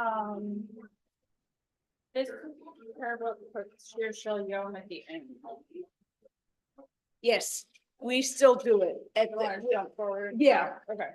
Um. This parable puts here shall yom at the end. Yes, we still do it at You wanna the, jump forward? yeah. Okay.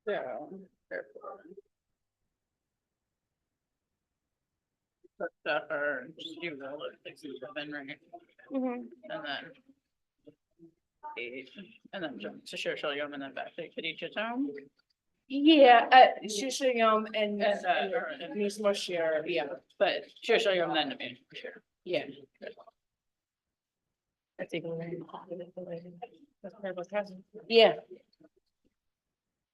So, therefore. Put her, you know, like 7, right? And then. 8, and then jump to share shall yom and then back to Khadijah's home. Yeah, Shishayom and Mishmosher, yeah, But share shall yom then to me, sure. yeah. I think. That's parable cousin. Yeah.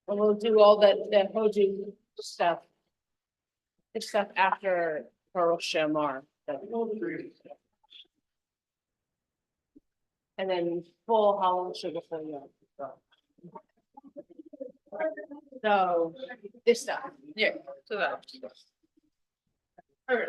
And we'll do all that Hoji stuff. The stuff after Baruch Shamar. And then full hollow sugar for you. So, this stuff. Yeah, so that. Alright.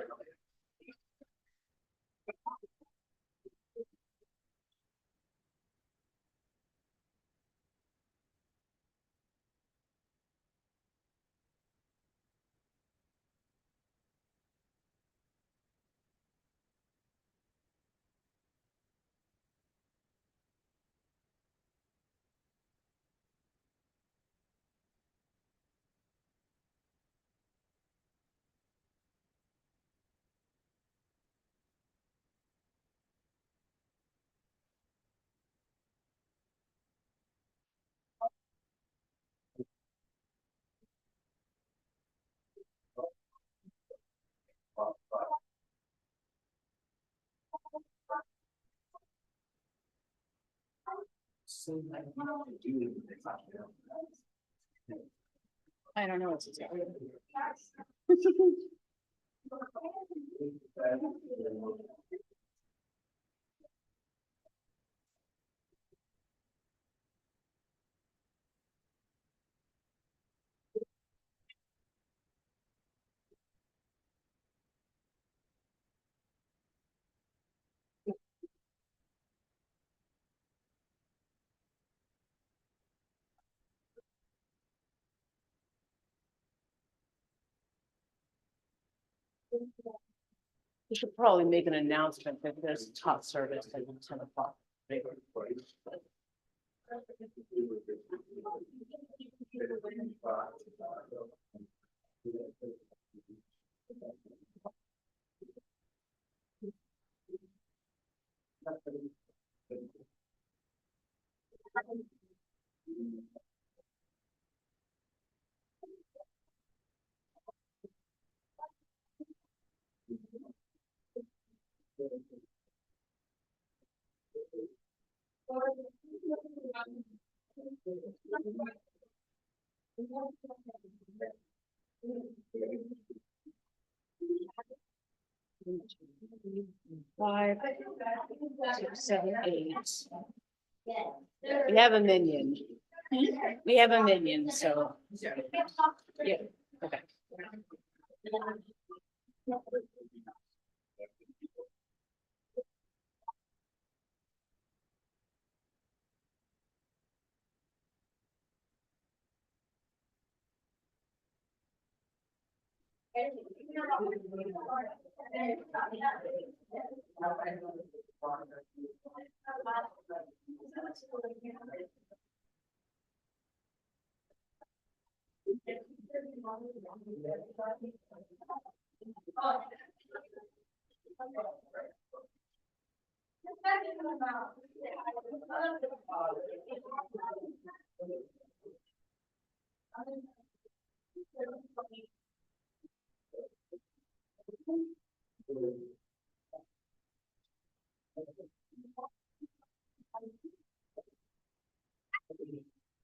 I don't know what's it. We should probably make an announcement that there's top service at 10 o'clock. Five, 6, 7, 8. We have a minion. We have a minion, so. Yeah, okay.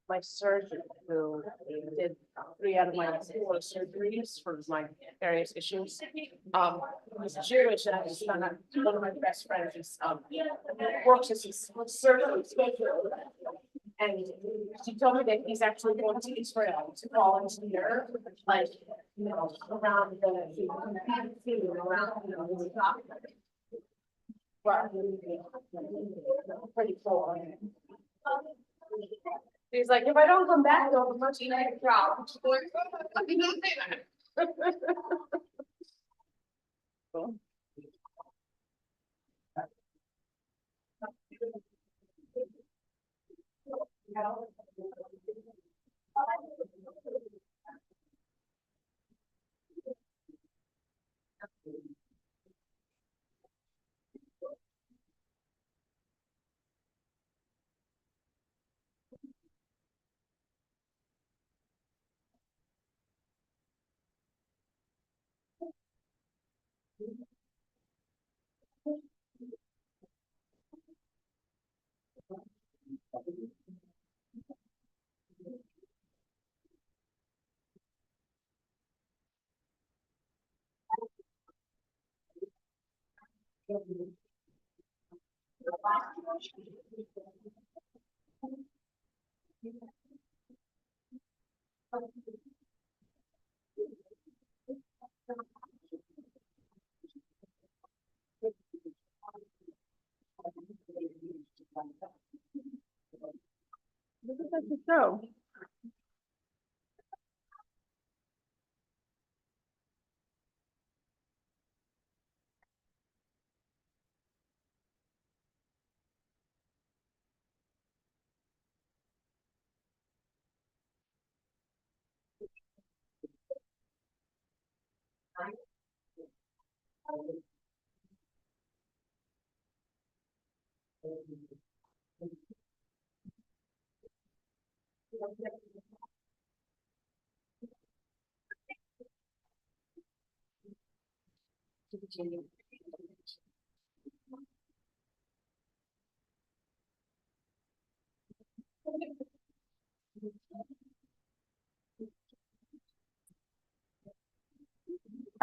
My surgeon who did 3 out of my 4 surgeries for my various issues. Was Jewish and I just found out one of my best friends is works as a surgeon. And she told me that he's actually going to Israel to volunteer, like, around the pretty cool. He's like, if I don't come back, they'll be much nicer crowd. Cool. So.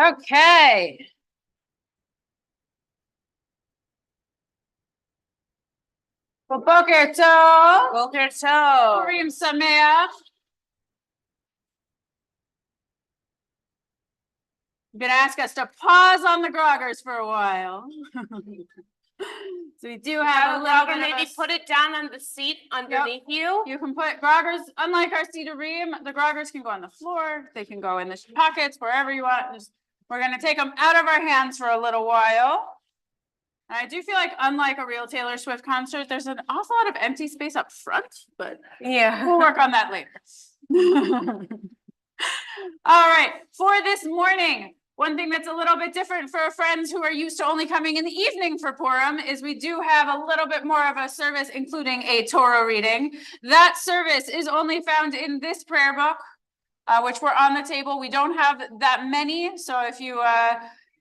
Okay. Well, Boker Tov. Boker Tov. Purim Sameach. I'm gonna ask us to pause on the groggers for a while. So we do have a little bit maybe of put it down on the seat underneath you. You can put groggers, unlike our Sidurim, the groggers can go on the floor. They can go in the pockets, wherever you want. We're gonna take them out of our hands for a little while. And I do feel like, unlike a real Taylor Swift concert, there's an awful lot of empty space up front, but Yeah. we'll work on that later. All right, for this morning, one thing that's a little bit different for friends who are used to only coming in the evening for Purim is we do have a little bit more of a service, including a Torah reading. That service is only found in this prayer book, which were on the table. We don't have that many, so if you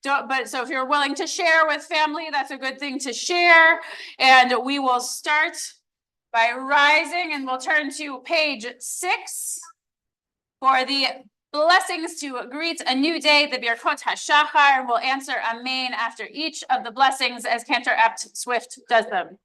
so if you're willing to share with family, that's a good thing to share. And we will start by rising, and we'll turn to page 6 for the blessings to greet a new day, the Birkot HaShachar, and we'll answer Amen after each of the blessings as Cantor Apt Swift does them.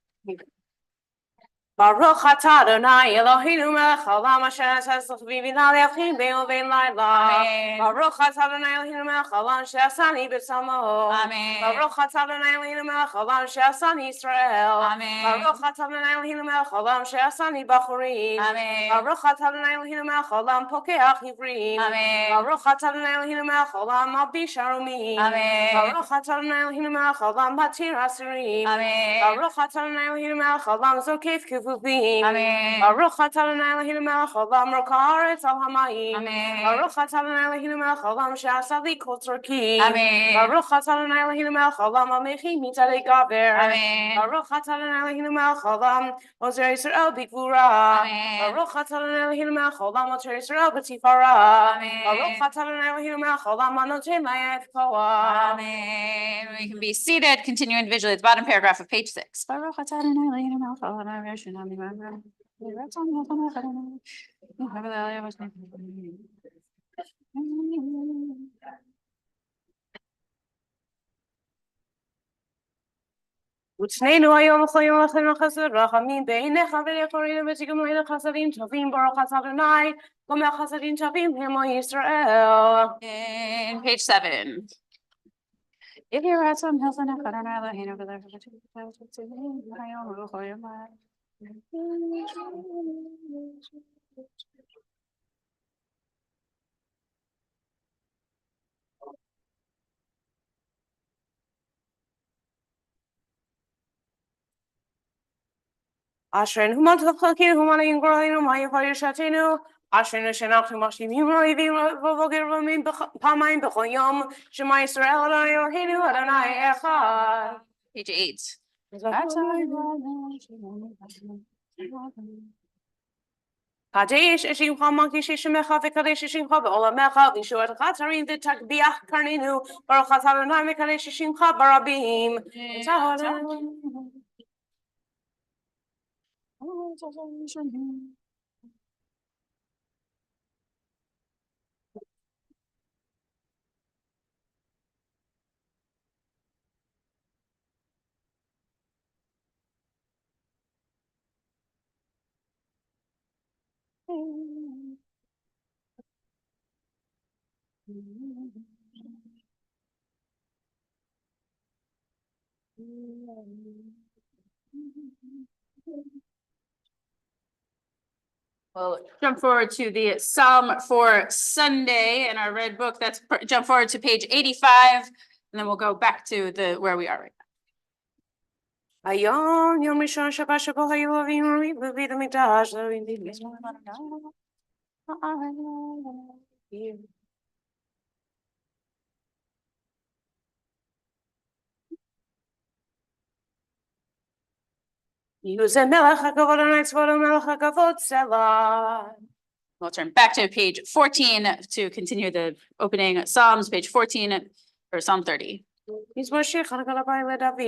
Baruch atah Adonai Eloheinu melech haolam asher nasa l'chvi bina le'achim bein u'bein layla. Amen. Baruch atah Adonai Eloheinu melech haolam she'asani b'tzamo. Amen. Baruch atah Adonai Eloheinu melech haolam she'asani Yisrael. Amen. Baruch atah Adonai Eloheinu melech haolam she'asani bachurim. Amen. Baruch atah Adonai Eloheinu melech haolam pokeach ivrim. Amen. Baruch atah Adonai Eloheinu melech haolam malbish harumim. Amen. Baruch atah Adonai Eloheinu melech haolam matir asirim. Amen. Baruch atah Adonai Eloheinu melech haolam zokef kivuvim. Amen. Baruch atah Adonai Eloheinu melech haolam roka haaretz al hamayim. Amen. Baruch atah Adonai Eloheinu melech haolam she'asa li kol tzorkim. Amen. Baruch atah Adonai Eloheinu melech haolam amechi mitzadei gaber. Amen. Baruch atah Adonai Eloheinu melech haolam ozer Yisrael bigvura. Amen. Baruch atah Adonai Eloheinu melech haolam ozer Yisrael b'tifara. Amen. Baruch atah Adonai Eloheinu melech haolam anoten la'ef koach. Amen. We can be seated, continue individually at the bottom paragraph of page 6. Baruch atah Adonai Eloheinu melech haolam asher nasa l'chvi bina le'achim bein u'bein layla. ותשנינו היום וחיום לכם לחסד רחמים בעיניך ולקוראינו ותגמול לחסדים טובים ברוך אתה אדוני ומחסדים טובים עמו ישראל. In page 7. If you're at some health and a cut on our hand over there, אשרינו מה תחלקינו ומה ינגורנו מה יפה ישתנו אשרינו שאנחנו משלימים רעבים ובוגר רמים פעמיים בכל יום שמע ישראל אדוני אלוהינו אדוני אחד. page 8. קדש את שמך מקדיש את שמך וקדש את שמך בעולמך וישועתך תרים ותגביח קרננו ברוך אתה אדוני מקדש את שמך ברבים. We'll jump forward to the Psalm for Sunday in our red book. That's jump forward to page 85, and then we'll go back to the where we are right now. היום יום ראשון שבת שבו היו אבינו בבית המקדש. יהיו מלך הכבוד אדוני צבאות ומלך הכבוד סלה. We'll turn back to page 14 to continue the opening Psalms, page 14 or Psalm 30. מזמור שיר חנוכה לבית לדוד.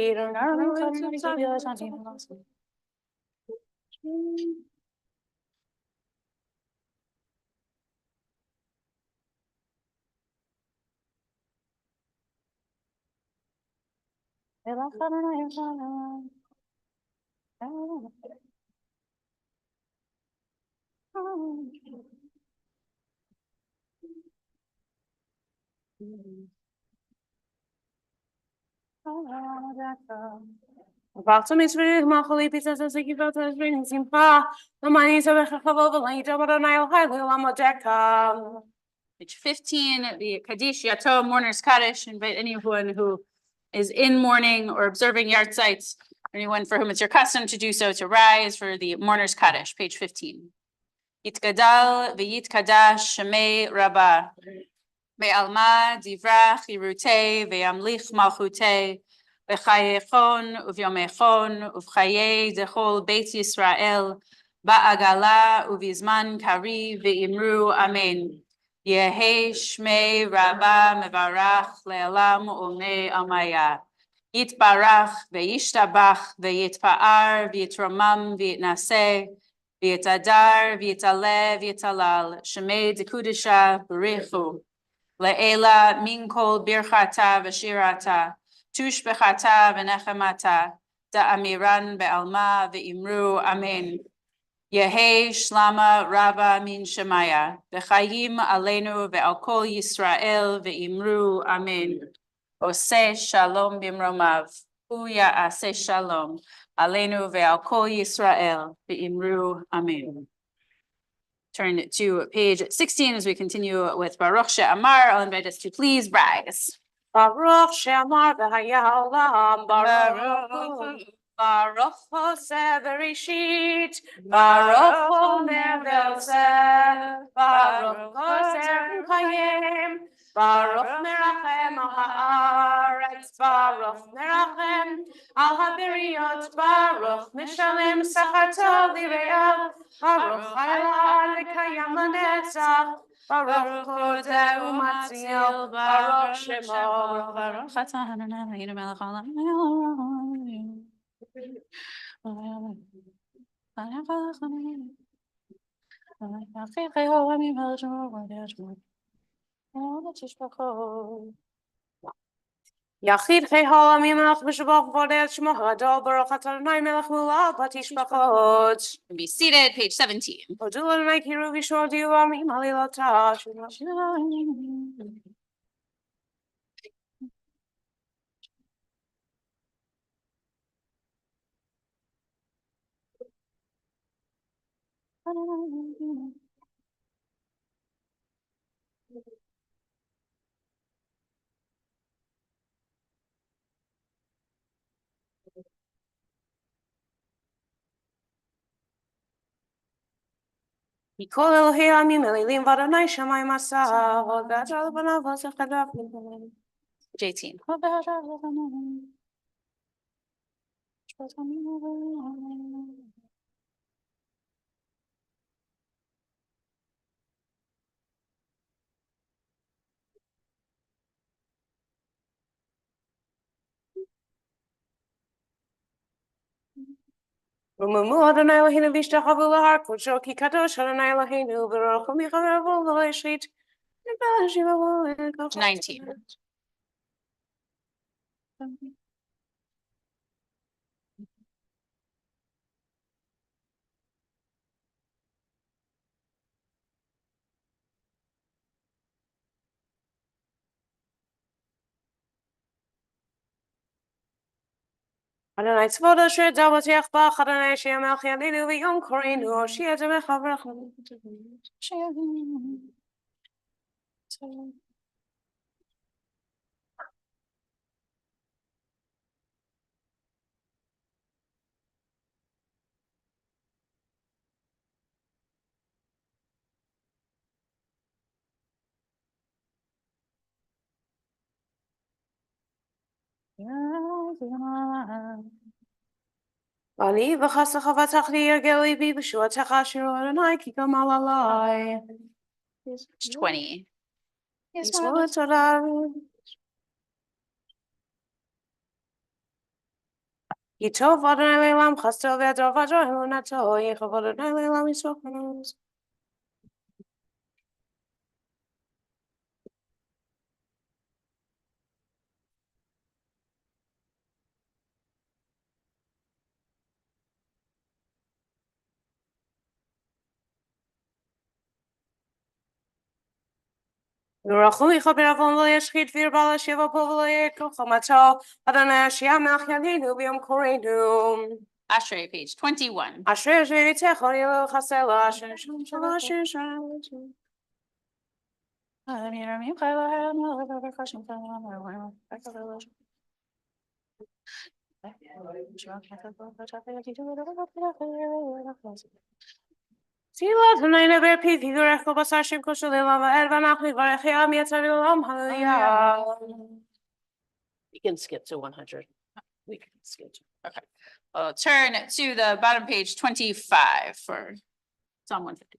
ועצום יצבריך מאכולי פיצת הסגיבות הסברים שמחה למעני סבך הכבוד ולעיתו אדוני אלוהי לעולם עודך. Page 15, the Kaddish Yatom Mourner's Kaddish. Invite anyone who is in mourning or observing yard sites, anyone for whom it's your custom to do so, to rise for the Mourner's Kaddish, page 15. Yitgadal v'yitkadash shemei rabba ve'alma divrach yirutei ve'amlich malchutei v'chayechon uvyomechon uvchaye dechol beit Yisrael ba'agala uvizman kari ve'imru amen. Yehe shmei rabba mevarach le'elam u'mei amaya. Yitbarach ve'yishtabach ve'yitpa'ar ve'yitromam ve'yitnaseh ve'yitadar ve'yitaleh ve'yitalal shemei dekudisha b'richu le'ela min kol birchata v'shirata tush bechata v'nechemata da'amiran be'alma ve'imru amen. Yehi shlama rabba min shemaya v'chayim aleinu ve'al kol Yisrael ve'imru amen. Oseh shalom bimromav uya aseh shalom aleinu ve'al kol Yisrael ve'imru amen. Turn to page 16 as we continue with Baruch She'amar. I'll invite us to please rise. Baruch She'amar v'haya olam, Baruch Baruch Hoseh Bereshit, Baruch Omer Ve'oseh, Baruch Hoseh V'chayim, Baruch Merachem al haaretz, Baruch Merachem al haberiyot, Baruch Mishalem Sachato Lireyav, Baruch Hayla Lekayam Lanetzach, Baruch Hodeh Umatzil, Baruch Shemo, Baruch Atah Adonai Eloheinu melech haolam. Yachid Chei Haolamim Melech B'Shabbat V'Odeh Shemo Hadol Baruch Atah Adonai Melech Lulav Batishbachot. Be seated, page 17. Odul Adonai Kiru V'Shor Diuamim Halilotah. Mikol Elohei Amim Elilim V'Adonai Shamayim Asah Od V'Atar L'Banav V'Asech Kadav L'Banav. 18. U'mumu Adonai Eloheinu v'yishtachavu l'har kodsho ki kadosh Adonai Eloheinu v'roch u'micharevu v'lo yishrit. 19. Adonai tzvot asher davatech bach Adonai she'yamel chayalinu v'yom korinu she'etem echavrach. Ani v'chasach avatach liyagel libi b'shuatecha asher Adonai ki gamal alai. 20. Yisrael Torah. Yitov Adonai le'olam chasto v'yador v'ador elunato yechav Adonai le'olam yisroch manos. V'rachum yichaber avon lo yashchit v'yirbal shiva po v'lo yekol chamato Adonai she'yamel chayalinu v'yom korinu. Ashrei, page 21. Asher she'yitech onilu chasela asher shem shalom asher shalom. Tzilat Adonai never piv v'yurech kol basar shem kol shalom v'ed v'anach v'varech yam yatzar v'olam hallelujah. We can skip to 100. We can skip to. Okay. Turn to the bottom page 25 for Psalm 150.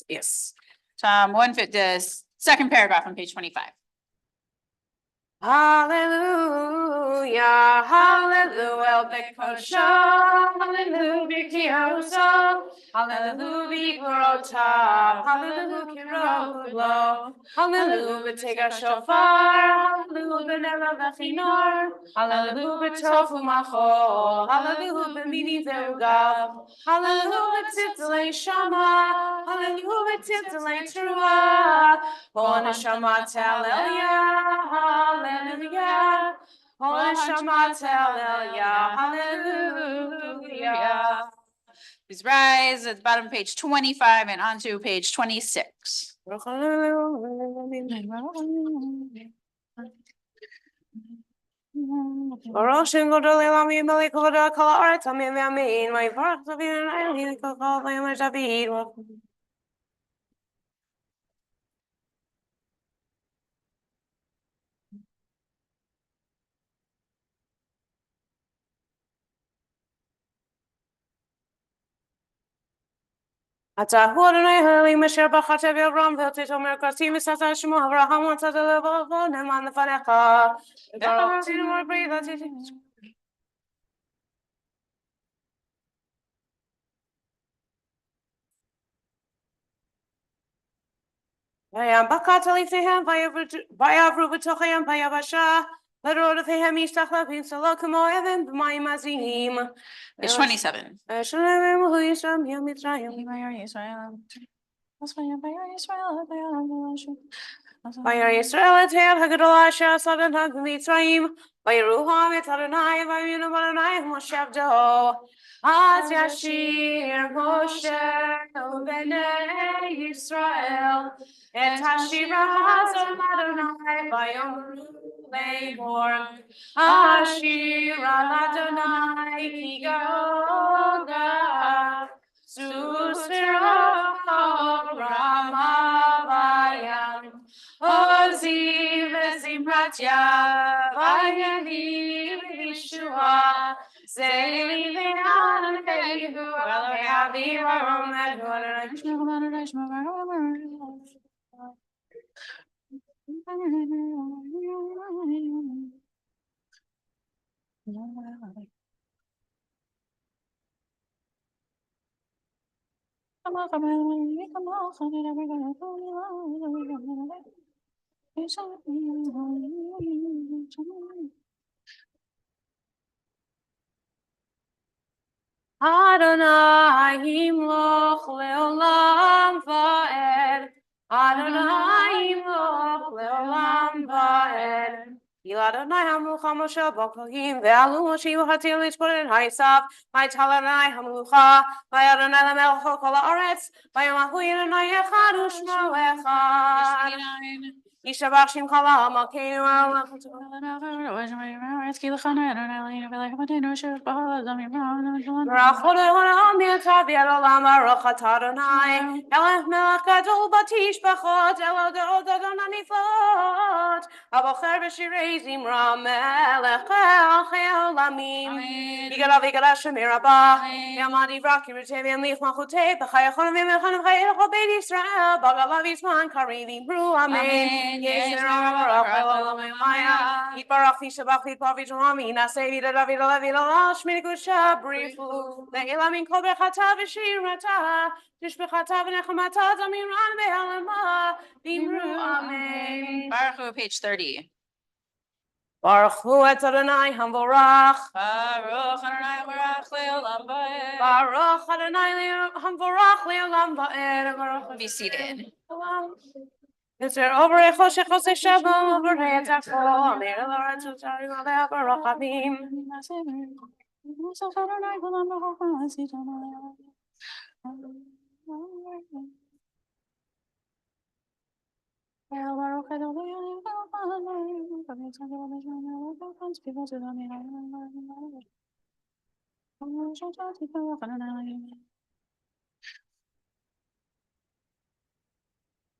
Yes. Psalm 150, the second paragraph on page 25. Hallelujah, hallelujah, bekosho, hallelujah, kiroso, hallelujah, kirotav, hallelujah, kiroklo, hallelujah, take a shofar, hallelujah, never v'chinor, hallelujah, tofu macho, hallelujah, mini zeugav, hallelujah, titzalei shama, hallelujah, titzalei trua, Holy Shama Hallelujah, hallelujah. Holy Shama Hallelujah, hallelujah. Please rise at the bottom of page 25 and onto page 26. Baruch Shem Godol Elam Yimelech Kol Haaretz Amen V'Amen. V'Yivarach David Adonai Eloheinu Kol V'Yomer David. Atahu Adonai Elohim Asher Bachata V'Avram V'Yotzei Tomer Kasim V'Sata Shemo Avraham V'Tzata Levo Neman Lefanecha. Baruch Tzinu Morpei V'Tziti. Vayam bakat aliftehem vayavru b'tochayam vayavasha l'rodofehem yishtachlapim salo kamo even b'mayim azim. Page 27. Shalem hu Yisrael yom Mitzrayim. Vayar Yisrael et Heil Hagadol Asher Asadan Hag Mitzrayim. Vayeruham et Adonai vayinu Adonai Moshe Avdo. Az Yashir Moshe B'nei Yisrael et Hashira Hazon Adonai vayomru leimor Hashira Adonai ki gaoga Susfiro Rama vayam Ozi v'zimratya vayeli v'yishua Zeli v'yan v'yehu Elokei aviv arom Adonai yimloch leolam va'ed. Adonai yimloch leolam va'ed. Il Adonai hamucha Moshe b'kolim ve'alu Moshe v'hatil l'shporin ha'isaf v'yital hamucha v'Adonai lamelech kol haaretz v'yamahu Adonai echad u'shmo echad. Yishabach Shem Kala Malkeinu Rachod Elam Yatav Yerolam Arochat Adonai Elech Melech Gadol Batish Bachot Elo Deod Adonai Niflot Abocher B'Shirei Zimra Melech Elchei Olamim Yigadav Yigadav Shemir Abba Yamadi Vrak Yerutei V'Yamlich Malchutei B'Chayachon V'Yamechan V'Chayachon Beit Yisrael Bagalav Yisman Karim V'Ru Amen Yitbarach Yishabach Yitbar V'Jolami Nasei Vida David Levi Lalash Minigusha Brifu Le'elamin Kol Bechata V'Shirata Tishbechata V'Nechamata Zamiran Ve'alama V'Imru Amen. Baruch Hu, page 30. Baruch Hu et Adonai Hamvorach. Baruch Adonai Baruch Le'olam Va'ed. Baruch Adonai Hamvorach Le'olam Va'ed. Baruch. Be seated. Mister over a choshech chosei shabbat over a takol near the Lord to tell you Baruch Abim.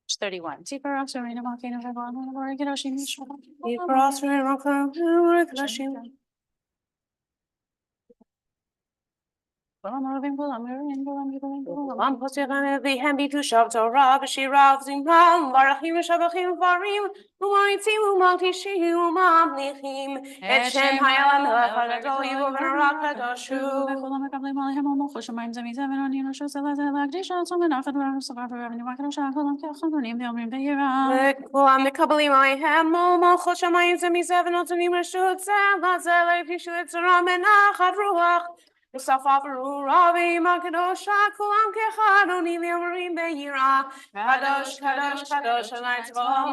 Page 31. Am posegane the hembi to shav Torah b'shirav zimram varachim shavachim varim u'maritzim u'maltishim u'mamlichim et shem hayalam melech hagadol yivu v'nara kadoshu. V'kulam mekabelim alehem malchot shamayim zemizev notanim reshut zeh lazel le'pishu etzaram menachat ruach. Safaru Ravi Makadosha Kulam Kechadoni Liamarim Beira Kadosh Kadosh Kadosh Alliance of all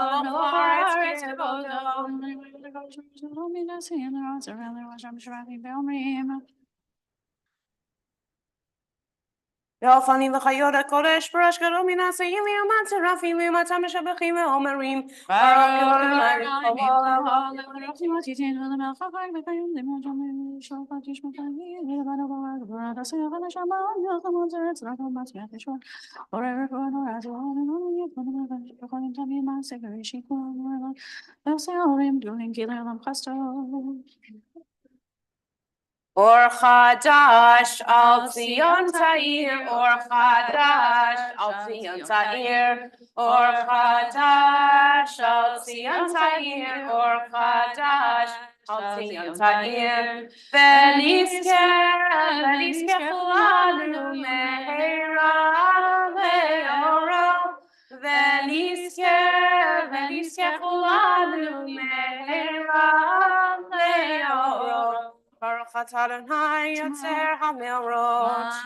Yofani Lachayota Kodesh Parash Kadomina Sayili Amatsa Rafi Limatam Shabachim Omerim Or Chadash Al Zion Ta'ir, Or Chadash Al Zion Ta'ir, Or Chadash Al Zion Ta'ir, Or Chadash Al Zion Ta'ir. V'nizker Kulanu Me'era Le'oro, V'nizker Kulanu Me'era Le'oro.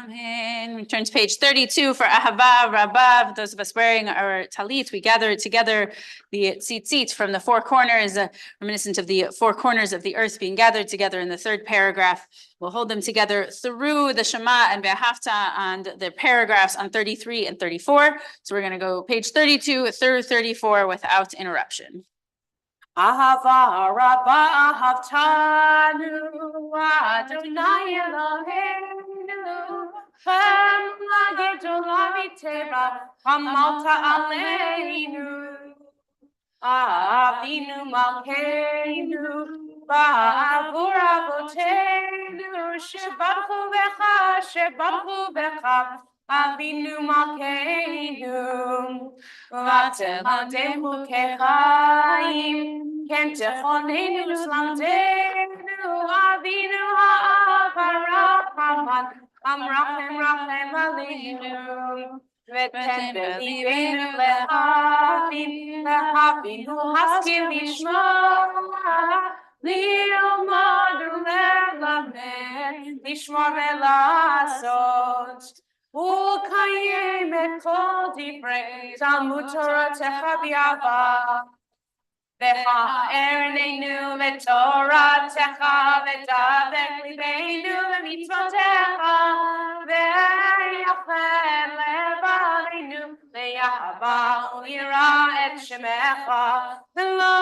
Amen. We turn to page 32 for Ahava Rabav. Those of us wearing our talit, we gather together the tzitzit from the four corners, reminiscent of the four corners of the earth being gathered together in the third paragraph. We'll hold them together through the Shema and Be'ahavta and the paragraphs on 33 and 34. So we're going to go page 32 through 34 without interruption. Ahava Rabbah Ahavtanu Adonai Eloheinu Chema Gedola V'Tera Hamalta Aleinu Avinu Malkeinu Ba'avur Avotenu Shebachu Becha Avinu Malkeinu V'Teladenu Kechaim Ken Techonenu Slamdenu Avinu Ha'avarach Amrachem Rachem Aleinu V'ten B'libenu Lehavinu Haskim Lishma Lilmod U'lelamed Lishmor Ve'lasot U'kayem et kol divrei Talmud Toratecha b'yava V'ha'erneinu v'toratecha v'davek libeinu v'mitzvotecha v'yachel levareinu v'yahava u'yira et shemecha v'lo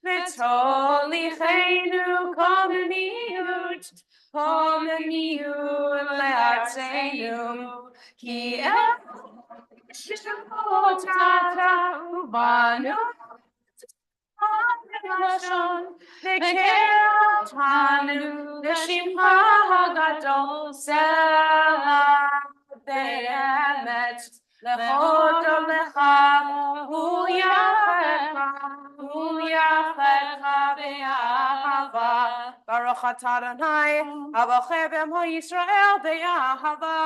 V'tolichenu komeniyut le'artzenu ki el shemotata ubanu lashon v'kerotanu v'shimcha hagadol selah be'emet lechodol lecha u'yachecha be'ahava Baruch atah Adonai Avochem HaYisrael be'ahava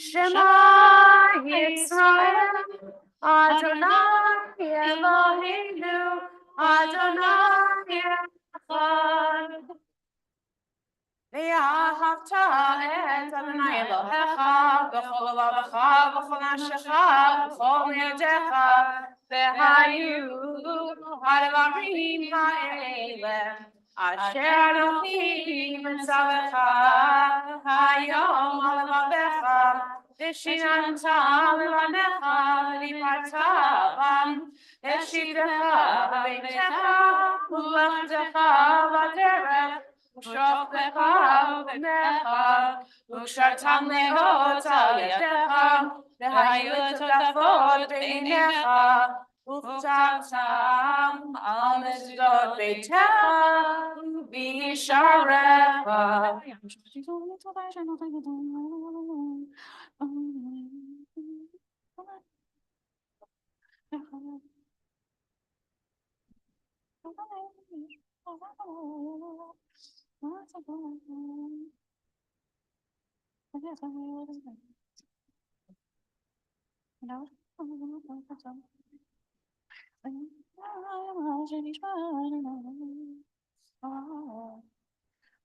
Shema Yisrael Adonai Eloheinu Adonai Echad ואהבת את אדוני אלוהיך בכל לבבך ובכל נפשך ובכל מאודיך והיו הדברים האלה אשר אנוכי מצווך היום על לבביך ושיננת לבניך ודיברת בם ושיבך בביתך ובלכתך בדרך ושוכבך ובבנך וקשרתם לאות על ידך והיו לטוטפות בעיניך וכתבתם על מזוזות ביתך ובישעריך.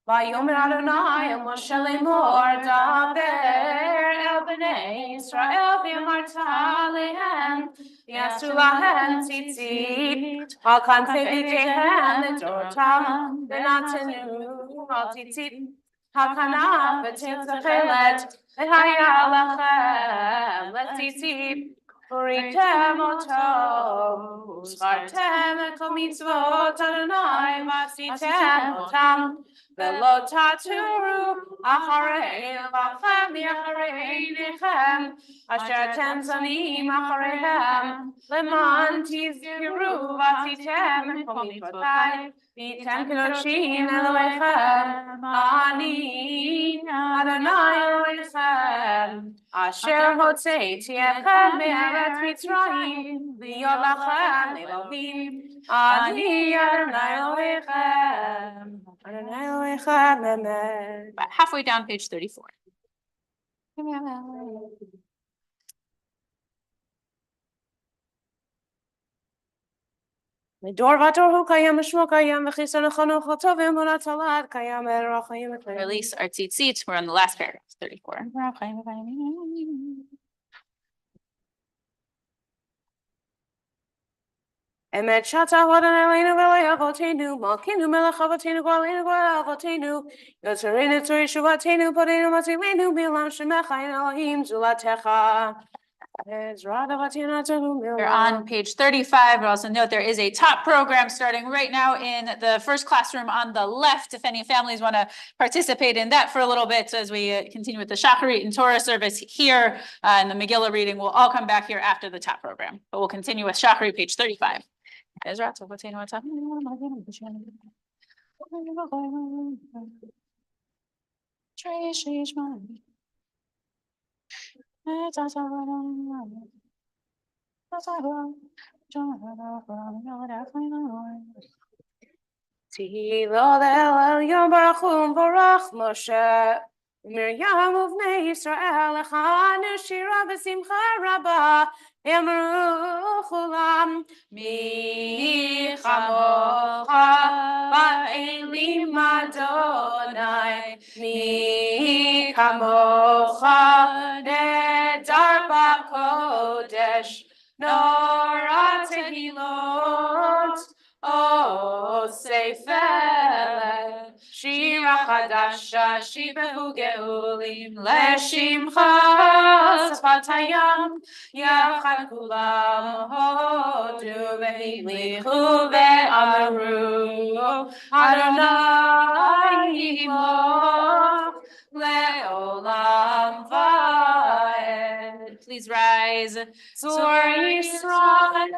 ויאמר אדוני אל משה לאמור דבר אל בני ישראל ואמרת עליהם ויעשו להם ציצית על כנפי ביתיהם לדורותם ונתנו על ציצית הכנף ותכלת והיה לכם לציצית וריתם אותו וזכרתם את כל מצוות אדוני ועשיתם אותם ולא תתורו אחרי לבבכם מאחרי עיניכם אשר אתם זונים אחריהם למען תזכרו ועשיתם את כל מצוותיי והייתם קדושים אלוהיכם אני אדוני אלוהיכם אשר הוצאתי אתכם מארץ מצרים להיות לכם אלוהים אני אדוני אלוהיכם. About halfway down page 34. מדור ודור הוא קיים ושמו קיים וחיסון החנוך הטובים ולצלת קיים הרחיים. Release our tzitzit. We're on the last paragraph, 34. אמת שאתה הוא אדוני אלוהינו ואלוהי אבותינו מלכנו מלך אבותינו גואלנו גואל אבותינו יוצרנו צור ישועתנו פודינו מצילנו מעולם שמך אין אלוהים זולתך. We're on page 35, but also note there is a top program starting right now in the first classroom on the left. If any families want to participate in that for a little bit as we continue with the Shacharit and Torah service here and the Megillah reading, we'll all come back here after the top program. But we'll continue with Shacharit, page 35. Ezra, so what's up? תהילו לאל יום ברוך ומבורך משה ומרים ובני ישראל לכנו שירה בשמחה רבה אמרו כולם מי כמוך באלים אדוני מי כמוך נדר בקודש נורא תהילות ספר שירה חדשה שיבחו גאולים לשמך שפת הים יחד כולם הודו והמליכו ואמרו אדוני ימלוך לעולם ועד. Please rise. צור ישראל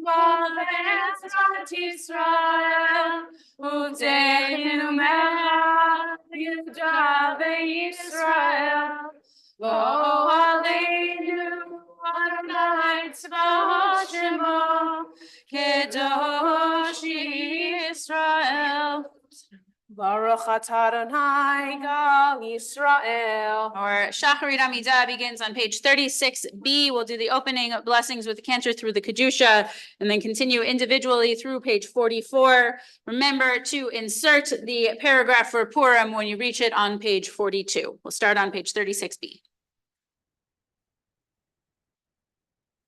B'Eretz Yisrael, U'Techinu Melech Yehuda veYisrael, Bo Aleinu Adonai Tzvaot Shemo, Kedosh Yisrael. Baruch atah Adonai Gal Yisrael. Our Shacharit Amidah begins on page 36B. We'll do the opening blessings with the cantor through the Kedusha and then continue individually through page 44. Remember to insert the paragraph for Purim when you reach it on page 42. We'll start on page 36B.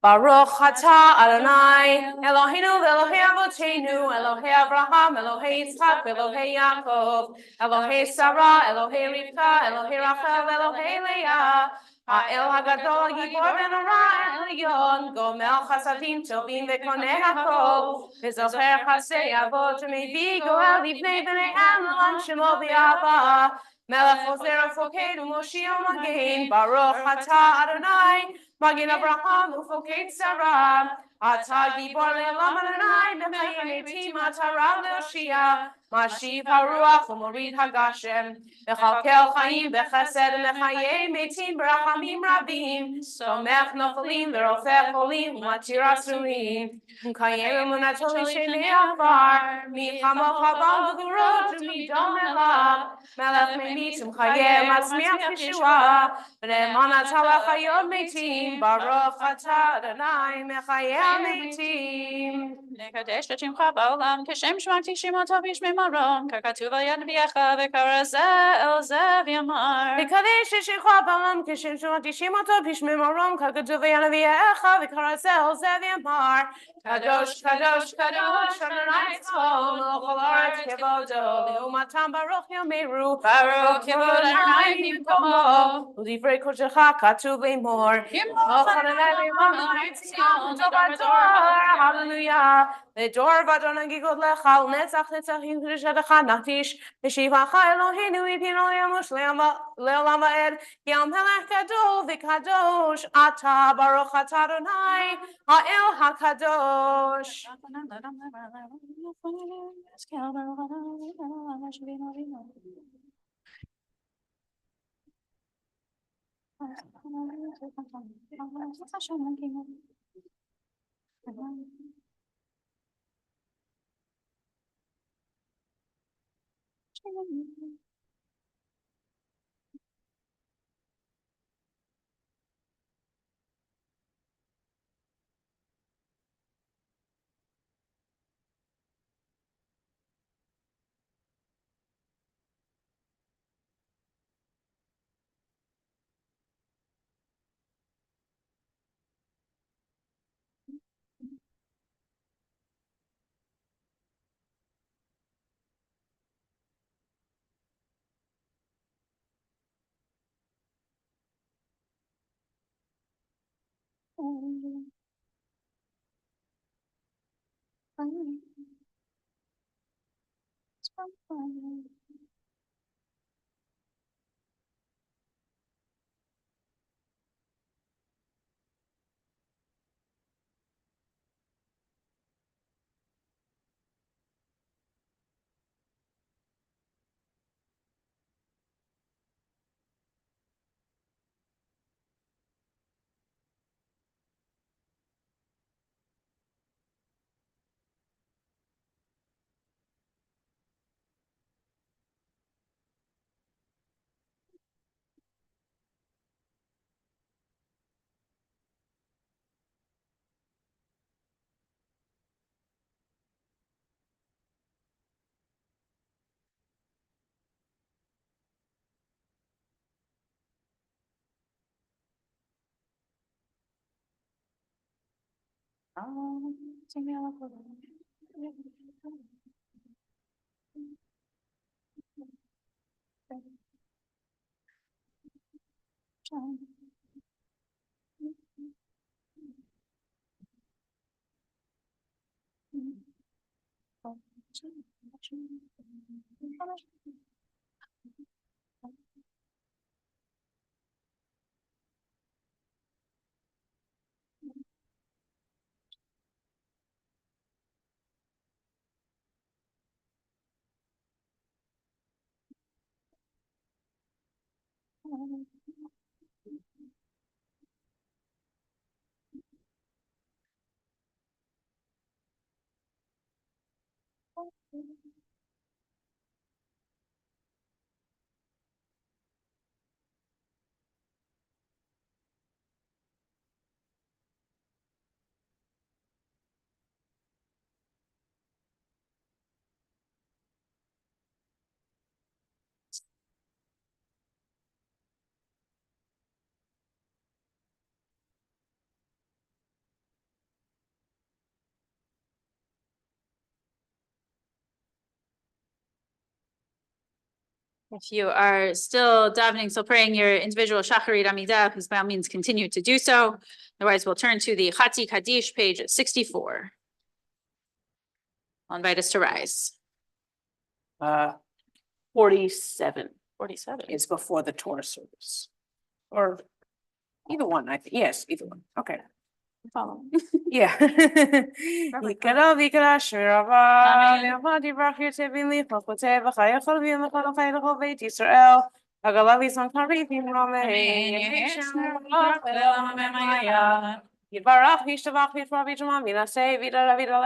Baruch atah Adonai Eloheinu Elohei Avotenu Elohei Abraham Elohei Yitzchak Elohei Yaakov Elohei Sarah Elohei Rivka Elohei Rachel Elohei Leah Ha'el Hagadol Gibor Ben Ara Elyon Gomel Chasadim Tovim V'koneh Hakol V'zocher Chasei Avot Mevi Goel Livnei Bnei Amon Shemo B'Ava Melech Ozer Ufoked Umoshio Magen Baruch atah Adonai Magin Abraham Ufoked Sarah Atah Gibor Le'olam Adonai B'chayim Etim Atah Le'oshia Mashiv HaRuach U'morid HaGashem Mechalkel Chaim B'chesed Mechayim Etim B'rachamim Rabim Somech Nocholim V'rofech Cholim U'matir Asurim Mkayem Emunato L'Shenei Afar Michamoch Habal V'gurot U'midom Elav Melech Memit Umchayem Atzmiach Yeshua B'nei Atah L'chayot Meitim Baruch atah Adonai Mechayem Meitim Nekadesh Shemcha Ba'olam Kashem Shmati Shemotov Yishmei Marom Kakatuv Al Yad V'Yecha V'Karazeh El Zev Yamar V'kadesh Shemcha Ba'olam Kashem Shmati Shemotov Yishmei Marom Kakatuv Al Yad V'Yecha V'Karazeh El Zev Yamar Kadosh Kadosh Kadosh Adonai Tzvon L'chol Haaretz Kevodo Le'umatam Baruch Yomeru Baruch Kivod Adonai B'Komo U'divrei Kodecha Katuv Le'mor Hallelujah. The door of Adonai Gigod Lecha Netzach Netzachim Kedushadecha Natish V'Shivacha Eloheinu Yipin Olayamush Le'olam Va'ed Yom Melech Gadol V'Kadosh Ata Baruch Atah Adonai Ha'el HaKadosh. If you are still davening, still praying your individual Shacharit Amidah, please by all means continue to do so. Otherwise, we'll turn to the Chatzi Kaddish, page 64. I'll invite us to rise. 47 47. is before the Torah service. Or either one, I think. Yes, either one. Okay. Follow. Yeah. Yikara vikara shmirava le'avadi brachir tevin li'chachotei v'chaya chalvim l'chalachai l'chol Beit Yisrael Agalavi son karivim romei Yivarach vishtavach v'yitma minasei vida vida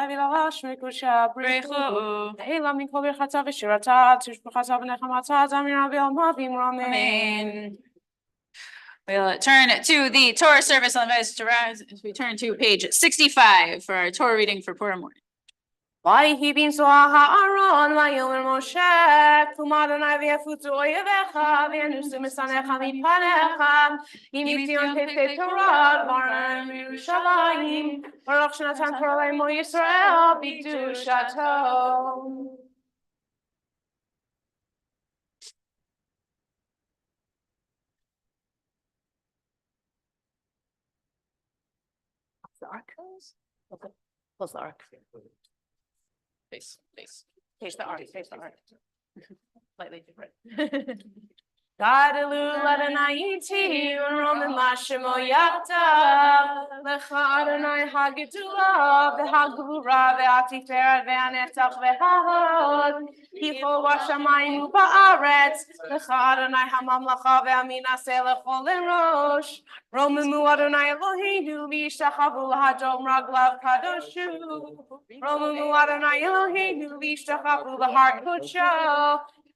shmikusha brechu Tehila mikol birchata v'shirata tushbachata v'nechamata zamira v'yomavim romei. Amen. We'll turn to the Torah service on Ves Taraz as we turn to page 65 for our Torah reading for Purim morning. Vayhi bin soah ha'aron vayomer Moshe Kum Adonai v'yafutzu oyevecha v'yanusu misanecha mipanecha im yitzion tetzei Torah dvarim Yerushalayim Baruch shenatan Torah le'mo Yisrael b'kedushato. The ark. Close the ark. Face. Face the ark, face the ark. Slightly different. Gadelu Adonai iti u'romim la'shemo yachtav lecha Adonai hagedula v'hagvura v'atiferet v'hanetzach v'hahod kifol v'shamayim u'ba'aretz lecha Adonai hamamlacha v'aminaseh lechol erosh romimu Adonai Eloheinu v'yishtachavu lahadom raglav kadoshu romimu Adonai Eloheinu v'yishtachavu lahar kodsho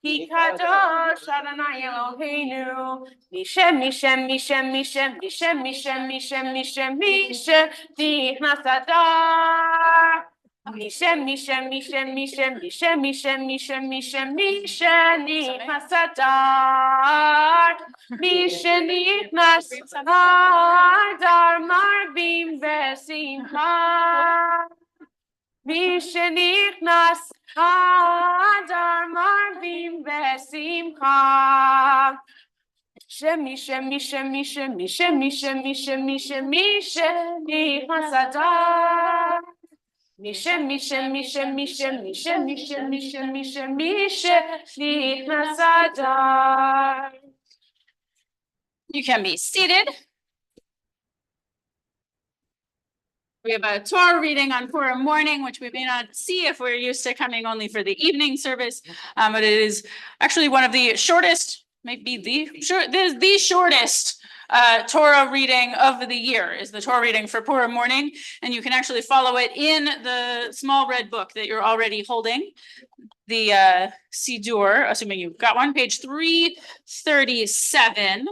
Ki kadosh Adonai Eloheinu, Mishem, Mishem, Mishem, Mishem, Mishem, Mishem, Mishem, Mishem, Mishem, Nichnas Adar. Mishem, Mishem, Mishem, Mishem, Mishem, Mishem, Mishem, Mishem, Mishem, Nichnas Adar. Mishem, Nichnas Adar, Marbim Besimcha. Mishenichnas Adar Marvim Besimcha. Mishem, Mishem, Mishem, Mishem, Mishem, Mishem, Mishem, Mishem, Mishem, Nichnas Adar. Mishem, Mishem, Mishem, Mishem, Mishem, Mishem, Mishem, Mishem, Mishem, Nichnas Adar. You can be seated. We have a Torah reading on Purim morning, which we may not see if we're used to coming only for the evening service, but it is actually one of the shortest, maybe the shortest Torah reading of the year is the Torah reading for Purim morning, and you can actually follow it in the small red book that you're already holding, the Sidur, assuming you've got one, page 337.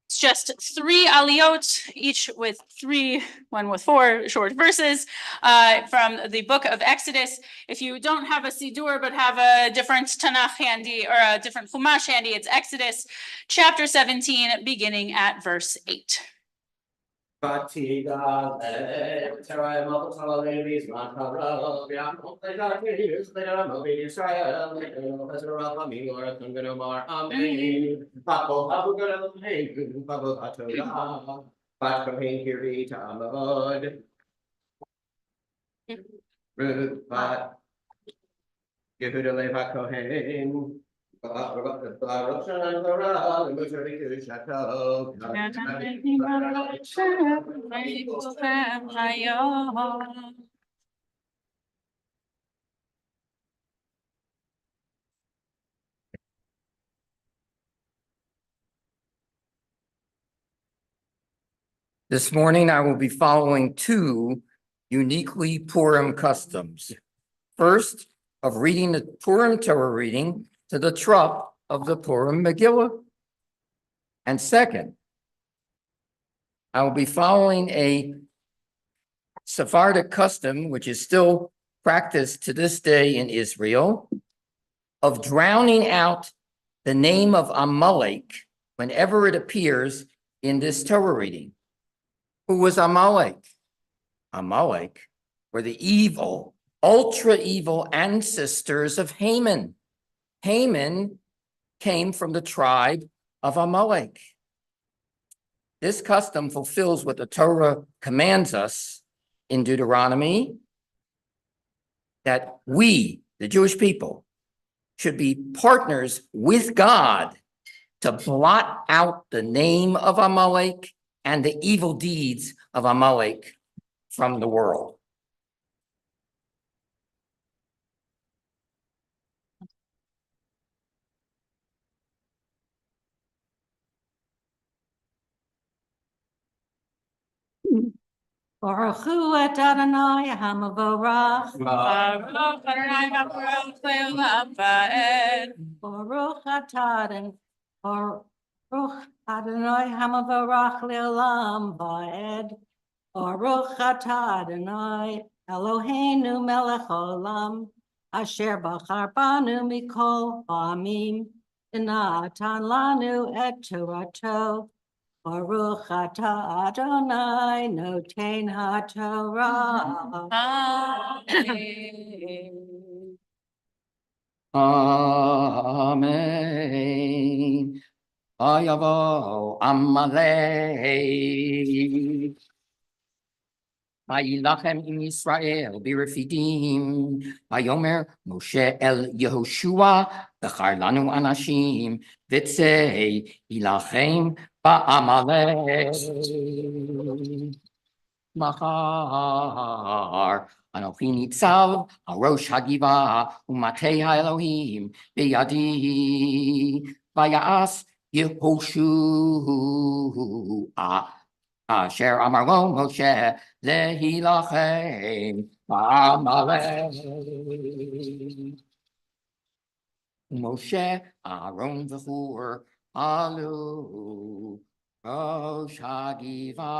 It's just 3 aliyot, each with one with 4 short verses from the book of Exodus. If you don't have a Sidur but have a different Tanakh handy or a different Chumash handy, it's Exodus chapter 17, beginning at verse 8. This morning, I will be following 2 uniquely Purim customs. First, of reading the Purim Torah reading to the trop of the Purim Megillah. And second, I will be following a Sephardic custom, which is still practiced to this day in Israel, of drowning out the name of Amalek whenever it appears in this Torah reading. Who was Amalek? Amalek were the evil, ultra evil ancestors of Haman. Haman came from the tribe of Amalek. This custom fulfills what the Torah commands us in Deuteronomy, that we, the Jewish people, should be partners with God to blot out the name of Amalek and the evil deeds of Amalek from the world. Baruch hu et Adonai hamavorach. Baruch Adonai HaBaruch Le'olam Va'ed. Baruch atah Baruch Adonai hamavorach leolam va'ed. Baruch atah Adonai Eloheinu melech olam. Asher bachar banu mikol ha'amim. V'natan lanu et Torato. Baruch atah Adonai noten haTorah. Amen. Amen. Ayavo Amalek. Vayilachem im Yisrael b'refidim. Vayomer Moshe el Yehoshua b'char lanu anashim v'tzei ilachem ba'Amalek. Mahar Anochi nitzav arosh hagiva umatei haElohim biyadi vayas Yehoshua asher amar lo Moshe lehilachem ba'Amalek. Moshe Aaron v'Hur alu rosh hagiva.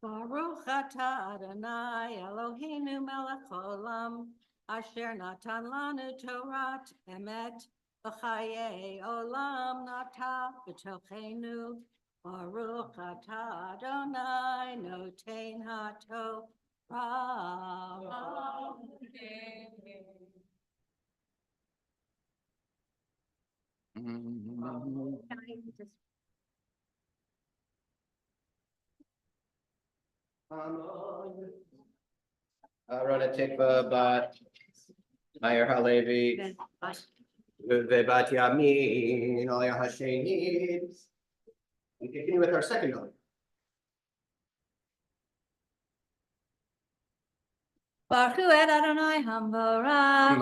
Baruch atah Adonai Eloheinu melech olam, asher natan lanu Torat emet, v'chaye olam nata b'tochenu. Baruch atah Adonai noten haTorah. Rona Tikva Bat Mayer Halevi Vebat Yamin Aliyah Hasheni. We continue with our second note. Baruch hu et Adonai hamvorach.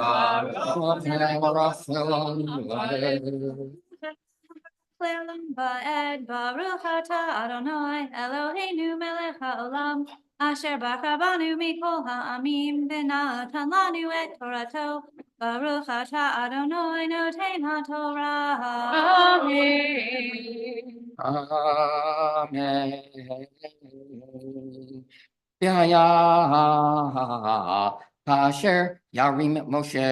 Le'olam va'ed. Baruch atah Adonai Eloheinu melech haolam, asher bachar banu mikol ha'amim v'natan lanu et Torato. Baruch atah Adonai noten haTorah. Amen. Amen. V'haya kasher yarim Moshe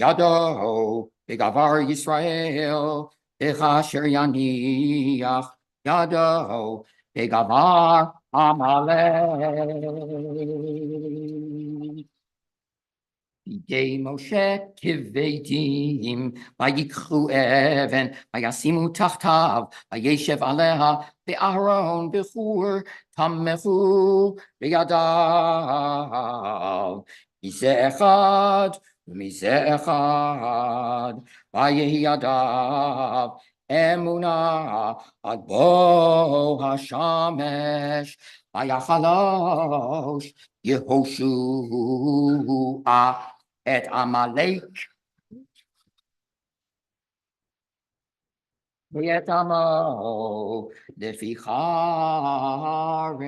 yado b'gavar Yisrael v'chasher yaniach yado b'gavar Amalek. B'dei Moshe kivetim vayikchu even vayasimu tachtav vayeshev aleha ve'Aaron v'Hur tamechu b'yadav mizeh echad u'mizeh echad vayehi yadav emuna ad bo hashamesh vayachalosh Yehoshua et Amalek ואת עמו לפי חרב.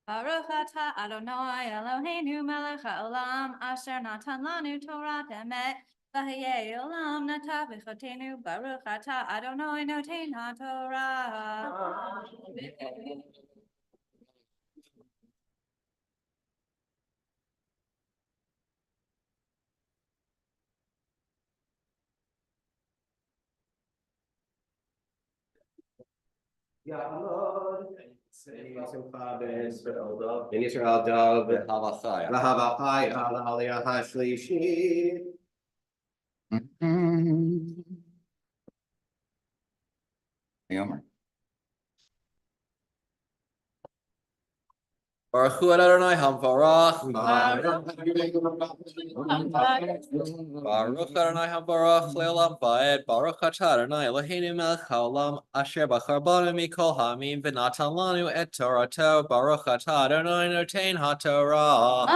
Baruch atah Adonai Eloheinu melech haolam, asher natan lanu Torat emet, v'hayei olam nata b'chotenu. Baruch atah Adonai noten haTorah. Ya'amod. In Israel Dov. Havachaya. Lahavachai ala aliyah hashlishi. Yomer. Baruch Hu Adonai Hamvarach. Baruch Adonai Hamvarach Leolam Vaed. Baruch Atah Adonai Eloheinu melech haolam asher bachar banu mikol hamim v'natan lanu et Torato. Baruch Atah Adonai notein haTorah.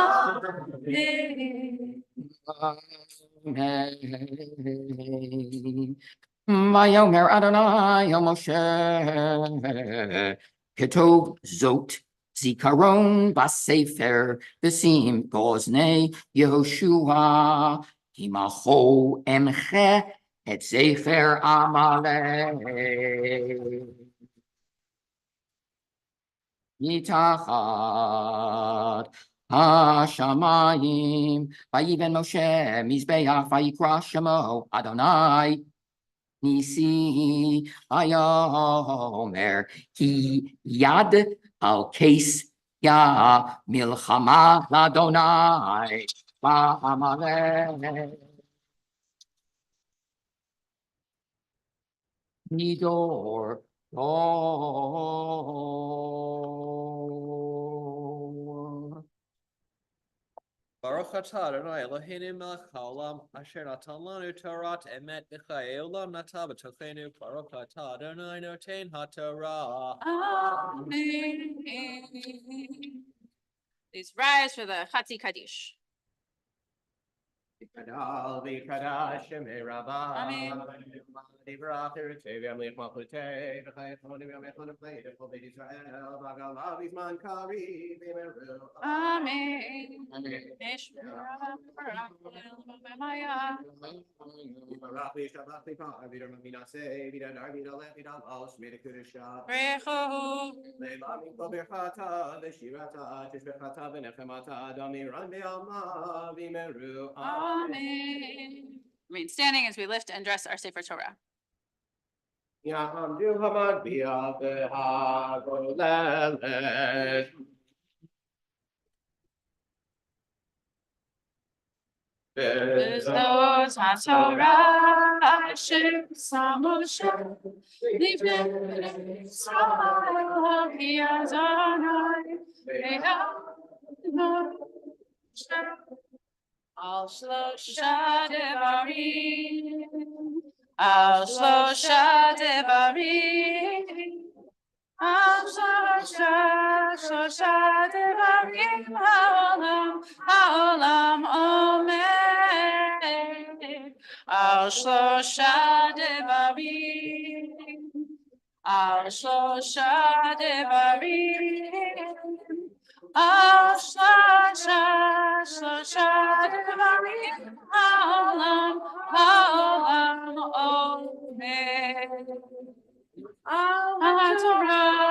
Vayomer Adonai el Moshe, Ketov Zot Zikaron Basefer Besim Goznei Yehoshua Himacho Emche Et Sefer Amalek Yitachat Hashamayim Vayiven Moshe Mizbeach Vayikra Shemo Adonai Nisi Ayomer Ki Yad Al Case Ya Milchama Ladonai Ba'amalek Nidor Dor Baruch Atah Adonai Eloheinu melech haolam asher natan lanu Torat emet b'chayei olam nata b'tochenu. Baruch Atah Adonai notein haTorah. Amen. Please rise for the Chatzi Kaddish. Kadal v'kadash merava. Amen. Divrach eretzev yamlich malchutei v'chayetoni v'yamechon v'plei v'chol beit Yisrael v'agalav v'zman kari v'meru. Amen. Barach v'yishtavach v'par v'yidar minaseh v'yidar v'yidalech v'yidal shmei kedusha. Recho. Leila mikol birchata v'shirata tishbechata v'nechemata damiran v'alma v'meru. Amen. Remain standing as we lift and dress our Sefer Torah. Ya'amdu hamagbiah v'hagolelet. Those HaTorah Asher Moshe Livnei Israel Ki Adonai Moshe Al Shlosha Devarim Al Shlosha Devarim Al Shlosha Devarim Haolam Omer Al Shlosha Devarim Al Shlosha Devarim Al Shlosha Devarim Haolam Omer HaTorah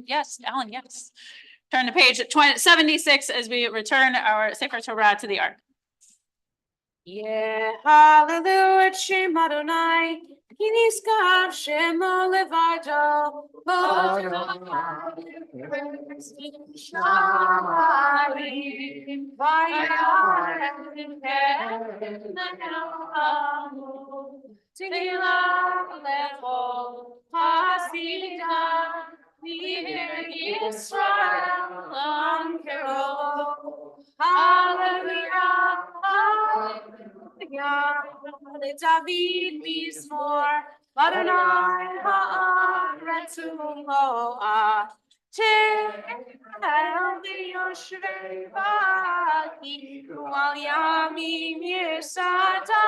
Yes, Alan, yes. Turn to page 76 as we return our Sefer Torah to the Ark. Yeah, hallelujah, Shem Adonai, Kiniskav Shemo Levado, Hallelujah, hallelujah, David Mizmor, Adonai haaretz u'loah, She'el v'yoshvei v'kiru al yamim yisada,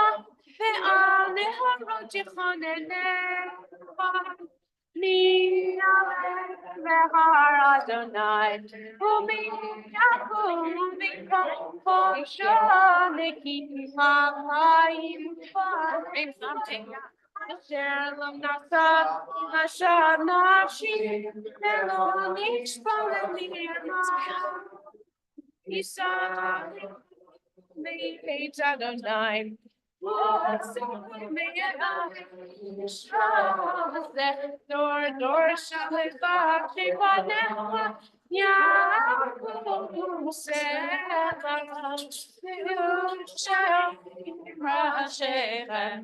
ve'al neharot yichoneneva. Mi v'har Adonai, u'mi yakum v'kom shoneki ha'mayim v'arim. Asher lo nasa, asher nafshi, velo nishpa lirma. Isa, me page Adonai. Dor shalva shivanema Yaakov Sela Rashechem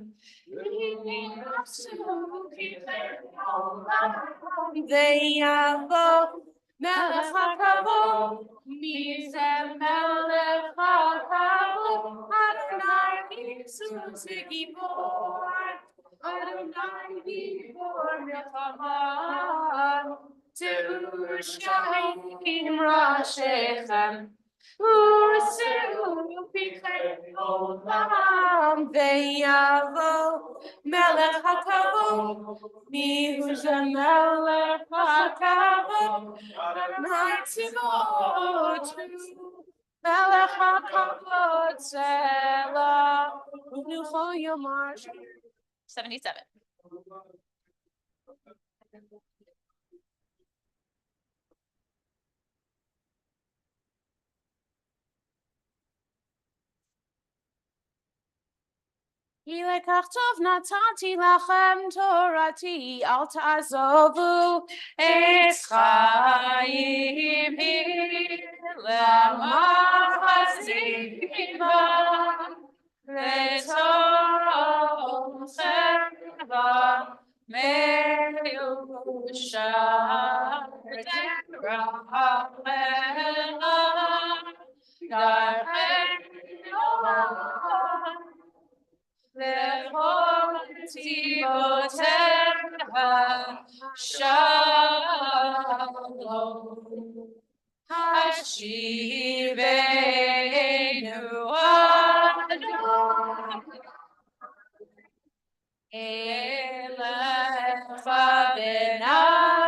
Veyavo Melech HaKavod Mizeh Melech HaKavod Adonai Mitzvot Gibor Adonai Gibor Milchama Tushaim Rashechem Ursulu Bichem Olam Veyavo Melech HaKavod Mihuza Melech HaKavod Adonai Tzivot Melech HaKavod Selah Unucho Yomar 77. Ilekach tov natanti lachem torati al ta'azovu et chaim lemachazima letorah cheva me'ushar Shalom Hashivenu Adonai Elecha Benashuma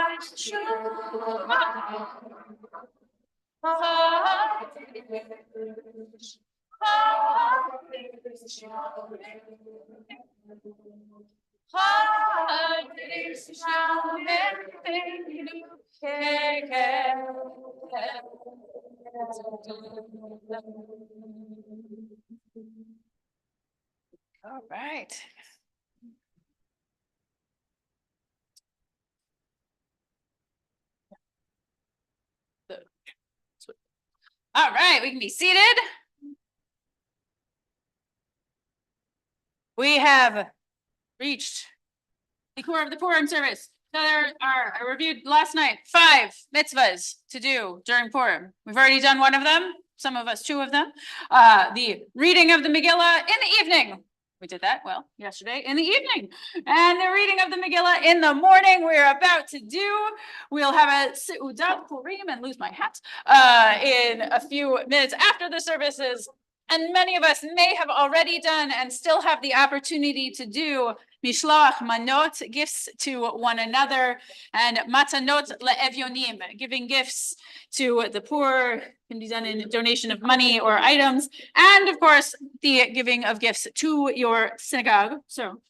All right. All right, we can be seated. We have reached the core of the Purim service. So there are, I reviewed last night, 5 mitzvahs to do during Purim. We've already done one of them, some of us 2 of them. The reading of the Megillah in the evening. We did that, well, yesterday in the evening. And the reading of the Megillah in the morning we're about to do. We'll have a Seudat Purim and lose my hat in a few minutes after the services. And many of us may have already done and still have the opportunity to do Mishloach Manot, gifts to one another, and Matanot Le'evyonim, giving gifts to the poor, can be done in donation of money or items, and of course, the giving of gifts to your synagogue. So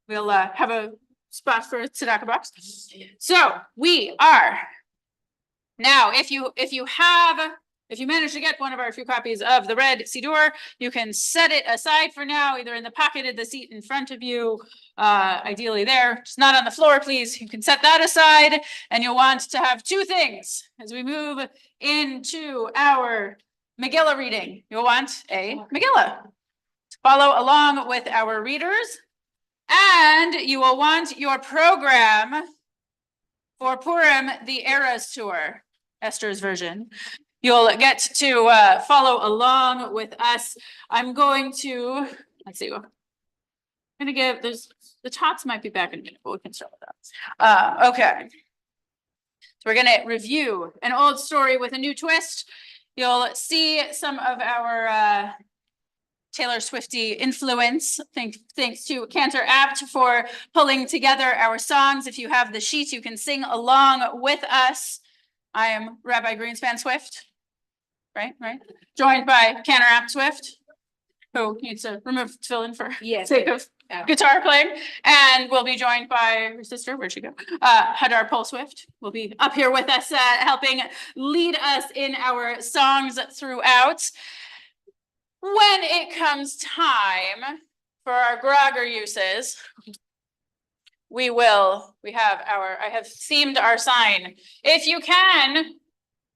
we'll have a spot for a tzedakah box. So we are now, if you manage to get one of our few copies of the red Siddur, you can set it aside for now, either in the pocket of the seat in front of you, ideally there, just not on the floor, please. You can set that aside, and you'll want to have 2 things as we move into our Megillah reading. You'll want a Megillah to follow along with our readers, and you will want your program for Purim, the Eras Tour, Esther's version. You'll get to follow along with us. I'm going to, let's see, I'm going to give, the tots might be back in a minute, but we can start with that. Okay. So we're going to review an old story with a new twist. You'll see some of our Taylor Swiftie influence, thanks to Cantor Apt for pulling together our songs. If you have the sheet, you can sing along with us. I am Rabbi Greenspan Swift. Right, joined by Cantor Apt Swift. who needs to fill in for Yes. sake of guitar playing, and we'll be joined by her sister. Where'd she go? Hadar Polswift will be up here with us, helping lead us in our songs throughout. When it comes time for our grogger uses, I have themed our sign. If you can,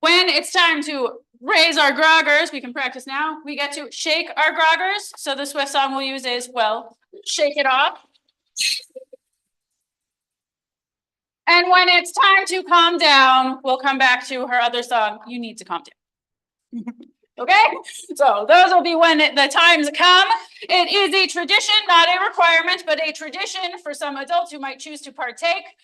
when it's time to raise our groggers, we can practice now. We get to shake our groggers. So the Swift song we'll use is, well, shake it off. And when it's time to calm down, we'll come back to her other song, You Need to Calm Down. Okay, so those will be when the times come. It is a tradition, not a requirement, but a tradition for some adults who might choose to partake,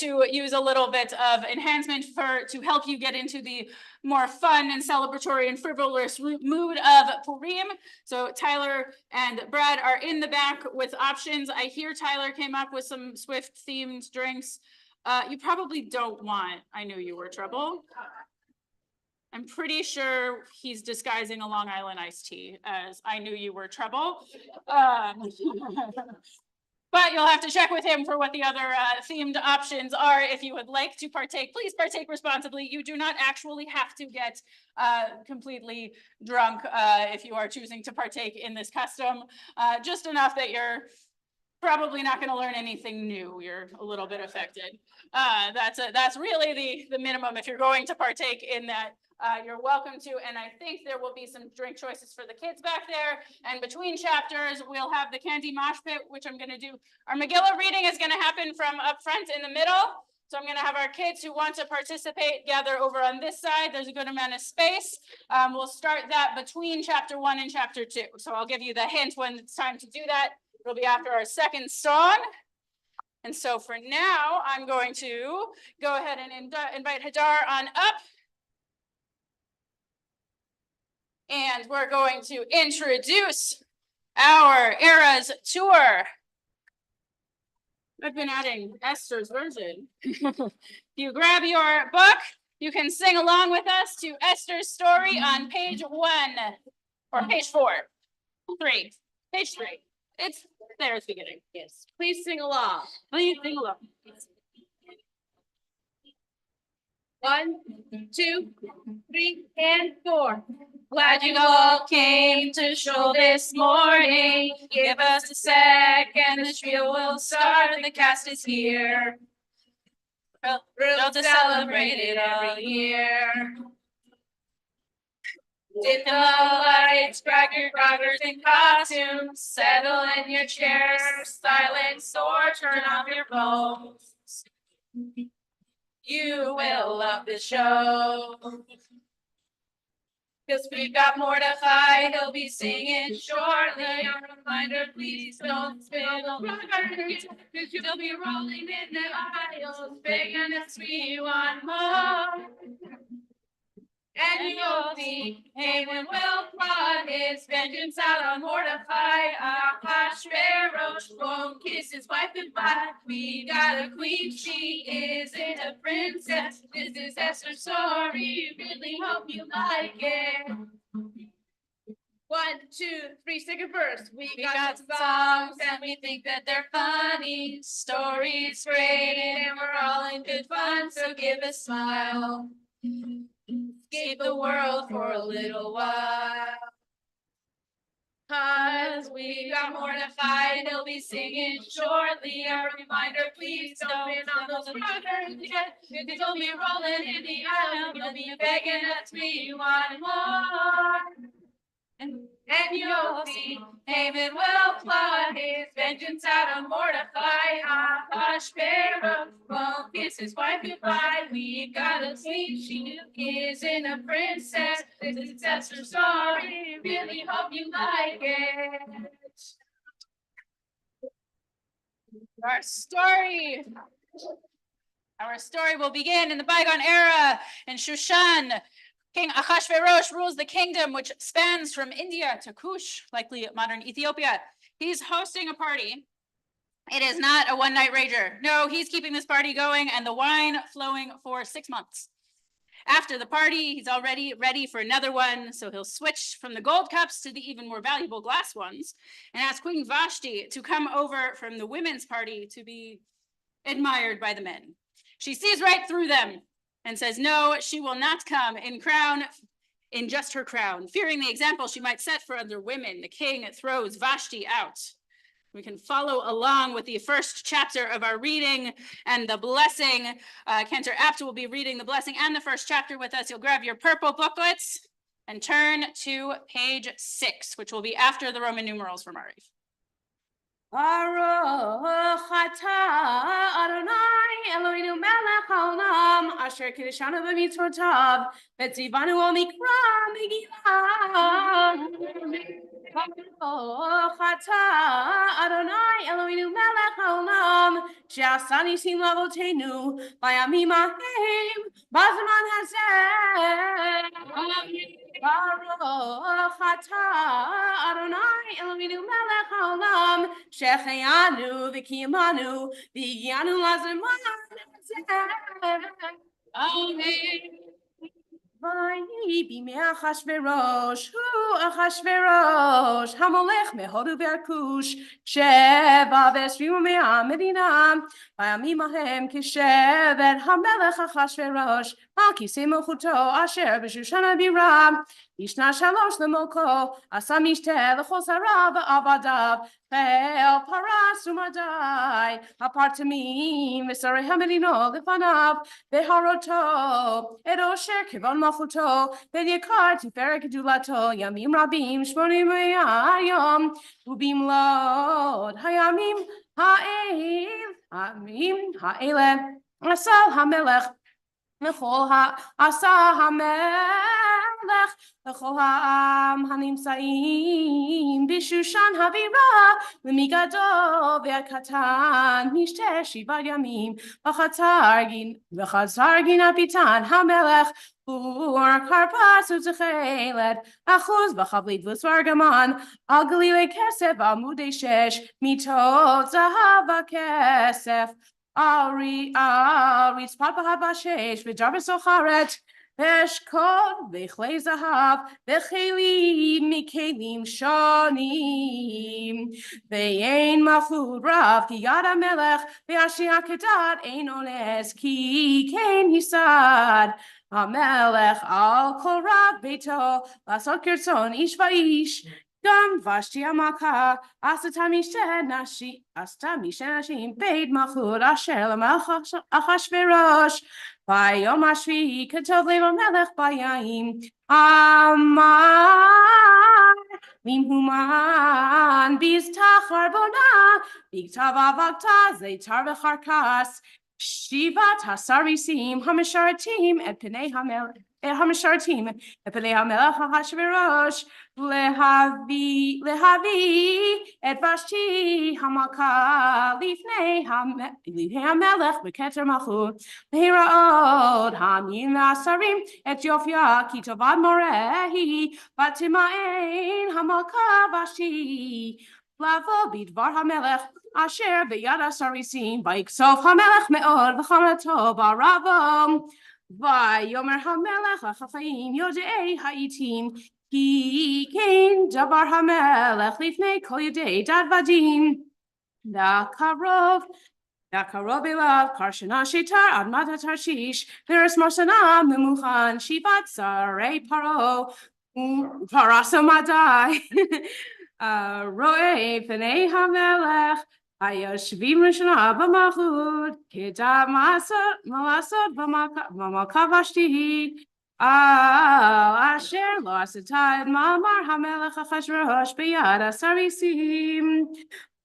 to use a little bit of enhancement to help you get into the more fun and celebratory and frivolous mood of Purim. So Tyler and Brad are in the back with options. I hear Tyler came up with some Swift themed drinks. You probably don't want I Knew You Were Trouble. I'm pretty sure he's disguising a Long Island iced tea as I Knew You Were Trouble. But you'll have to check with him for what the other themed options are. If you would like to partake, please partake responsibly. You do not actually have to get completely drunk if you are choosing to partake in this custom. Just enough that you're probably not going to learn anything new. You're a little bit affected. That's really the minimum if you're going to partake in that. You're welcome to, and I think there will be some drink choices for the kids back there. And between chapters, we'll have the candy mosh pit, which I'm going to do. Our Megillah reading is going to happen from up front in the middle. So I'm going to have our kids who want to participate gather over on this side. There's a good amount of space. We'll start that between chapter 1 and chapter 2. So I'll give you the hint when it's time to do that. It'll be after our second song. And so for now, I'm going to go ahead and invite Hadar on up. And we're going to introduce our Eras tour. I've been adding Esther's version. If you grab your book, you can sing along with us to Esther's story on page 1 or page 4, 3, page 3. It's there at the beginning. Yes. Please sing along. Please sing along. 1, 2, 3, and 4. Glad you all came to shul this morning. Give us a second, the trio will start. The cast is here. Thrilled to celebrate it all year. Dim the lights, grab your groggers and costumes. Settle in your chairs, silence or turn off your phones. You will love the show. Cause we've got Mordechai, he'll be singing shortly. A reminder, please don't spill the groggers, cause you'll be rolling in the aisles, begging us we want more. And you'll see Haman will plot his vengeance out on Mordechai. Ahasuerus won't kiss his wife goodbye. We got a queen, she isn't a princess. This is Esther's story, really hope you like it. 1, 2, 3, second verse. We got songs and we think that they're funny. Stories great and we're all in good fun, so give a smile. Escape the world for a little while. Cause we got Mordechai, he'll be singing shortly. A reminder, please don't pin on those groggers yet. Cause you'll be rolling in the aisle, you'll be begging us we want more. And you'll see Haman will plot his vengeance out on Mordechai. Ahasuerus won't kiss his wife goodbye. We got a queen, she isn't a princess. This is Esther's story, really hope you like it. Our story will begin in the bygone era in Shushan. King Ahasuerus rules the kingdom, which spans from India to Kush, likely modern Ethiopia. He's hosting a party. It is not a one-night rager. No, he's keeping this party going and the wine flowing for 6 months. After the party, he's already ready for another one, so he'll switch from the gold cups to the even more valuable glass ones and ask Queen Vashti to come over from the women's party to be admired by the men. She sees right through them and says, no, she will not come in just her crown. Fearing the example she might set for other women, the king throws Vashti out. We can follow along with the first chapter of our reading and the blessing. Cantor Apt will be reading the blessing and the first chapter with us. You'll grab your purple booklets and turn to page 6, which will be after the Roman numerals from Arif. Baruch atah Adonai Eloheinu melech haolam asher kiddushanu b'mitzvotav v'tzivanu al mikra megillah. Baruch atah Adonai Eloheinu melech haolam she'asa nisim l'avotenu bayamim hahem b'zman hazeh. Baruch atah Adonai Eloheinu melech haolam Shechayanu v'kiyamanu v'yanu lazaman hazeh. Amen. Vayi b'mei Achashverosh, hu Achashverosh, hamolech mehodu v'arkush, sheva v'esrimu me'ah medina, v'yamim hahem kishevet hamelech Achashverosh, al kisei melchuto asher b'Shushan HaBirah, Ishna shalosh lemolko, asa mishteh l'chol sarav v'avadav, Chel paras umadai, apartamim v'sarei hamedino lefanav, v'haroto, et osher kivon malchuto, v'yekar tiferet gedulato, yamim rabim shmonim hayom, ubimlod hayamim ha'ele, asal hamelech, v'chol asa hamelech, v'chol ha'am hanimsaim b'Shushan HaBirah v'migado v'akatan mishteh shivad yamim v'chatzargin apitan hamelech ur karpas u'tzechelet achuz v'chavlit v'svargaman al galilei kesef amudei shesh mitot zahav v'kesef al ritzpat b'habashesh v'jarbes ocharet Eshkol v'chlei zahav v'chelim mikelim shonim v'yein malchut rav ki yad hamelech v'ashi hakedat ein ones ki kein hisad hamelech al kol rav beito lasot kertzon ish v'ish Gam Vashti Amaka Asta Mishteh Nashim Beit Malchut Asher L'Melech Achashverosh Bayom Hashvi Ketov Lev Melech Bayim Amar Limhuman Biztach Harbona Bigtav Avakta Zeitar V'Charkas Shivat Hasarisim Hamisharatim Et Pnei Hamelech Hamisharatim Et Pnei Hamelech Achashverosh Lehavi et Vashti Hamaka Lifnei Hamelech B'Keter Malchut Lehiraod Hamim Asarim et Yofia Kitovad Morehi Batimain Hamaka Vashti Lavo Bidvar Hamelech Asher B'Yad Asarisim Vayiksof Hamelech Me'od V'chamato Baravom Vayomer Hamelech Achafayim Yodei Ha'itim Ki kein davar hamelech lifnei kol yedei dad vadim Dakarov elav karshana shetar ad mata tarshish Veres morsana memuchan shivat sarei paro parasamadai Roe pnei hamelech Hayashvim rishona b'malchut Kedav malasot b'malka Vashti Asher lo asatad mamar hamelech Achashverosh b'yad asarisim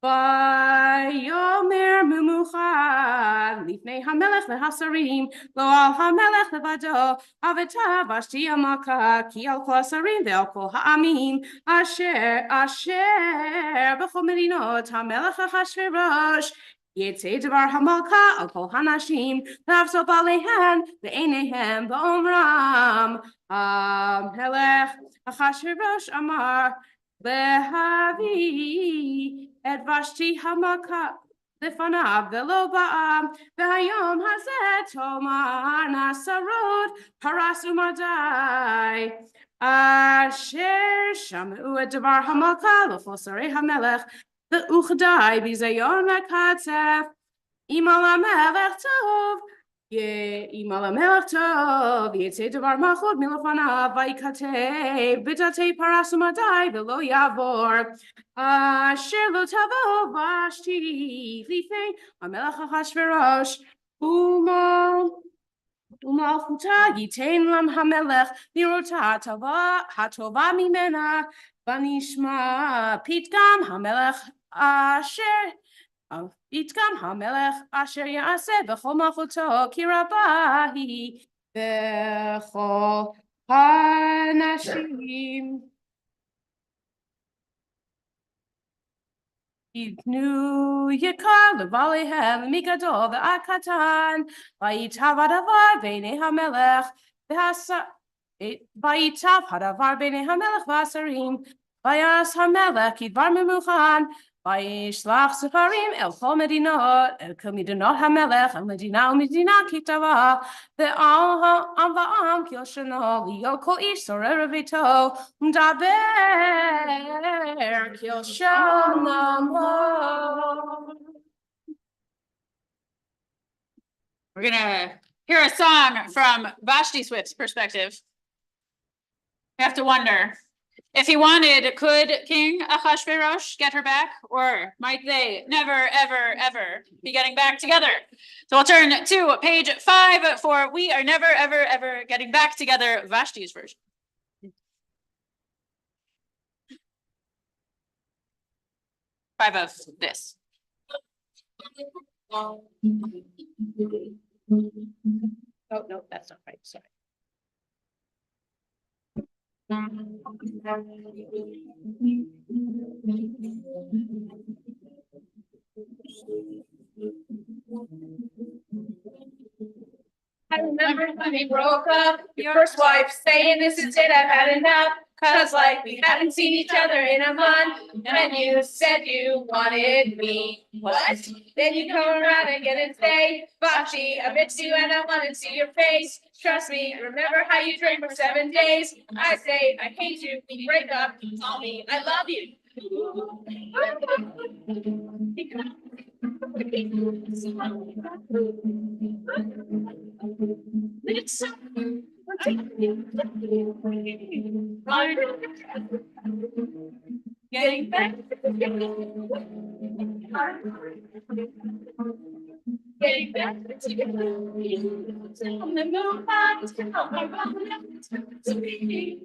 Vayomer mumuchad lifnei hamelech v'hasarim lo al hamelech levado aveta Vashti Amaka ki al kol hasarim ve'al kol ha'amim asher b'chol medinot hamelech Achashverosh Yitzei Devar Hamalka al Kol Hanashim Tavsop Alehan Ve'enehem V'omram Melech Achashverosh Amar Lehavi Et Vashti Hamaka לפניו ולא באה, והיום הזה תאמר נסרות פרס ומדי. אשר שמעו את דבר המלכה לכל שרי המלך, וכדי ביזיון וקצף, אם על המלך טוב, יצא דבר מלכות מלפניו, וייכתב בדתי פרס ומדי ולא יעבור. אשר לא תבוא ושתי לפני המלך אחשוורוש, ומלכותה ייתן להם המלך לראותה הטובה ממנה, ונשמע פתגם המלך אשר יעשה בכל מלכותו, כי רבה היא בכל האנשים. ייתנו יקר לבעליהם מגדול ועד קטן, ויטב הדבר בעיני המלך והשרים, ויעש המלך כדבר ממוכן, וישלח ספרים אל כל מדינות, אל כל מדינות המלך, אל מדינה ומדינה ככתבה, ועל העם ועם כלשונו, להיות כל איש שורר בביתו, ומדבר כלשונו. We're gonna hear a song from Vashti Swift's perspective. You have to wonder, if he wanted, could King Ahasuerus get her back, or might they never, ever, ever be getting back together? So we'll turn to page 5 for We Are Never, Ever, Ever Getting Back Together, Vashti's version. 5 of this. Oh, no, that's not right, sorry. I remember when we broke up, your first wife saying, "This is it, I've had enough." Cause like we hadn't seen each other in a month, and you said you wanted me. What? Then you come around again and say, "Vashti, I miss you and I want to see your face. Trust me, remember how you drank for 7 days?" I say, "I hate you." We break up, you tell me, "I love you." Getting back, getting back together. On the moon, to me.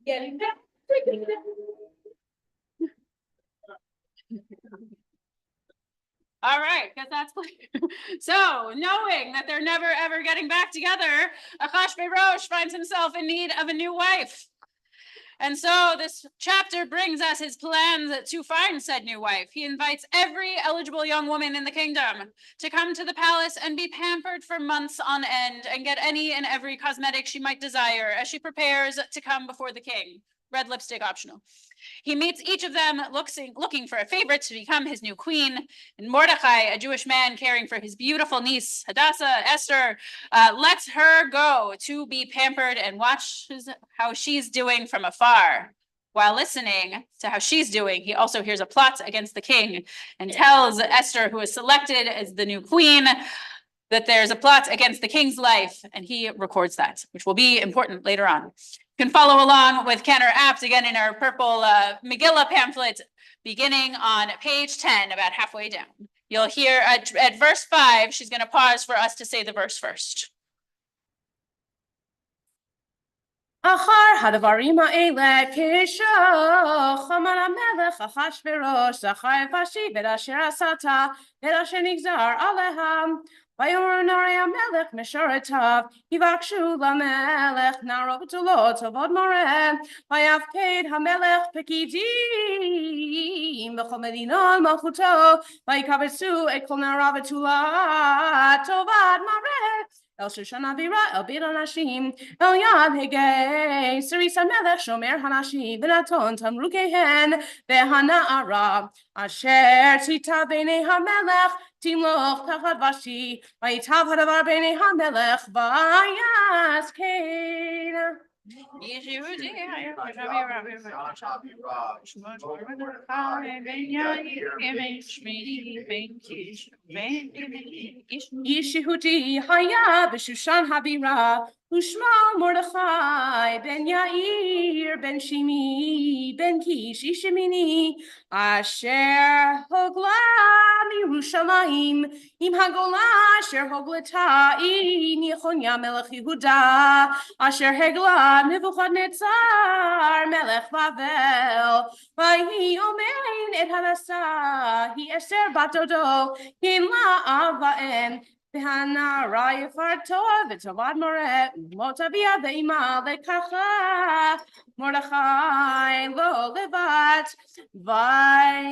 Getting back together. All right, because that's clear. So, knowing that they're never ever getting back together, Ahasuerus finds himself in need of a new wife. And so this chapter brings us his plans to find said new wife. He invites every eligible young woman in the kingdom to come to the palace and be pampered for months on end and get any and every cosmetic she might desire as she prepares to come before the king. Red lipstick optional. He meets each of them looking for a favorite to become his new queen. And Mordecai, a Jewish man caring for his beautiful niece, Hadassah, Esther, lets her go to be pampered and watches how she's doing from afar. While listening to how she's doing, he also hears a plot against the king and tells Esther, who is selected as the new queen, that there's a plot against the king's life, and he records that, which will be important later on. You can follow along with Cantor Apps again in our purple Megillah pamphlet, beginning on page 10, about halfway down. You'll hear at verse 5, she's going to pause for us to say the verse first. אחר הדברים האלה כשוך אמר המלך אחשוורוש זכר את ושתי ואת אשר עשתה ואת אשר נגזר עליהם. ויאמרו נערי המלך משרתיו יבקשו למלך נערות בתולות עבוד מורה. ויפקד המלך פקידים בכל מדינות מלכותו ויקבצו את כל נערה בתולה טובת מראה El Shoshan Avira, El Beit Anashim, El Yad Hegei, Sarisa Melech, Shomer Hanashim, Benaton, Tamrukehen, Behana Ara, Asher Tita Bene Hamelech, Timloch Tachad Vashi, Vaitav Hadavar Bene Hamelech, Vayas Kena. Yeshihudi Haya B'Shushan Habira Ushma Mordechai Ben Yair Ben Shimi Ben Kish Ishimini Asher Hogla Mirushalayim Im Hagola Asher Hoglata In Yechonya Melech Yehuda Asher Hegla Nebuchadnezzar Melech Bavel Vahi Omein Et Hadasa Hi Esther Batodo Hin La Avaen Behana Raya Fartor Vitavad More Motavia Veima Lekacha Mordechai Lo Levat Vai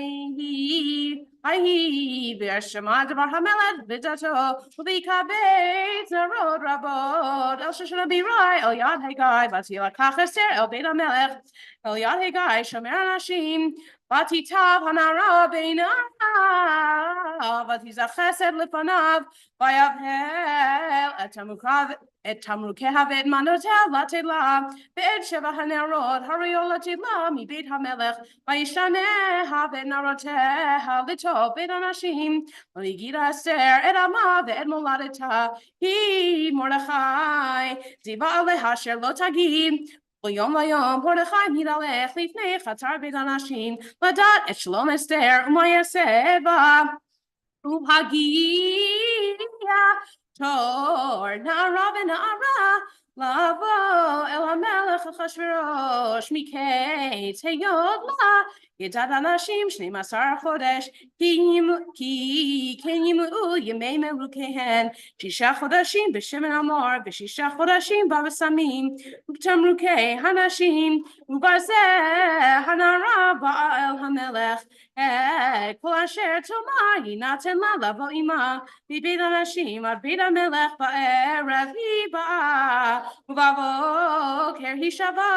Ahi Be'ashama Devar Hamelech Vidato Uvikabeit Zarod Rabot El Shoshana Birai El Yad Hegai Vatila Kachaser El Beit HaMelech El Yad Hegai Shomer Anashim Vatitav Hanara Beina Vatizach Chesed Lefanav Vayavhel Et Tamrukehavet Manotel Latela Be'ed Sheva Hanerod Hariola Tila Mi Beit HaMelech Vayishaneh Havet Naroteha Lito Beit Anashim Ligira Esther Et Ama Ve'ed Moladeta Hi Mordechai Ziva Aleha Sher Lo Tagim V'yom v'yom Mordechai Midalech Lifnei Chatar Beit Anashim Ladat Et Shalom Esther Umayaseva Uhagia Tor Nara V'Nara Lavo El HaMelech Achashverosh Mikei Teyod La Yedad Anashim Shnei Masar Chodesh Ki Yimu Yemei Melukehen Shisha Chodashim B'Shemen Amor V'Shisha Chodashim B'Asamim U'Tamrukei Hanashim U'Bazeh Hanara Ba'el HaMelech Kol Asher Tomar Yinaten La Lavo Ima B'Beit Anashim Ad Beit HaMelech Ba'erev Hiba Uvavoker Hishava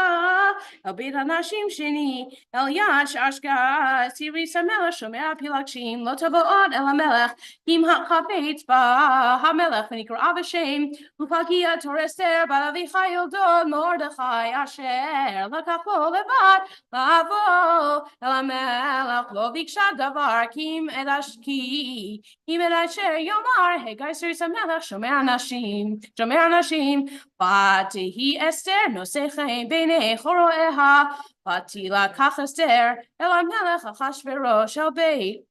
El Beit Anashim Sheni El Yad Shashka Siris HaMelech Shomer Pilachim Lo Tavo'od El HaMelech Im HaChaveit Ba HaMelech V'Nikra Avashem Upagia Torester Balavichai Yodon Mordechai Asher Lakacho Levad Lavo El HaMelech Lo Viksha Davar Kim Et Asher Yomar Hegai Siris HaMelech Shomer Anashim Vatihi Esther Nosechem Beinei Choroeha Vatila Kach Esther El HaMelech Achashverosh El Beit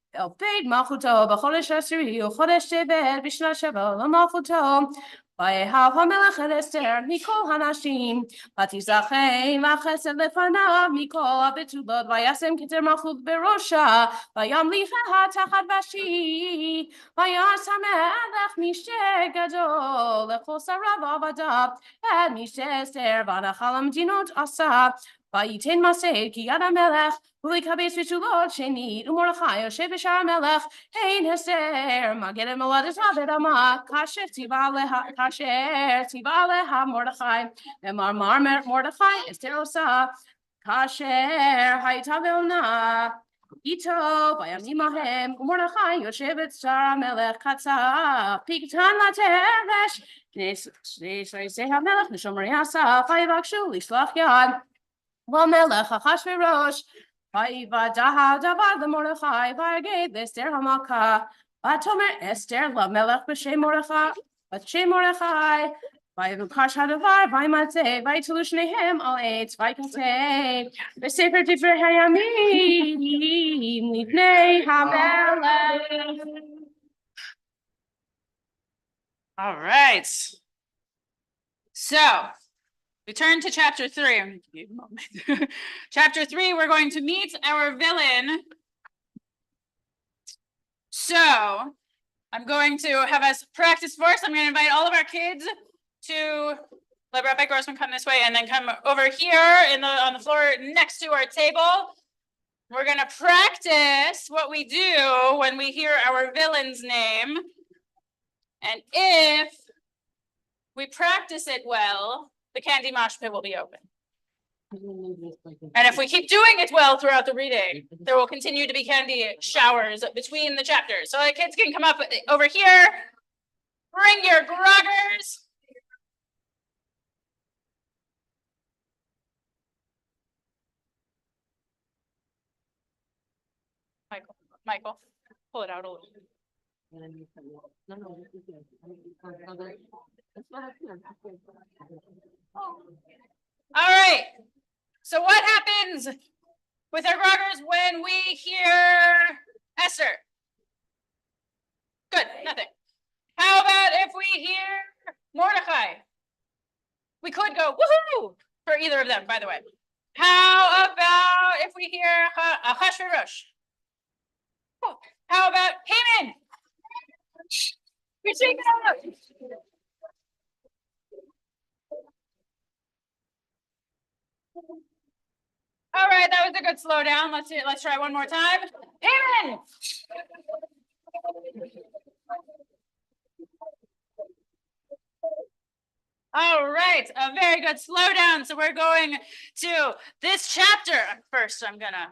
Malchuto B'chodesh Asiri U'chodesh Tevet B'shna Sheva L'Malchuto Vayehav HaMelech Et Esther Mikol Hanashim Vatizachem V'chesed Lefanav Mikol HaBetulot Vayasem Keter Malchut Berosha Vayamlicheha Tachat Vashi Vayas HaMelech Mishe Gadol Lechol Sarav Avadav Et Mishe Esther V'Nachal Dinot Asa Vayiten Maseh Ki Yad HaMelech Ulikabes V'Tulot Sheni U'Mordechai Yoshev B'Shar HaMelech Hein Esther Magedet Moladet Havet Ama Kasher Tiva Aleha Mordechai Emar Mordechai Esther Osa Kasher Haytavelna Ito Vayamim Ahem Mordechai Yoshev B'Shar HaMelech Katsa Piktan Lateresh Shnei HaMelech Neshomer Yasa Vayivakshu Lishlach Yad L'Melech Achashverosh Vayivadaha Davad L'Mordechai Vayaged Esther Hamaka Vatomer Esther L'Melech B'Shem Mordechai B'Shem Mordechai Vayivukash Hadavar Vayimateh Vayitulu Shnehem Al Eitz Vayikateh B'Sefer Divrei Hayamim Lifnei HaMelech. All right. So we turn to chapter 3. Chapter 3, we're going to meet our villain. So I'm going to have us practice first. I'm going to invite all of our kids to let Rabbi Grossman come this way and then come over here on the floor next to our table. We're going to practice what we do when we hear our villain's name. And if we practice it well, the candy mosh pit will be open. And if we keep doing it well throughout the reading, there will continue to be candy showers between the chapters. So the kids can come up over here, bring your groggers. Michael, pull it out a little. All right. So what happens with our groggers when we hear Esther? Good, nothing. How about if we hear Mordecai? We could go woohoo for either of them, by the way. How about if we hear Achashverosh? Oh, how about Haman? We shake it out. All right, that was a good slowdown. Let's try one more time. Haman. All right, a very good slowdown. So we're going to this chapter first. I'm gonna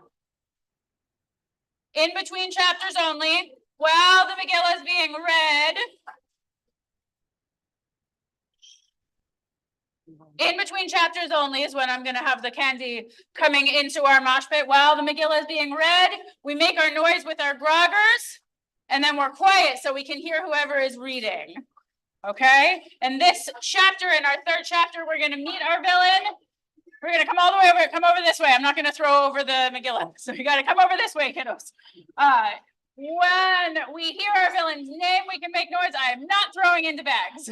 in between chapters only, while the Megillah is being read. In between chapters only is when I'm going to have the candy coming into our mosh pit. While the Megillah is being read, we make our noise with our groggers, and then we're quiet so we can hear whoever is reading. Okay? And this chapter, in our third chapter, we're going to meet our villain. We're going to come all the way over. Come over this way. I'm not going to throw over the Megillah. So you got to come over this way, kiddos. When we hear our villain's name, we can make noise. I am not throwing into bags.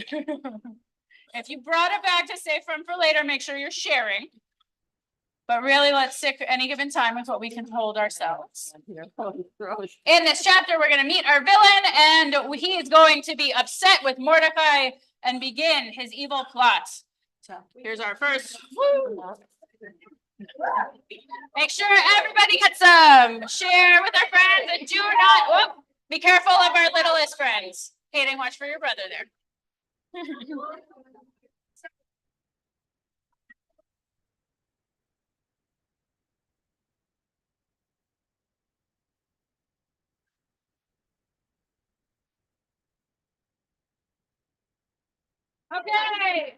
If you brought a bag to save from for later, make sure you're sharing. But really, let's stick any given time with what we can hold ourselves. In this chapter, we're going to meet our villain, and he is going to be upset with Mordecai and begin his evil plot. So here's our first. Woo! Make sure everybody gets some. Share with our friends, and do not be careful of our littlest friends. Hayden, watch for your brother there. Okay.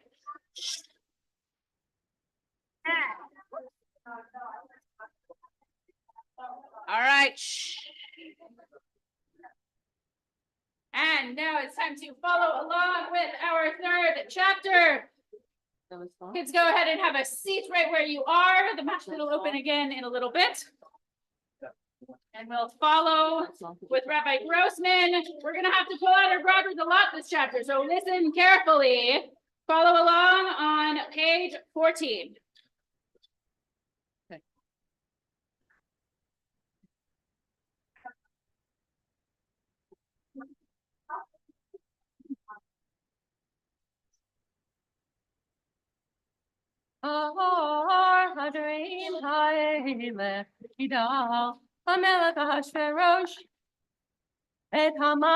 All right. And now it's time to follow along with our third chapter. Kids, go ahead and have a seat right where you are. The mosh pit will open again in a little bit. And we'll follow with Rabbi Grossman. We're going to have to pull out our groggers a lot this chapter, so listen carefully. Follow along on page 14. Et Haman.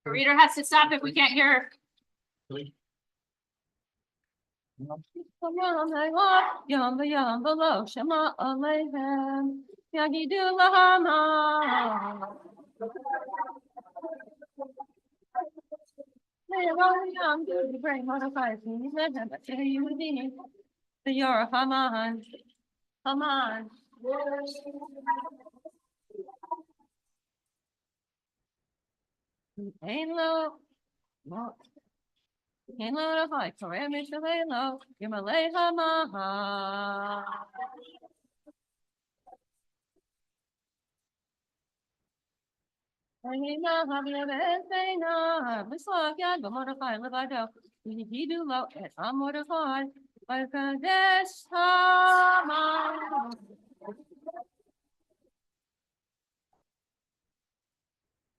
The reader has to stop if we can't hear. You're a Haman. Haman. Ain't low. Ain't low to fight for him, it's lay low. You're my lay Haman. Ain't no having a bad thing, no. We saw a guy, but mortified, live I do. He do low, and I'm mortified. Like a this Haman.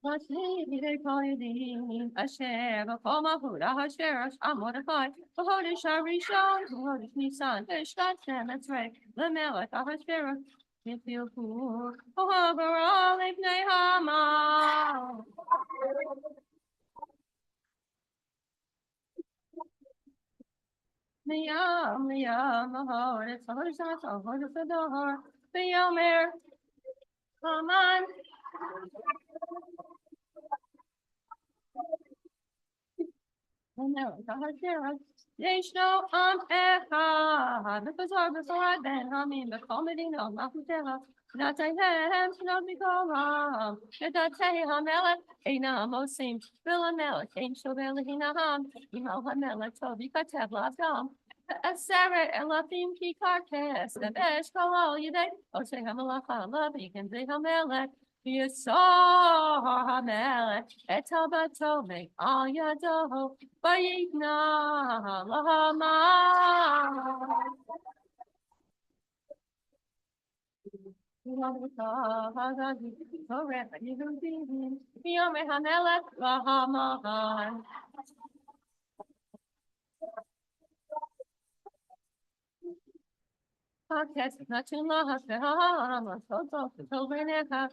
What's they call you the Asher, but call my food, I share, I'm mortified. The holy shari shown, the holy Nissan, fish, that's right. The melech, I share. If you fool, oh, all if they hama. The yum, the heart, it's a horse, it's a horse, it's a door. The yomer, come on. No, there's no echad. Because our before I mean the comedy no not not I have not become it that say hamela ina mosim villamela came so velina ham hamela so because have love gum a Sarah and Latin key carcass the best call you day or say hamela love you can say hamela you saw hamela it's about to make all your dough. Bayigna Lama. Podcast not too long. So Reneka,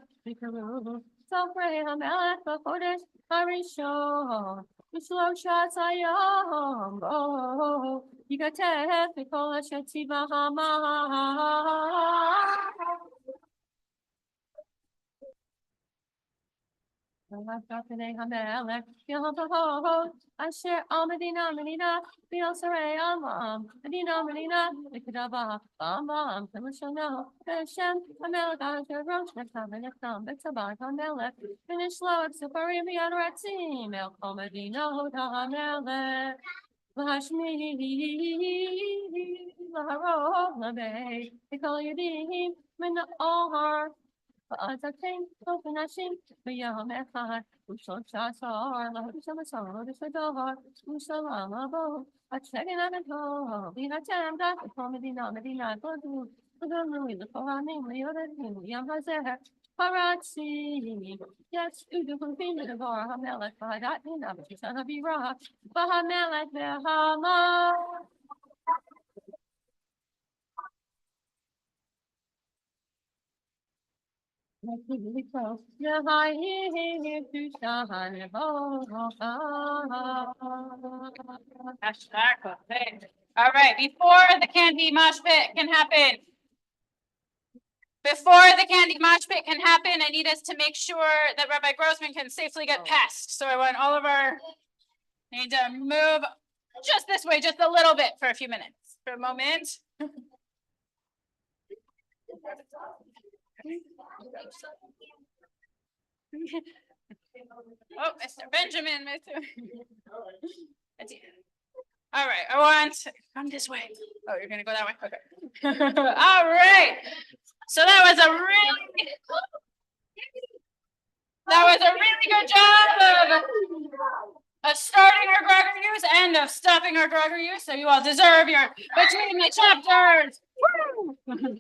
so pray on Melech before this Harisho. The slow shots I am. Oh, you got to have to call a Shetty Bahama. I share Medina, Medina, the Osare, Medina, Medina, the Kadaba, Bam, the Mushano, the Shem, America, the Roach, the Tom, the Tabak, Hamela, finish slow, Superi, the other team, El Comedino, the Hamela, Lashmi, Laro, Labe, they call you the Mina Ohar. I think open I think the young man who shall shots are like some song to the door who shall love a second at a door we had time that the comedy not go to the name the other thing young has there Parazzi yes you do continue the bar Hamela by that in of it's gonna be rock but Hamela there Hama. All right, before the candy mosh pit can happen. Before the candy mosh pit can happen, I need us to make sure that Rabbi Grossman can safely get past. So I want all of our, need to move just this way, just a little bit for a few minutes, for a moment. Oh, Mr. Benjamin. All right, I want, come this way. Oh, you're gonna go that way? Okay. All right. So that was a really good job of starting our Gregor use and of stopping our Gregor use. So you all deserve your between the chapters. Woo!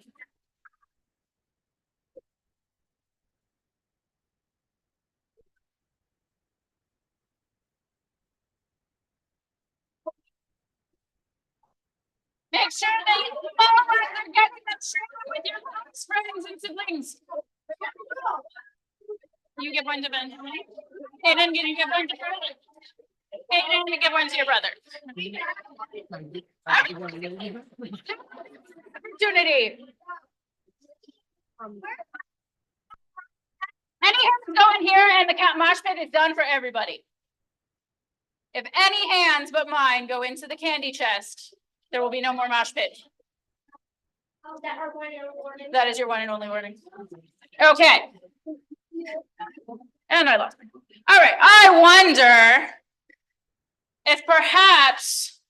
Make sure that you are getting them shared with your close friends and siblings. You give one to Benjamin. Hayden, can you give one to brother? Hayden, you give one to your brother. Opportunity. Any hands go in here and the mosh pit is done for everybody. If any hands but mine go into the candy chest, there will be no more mosh pit. That is your one and only warning. Okay. And I lost. All right. I wonder if perhaps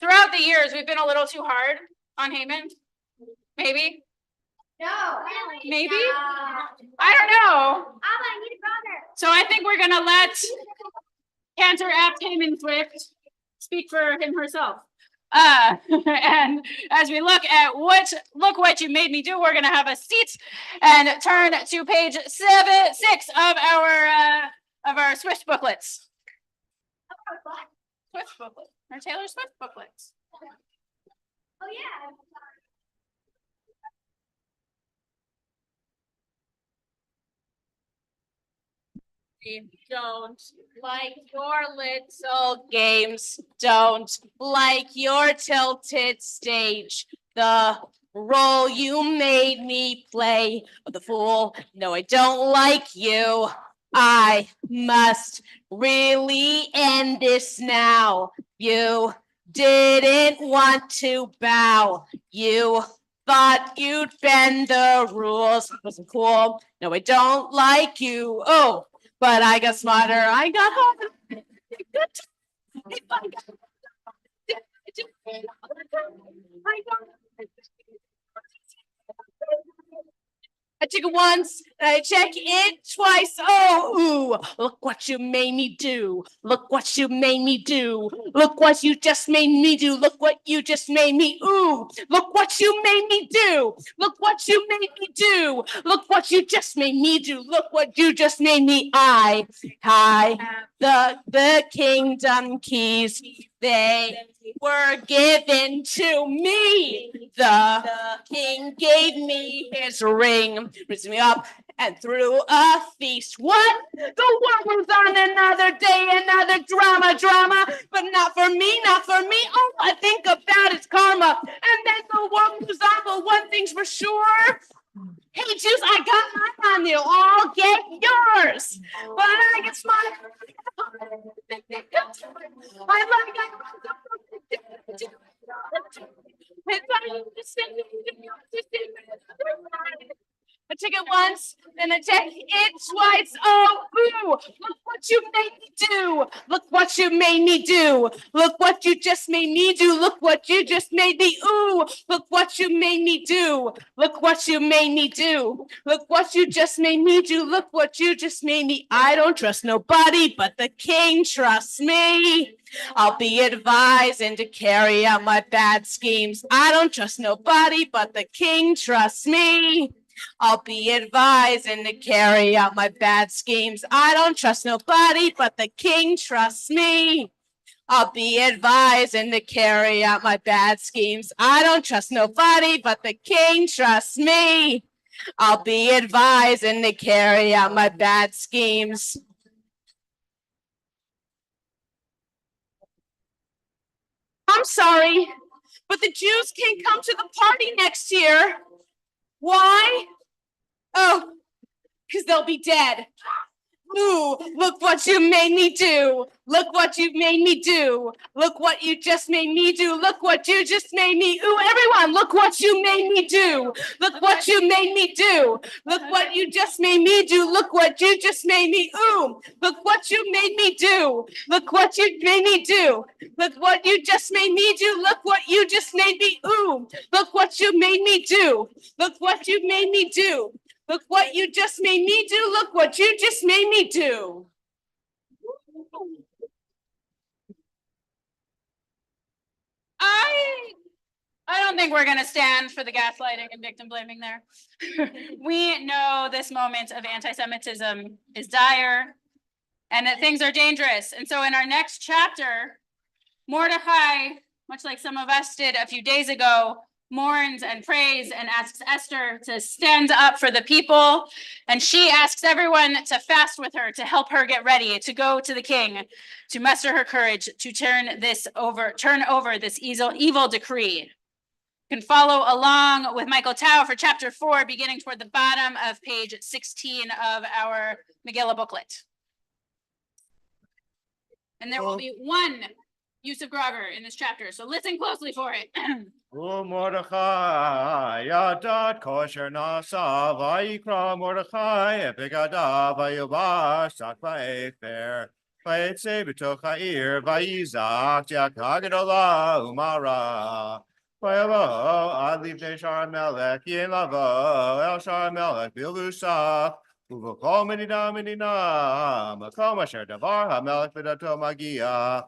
throughout the years we've been a little too hard on Haman. Maybe. No. Maybe. No. I don't know. I need a brother. So I think we're gonna let Cantor Apt Haman Swift speak for him herself. And as we look at look what you made me do, we're gonna have a seat and turn to page 6 of our Swift booklets. Swift booklet, or Taylor Swift booklets. Oh yeah. Don't like your little games. Don't like your tilted stage. The role you made me play of the fool. No, I don't like you. I must really end this now. You didn't want to bow. You thought you'd bend the rules. Wasn't cool. No, I don't like you. Oh. But I got smarter. I got home. I check it once, I check it twice. Oh, ooh, look what you made me do. Look what you made me do. Look what you just made me do. Look what you just made me. Ooh, look what you made me do. Look what you made me do. Look what you just made me do. Look what you just made me. I the kingdom keys. They were given to me. The king gave me his ring, raised me up and threw a feast. What? The world was on another day, another drama, but not for me, not for me. All I think about is karma. And then the world moves on, but one thing's for sure. Hey, Jews, I got mine on you. I'll get yours. But I get smart. I took it once, then I check it twice. Oh, ooh, look what you made me do. Look what you made me do. Look what you just made me do. Look what you just made me. Ooh, look what you made me do. Look what you made me do. Look what you just made me do. Look what you just made me. I don't trust nobody, but the king trusts me. I'll be advised and to carry out my bad schemes. I don't trust nobody, but the king trusts me. I'll be advised and to carry out my bad schemes. I don't trust nobody, but the king trusts me. I'll be advised and to carry out my bad schemes. I don't trust nobody, but the king trusts me. I'll be advised and to carry out my bad schemes. I'm sorry, but the Jews can't come to the party next year. Why? Oh, because they'll be dead. Ooh, look what you made me do. Look what you made me do. Look what you just made me do. Look what you just made me. Ooh, everyone, look what you made me do. Look what you made me do. Look what you just made me do. Look what you just made me. Ooh, look what you made me do. Look what you made me do. Look what you just made me do. Look what you just made me. Ooh, look what you made me do. Look what you made me do. Look what you just made me do. Look what you just made me do. I don't think we're going to stand for the gaslighting and victim blaming there. We know this moment of anti-Semitism is dire and that things are dangerous. And so in our next chapter, Mordecai, much like some of us did a few days ago, mourns and prays and asks Esther to stand up for the people. And she asks everyone to fast with her, to help her get ready, to go to the king, to muster her courage, to turn over this evil decree. You can follow along with Michael Tao for chapter 4, beginning toward the bottom of page 16 of our Megillah booklet. And there will be one use of Grogger in this chapter, so listen closely for it. Mordechai yadat kosher nasa vayikra Mordechai epigadav vayubash sak vayfer vayetze b'toch ha'ir vayizak yakagadola umara vayavo ad livnei shar melech yin lavo el shar melech bilvusach uvokol medina makom asher davar ha'melech v'dato magia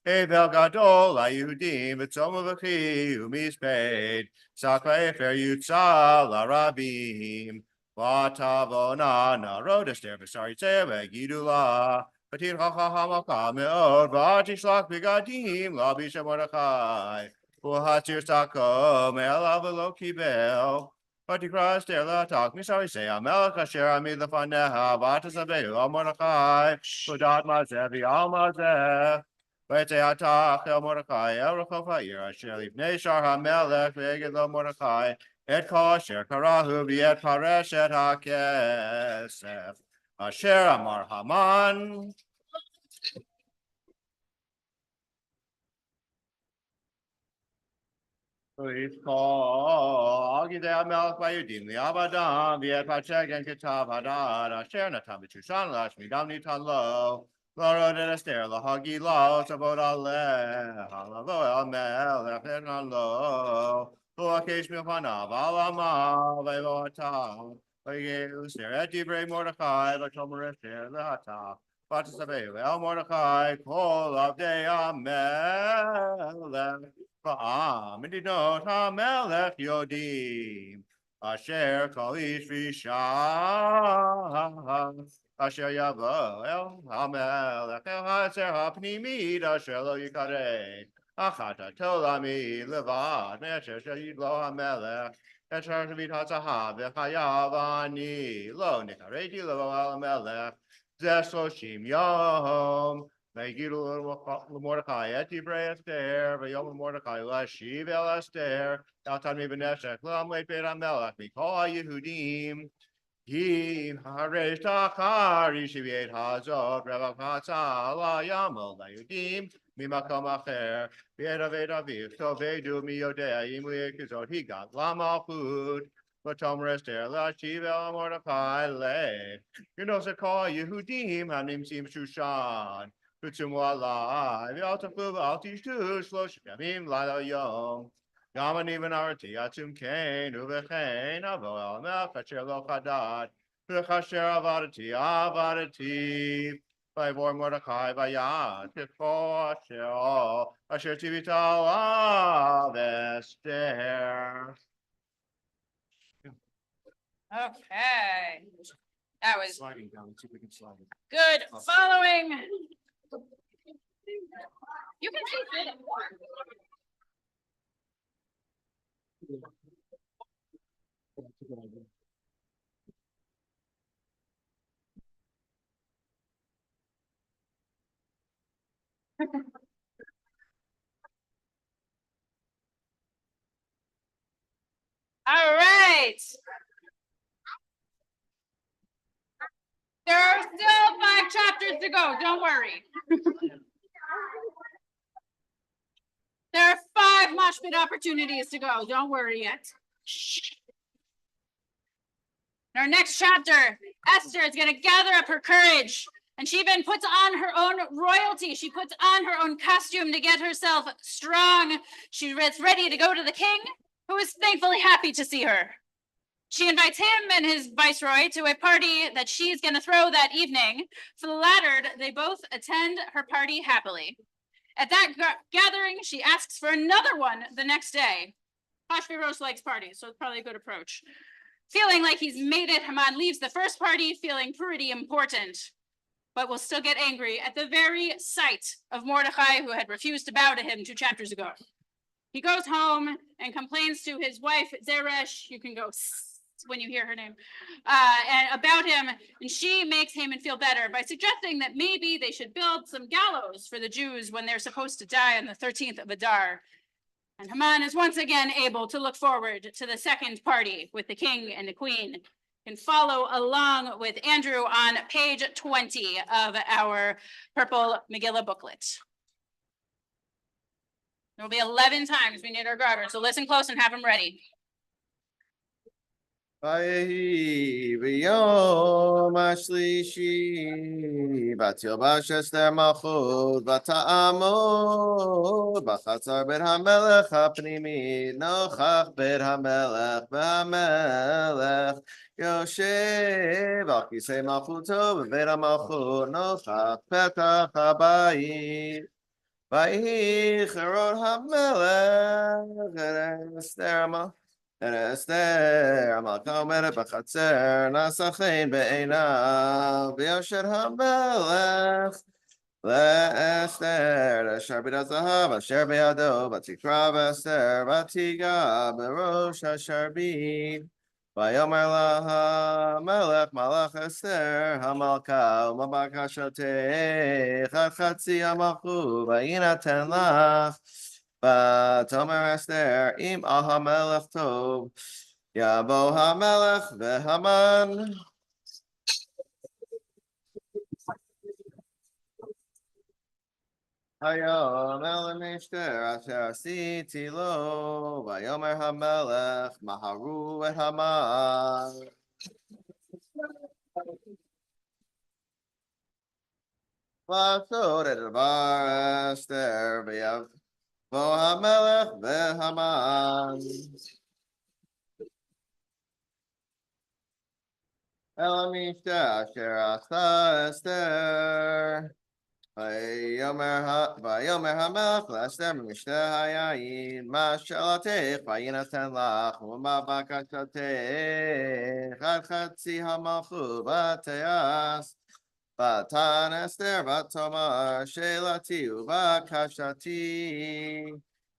Hevel gadol Yehudim v'tzom u'v'chi u'misped sakva efer yutzal arabim v'tavona narod ester v'saritzeh v'gidula v'tir chacham me'od v'tishlach b'gadim labish Mordechai v'hatzir sakom elav v'lo kibel v'tikra ester l'atak misarisei hamelech asher amid lefaneha v'tasabeu Mordechai v'dat mazeh v'al mazeh V'te'atach el Mordechai el Rechov ha'ir asher livnei shar ha'melech v'eged lo Mordechai et kol asher karahu v'et pareshet ha'kesef asher amar Haman. Please call Gidei HaMelech v'Yudim li'avadam v'et pacheg en ketav hadad asher natan b'Shushan lashmidam nitan lo Lord and Esther, la hagi lo, sabot aleh, halavo el melech enan lo, akesh milpanav, alama, ve'lo hata, ve'yehu ser et divrei Mordechai, v'chomer Esther, lehata, v'tasaveu el Mordechai, kol avdei hamelech, v'am, midinot hamelech yodim, asher kol ish v'ishah, Asher yavo el hamelech el haser hapnimid asher lo yikarei achata tolami levad me'asher sheyid lo hamelech asher shevit hatzahav v'chayav ani lo nikareti lo el hamelech zeh shloshim yom Ve'gidu l'Mordechai et divrei Esther v'yom Mordechai l'ashiv el Esther el tadmi b'neshek l'amleit beit hamelech mikol ha'Yehudim Give Haresh Tachar Yishiviet Hazot Revav Hatzal Yamel Layudim Mimakom Acher V'Edavet Aviv Tovedu Miyodea Yimu Yekizot He got Lama food V'Tomer Esther Lashiv El Mordechai Le Sekol Yehudim Hanim Sim Shushan V'Tzum Walai V'Altafu V'Altishtu Shlosh Yamim Lala Yom Gaman even arti atum kain uvechain avo el melech asher lo chadad v'chasher avadati v'ivor Mordechai v'yad tifo asher tivita alav Esther. Okay. That was Sliding down, let's see if we can slide it. good. Following. You can see it. All right. There are still 5 chapters to go. Don't worry. There are 5 mosh pit opportunities to go. Don't worry yet. In our next chapter, Esther is going to gather up her courage. And she even puts on her own royalty. She puts on her own costume to get herself strong. She is ready to go to the king, who is thankfully happy to see her. She invites him and his viceroy to a party that she's going to throw that evening. For the latter, they both attend her party happily. At that gathering, she asks for another one the next day. Hashvirosh likes parties, so it's probably a good approach. Feeling like he's made it, Haman leaves the first party feeling pretty important, but will still get angry at the very sight of Mordechai, who had refused to bow to him 2 chapters ago. He goes home and complains to his wife, Zeresh, you can go when you hear her name, and about him, and she makes Haman feel better by suggesting that maybe they should build some gallows for the Jews when they're supposed to die on the 13th of Adar. And Haman is once again able to look forward to the second party with the king and the queen. can follow along with Andrew on page 20 of our purple Megillah booklet. There'll be 11 times we need our garter, so listen close and have them ready. ויהי ביום השלישי, ותלבש אסתר מלכות, ותעמוד בחצר בית המלך הפנימי, נוכח בית המלך, והמלך יושב על כיסא מלכותו בבית המלכות, נוכח פתח הבית. ויהי כרוד המלך אסתר המלכה עומדת בחצר, נשא חן בעיניו, וישב המלך לאסתר, לשרביט הזהב אשר בידו, ותקרא באסתר, ותיגע בראש השרביט. ויאמר לה המלך, מלך אסתר המלכה, ומה בקשתך עד חצי המלכות, ויינתן לך. ותאמר אסתר, אם על המלך טוב, יבוא המלך והמן. ויאמר אסתר אשר עשיתי לו, ויאמר המלך, מהרו את המן. ועשות את דבר אסתר, ויבוא המלך והמן. אל המשתה אשר עשה אסתר. ויאמר המלך לאסתר במשתה היין, מה שאלתך ויינתן לך, ומה בקשתך עד חצי המלכות, ותעש. ותען אסתר ותאמר, שאלתי ובקשתי,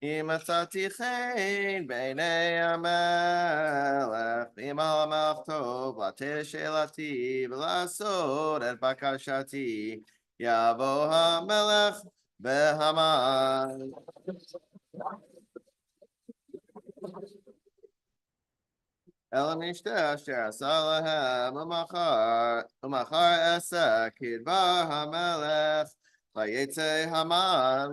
אם מצאתי חן בעיני המלך, אם המלך טוב, לתת שאלתי ולעשות את בקשתי, יבוא המלך והמן. אל המשתה אשר עשה להם, ומחר עשה כדבר המלך, ויצא המן.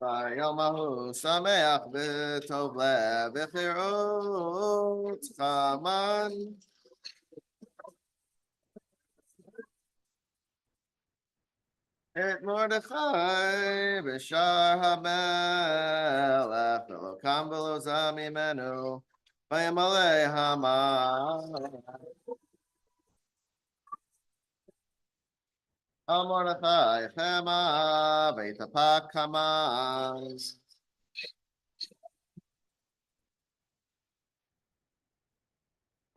ביום ההוא שמח וטוב לב, וחירות המן. את מרדכי בשער המלך, ולא קם ולא זע ממנו, וימלא המן. על מרדכי חמה, ויתהפך המן.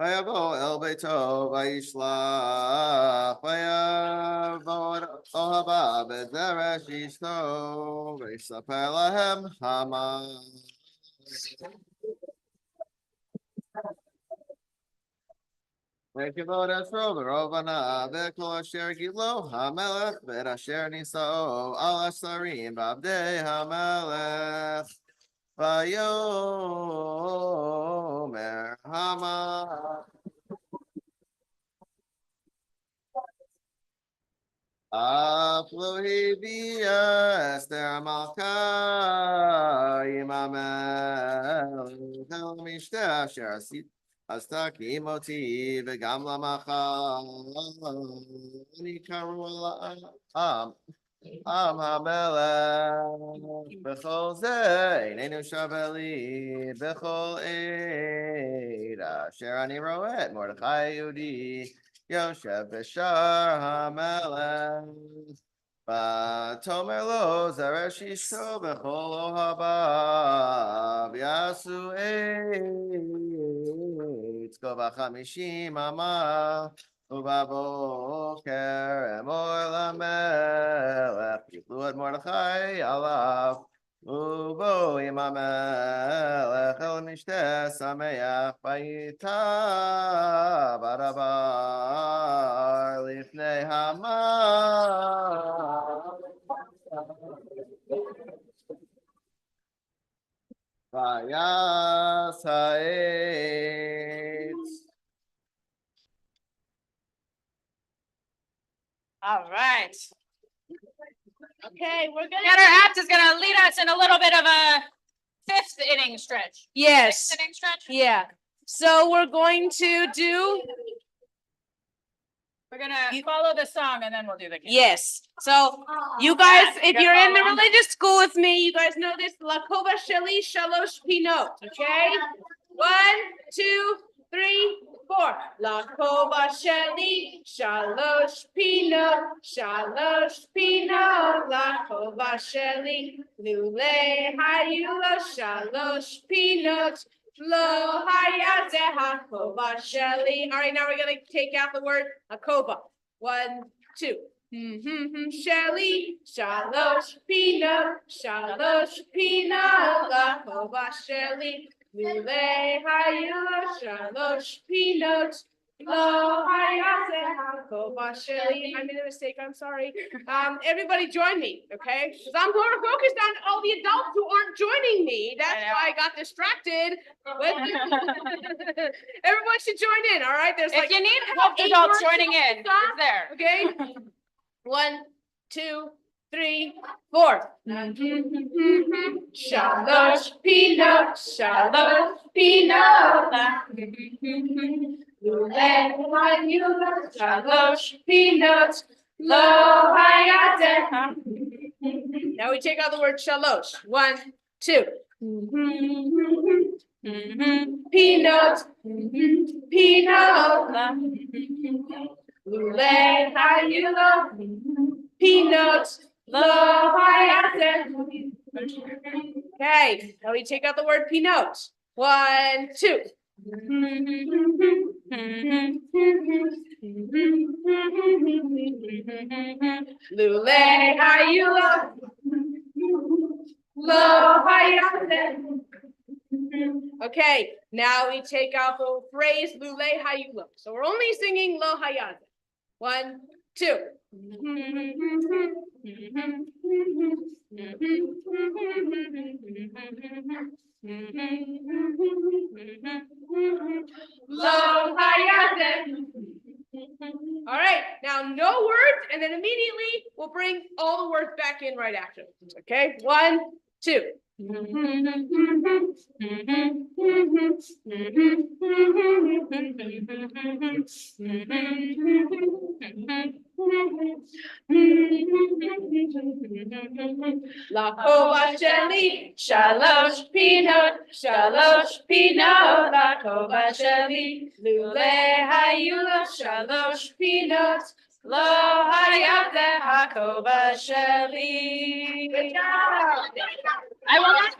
ויבוא אל ביתו וישלח, ויבוא אוהביו בדרש אשתו, ויספר להם המן. וכבוד אסרו ברוב עניו, וכל אשר גילו המלך, ואת אשר נישאו על השרים ועבדי המלך. ויאמר המן, אף לא הביאה אסתר המלכה עם המלך אל המשתה אשר עשתה כי מותי, וגם למחר אני קראו לעם המלך. בכל זה איננו שווה לי, בכל עת אשר אני רואה את מרדכי היהודי יושב בשער המלך. ותאמר לו זרש אשתו וכל אוהביו, יעשו עץ גובה 50 אמה, ובבוקר אמור למלך, יפלו את מרדכי עליו, ובוא עם המלך אל משתה שמח, ויטב הדבר לפני המן. Vayas ha'etz. All right. Okay, we're gonna. And our apt is gonna lead us in a little bit of a fifth inning stretch. Yes, Sixth inning stretch. yeah. So we're going to do, We're gonna follow the song and then we'll do the. yes. So you guys, if gotta you're in the follow. religious school with me, you guys know this. La Kova Sheli Shalosh Pinot, okay? 1, 2, 3, 4. La Kova Sheli Shalosh Pinot, Shalosh Pinot. La Kova Sheli Lule Hayula Shalosh Pinot. Lo Hayazeha Kova Sheli. All right, now we're gonna take out the word Akova. 1, 2. Shelly, Shalosh Pinot, Shalosh Pinot, La Hova Shelly, Lule Hayula, Shalosh Pinot, Lo Hayase Hova Shelly. I made a mistake, I'm sorry. Everybody join me, okay? Because I'm more focused on all the adults who aren't joining me. That's why I got distracted. Everyone should join in, all right? There's If you need help, 8 adults words joining in, stop. it's there. Okay. 1, 2, 3, 4. Shalosh Pinot, Shalosh Pinot. Lule Hayula, Shalosh Pinot. Lo Hayate. Now we take out the word shalosh. 1, 2. Peanut, peanut. Lule Hayula, peanuts. Lo Hayate. Okay, now we take out the word peanut. 1, 2. Lule Hayula, Lo Hayate. Okay, now we take out the phrase Lule Hayula. So we're only singing Lo Hayate. 1, 2. Lo Hayate. All right, now no words, and then immediately we'll bring all the words back in right after. Okay, 1, 2. La Kova Sheli, Shalosh Pinot, Shalosh Pinot, La Kova Sheli, Lule Hayula, Shalosh Pinot, Lo Hayate Hakova Sheli. Good job. I will not.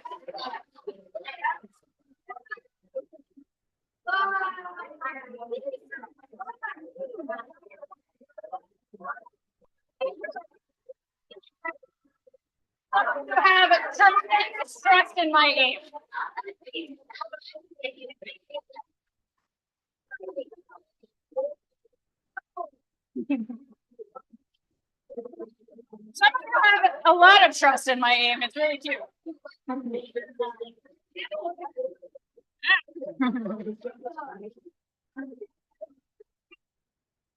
I have tremendous trust in my aim. Some of you have a lot of trust in my aim. It's really cute.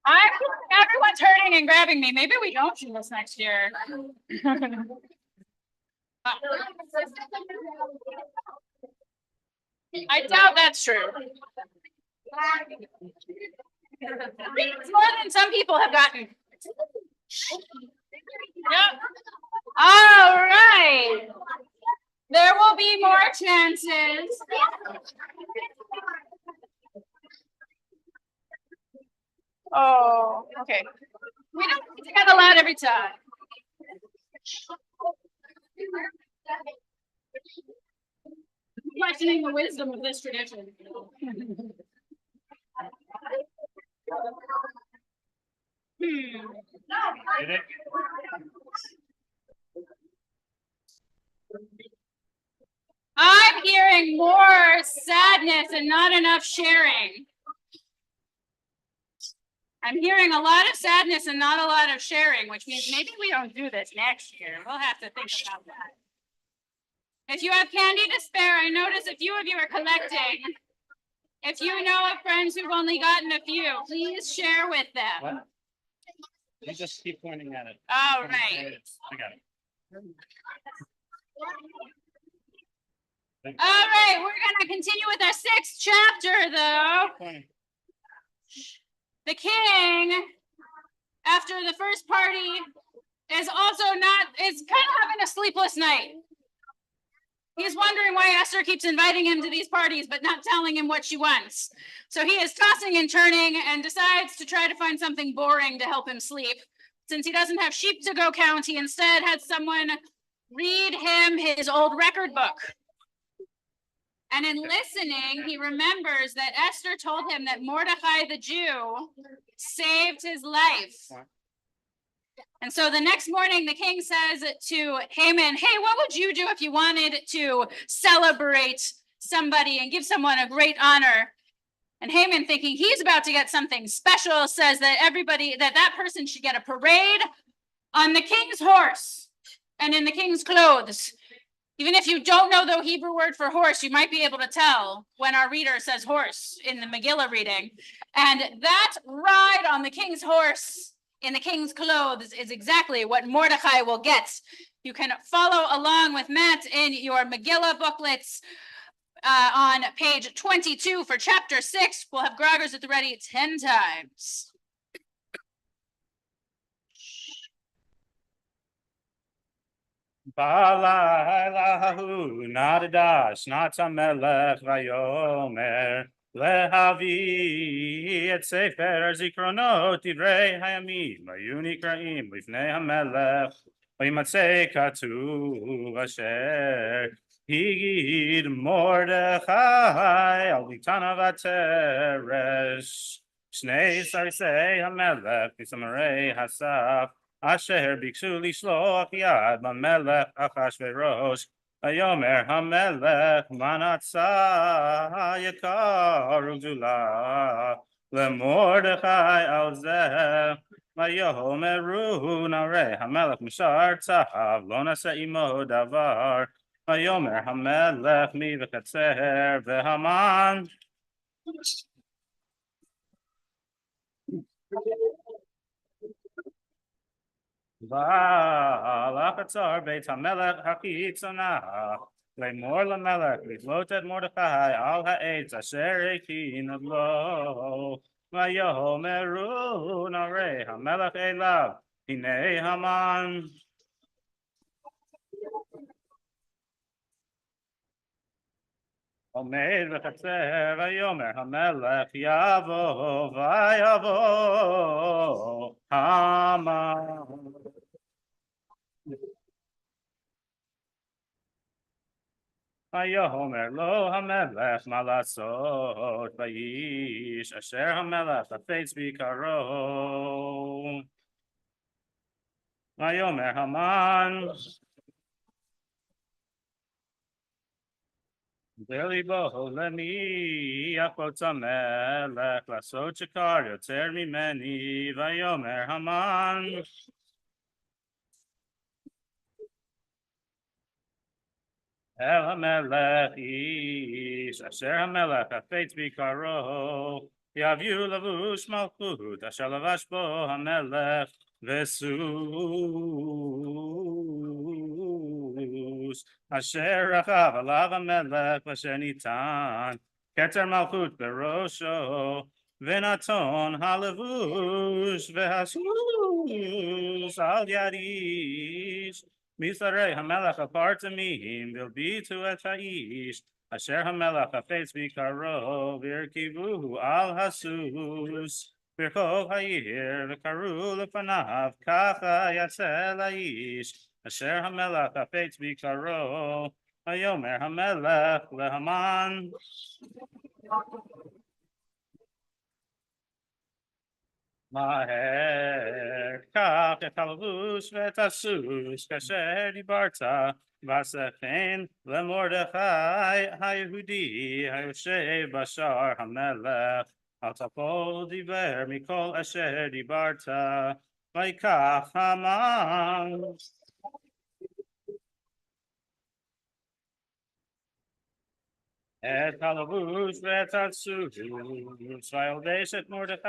Everyone's hurting and grabbing me. Maybe we don't do this next year. I doubt that's true. It's more than some people have gotten. Yep. All right. There will be more chances. Oh, okay. We don't need to get allowed every time. Questioning the wisdom of this tradition. I'm hearing more sadness and not enough sharing. I'm hearing a lot of sadness and not a lot of sharing, which means maybe we don't do this next year. We'll have to think about that. If you have candy to spare, I notice a few of you are collecting. If you know of friends who've only gotten a few, please share with them. What? You just keep pointing at it. All right. I got it. All right, we're gonna continue with our 6th chapter, though. Pointing. The king, after the first party, is kind of having a sleepless night. He's wondering why Esther keeps inviting him to these parties, but not telling him what she wants. So he is tossing and turning and decides to try to find something boring to help him sleep. Since he doesn't have sheep to go count, he instead had someone read him his old record book. And in listening, he remembers that Esther told him that Mordecai the Jew saved his life. And so the next morning, the king says to Haman, hey, what would you do if you wanted to celebrate somebody and give someone a great honor? And Haman, thinking he's about to get something special, says that that person should get a parade on the king's horse and in the king's clothes. Even if you don't know the Hebrew word for horse, you might be able to tell when our reader says horse in the Megillah reading. And that ride on the king's horse in the king's clothes is exactly what Mordecai will get. You can follow along with Matt in your Megillah booklets on page 22 for chapter 6. We'll have Groggers at the ready 10 times. Balaylahu nadash natamelech vayomer lehavi et sefer zikronot divrei hayamim vayu nikraim lifnei hamelech vayimatzei katuv asher higid Mordechai al bitana vateresh shnei sarisei hamelech v'samarei hasaf Asher biksu lishloach yad Melech Achashverosh Vayomer Hamelech Manatza Yekaru Gdula LeMordechai al Zeh Vayomeru Narei Hamelech Mishar Tzahav Lo Nasa Imo Davar Vayomer Hamelech Mi V'Katzer V'Haman V'alachatzar beit hamelech hakitzonah le'mor lamelech litlotet Mordechai al ha'etz asher ekin lo v'yomeru narei hamelech elav hinei Haman Omed v'chatzer v'yomer hamelech yavo v'yavo Haman Vayomer lo hamelech malasot vayish asher hamelech hafetz bikaro Vayomer Haman Belibo lemi yachot hamelech lasot shekar yoter mimeni Vayomer Haman El hamelech ish asher hamelech hafetz bikaro Yaviu lavush malchut asher lavash bo hamelech vesus asher rachav alav hamelech v'asher nitan keter malchut berosho v'naton halavush v'hasus al yadish Misarei hamelech apart mihim will be to et haish asher hamelech hafetz bikaro v'irkivuhu al hasus v'rchov ha'ir v'karu lefanav kacha yatzel haish asher hamelech hafetz bikaro hayomer hamelech lehaman Maher kach et halavus v'et hasus kasher dibarta v'asechen leMordechai haYehudi hayoshev bashar hamelech al tapol diber mikol asher dibarta v'ikach Haman את הלבוש ואת הסוס, וילבש את מרדכי,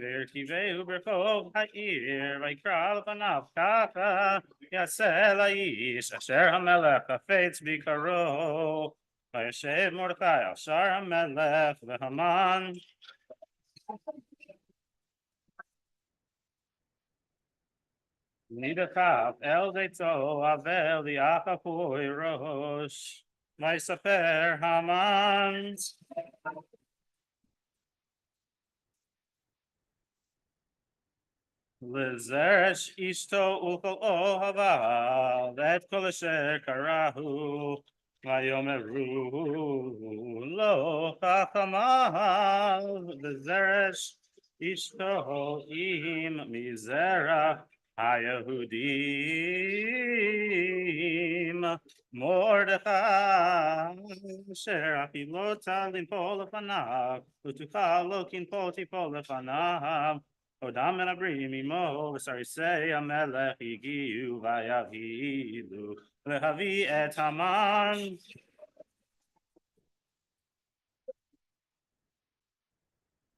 והרכיבהו ברחוב העיר, ויקרא לפניו ככה, יעשה לאיש אשר המלך חפץ ביקרו, וישב מרדכי על שער המלך, והמן נדחף אל ביתו, אבל ליחפוי ראש. ויספר המן לזרש אשתו ולכל אוהביו את כל אשר קראו, ויאמרו לו חכמיו לזרש אשתו אם מזרע היהודים מרדכי אשר אפילותה לנפול לפניו ותוכל לא כנפול תיפול לפניו עודם מדברים עמו וסריסי המלך הגיעו ויבהילו להביא את המן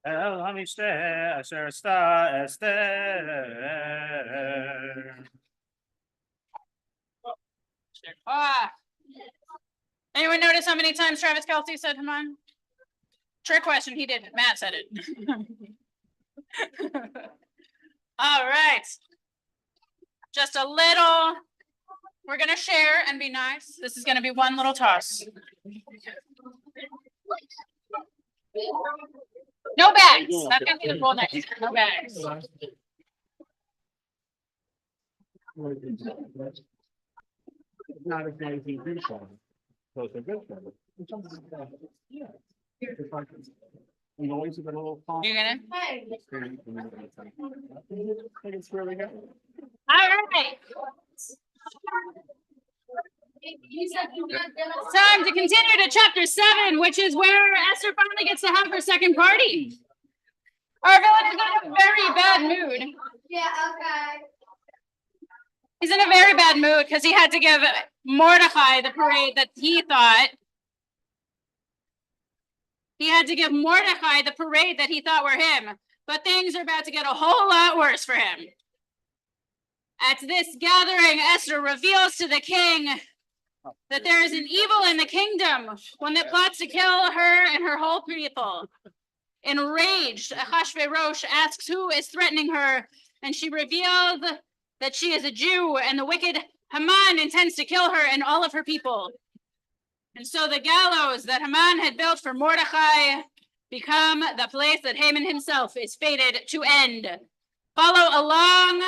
אל המשתה אשר עשתה אסתר. Anyone notice how many times Travis Kelce said Haman? Trick question, he didn't. Matt said it. All right. Just a little. We're going to share and be nice. This is going to be one little toss. No bags. That's going to be the rule next year. No bags. Not as nice as you saw. So it's a good thing. Yeah. And always been a little. You're going to? It's really good. All right. It's time to continue to chapter 7, which is where Esther finally gets to have her second party. Our villain is in a very bad mood. Yeah, okay. He's in a very bad mood because he had to give Mordecai the parade that he thought. He had to give Mordecai the parade that he thought were him. But things are about to get a whole lot worse for him. At this gathering, Esther reveals to the king that there is an evil in the kingdom, one that plots to kill her and her whole people. Enraged, Ahasuerus asks who is threatening her, and she reveals that she is a Jew, and the wicked Haman intends to kill her and all of her people. And so the gallows that Haman had built for Mordecai become the place that Haman himself is fated to end. Follow along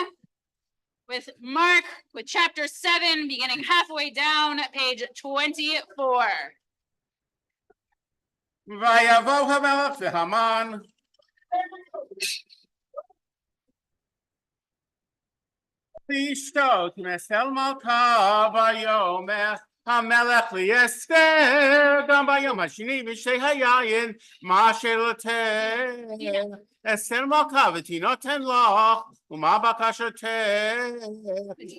with Mark, with chapter 7, beginning halfway down, page 24. ויבוא המלך והמן לשתות מסל מלכה ויאמר המלך לאסתר גם ביום השני בשתי היין מה שאלתך אסתר מלכה ותינתן לך ומה בקשתך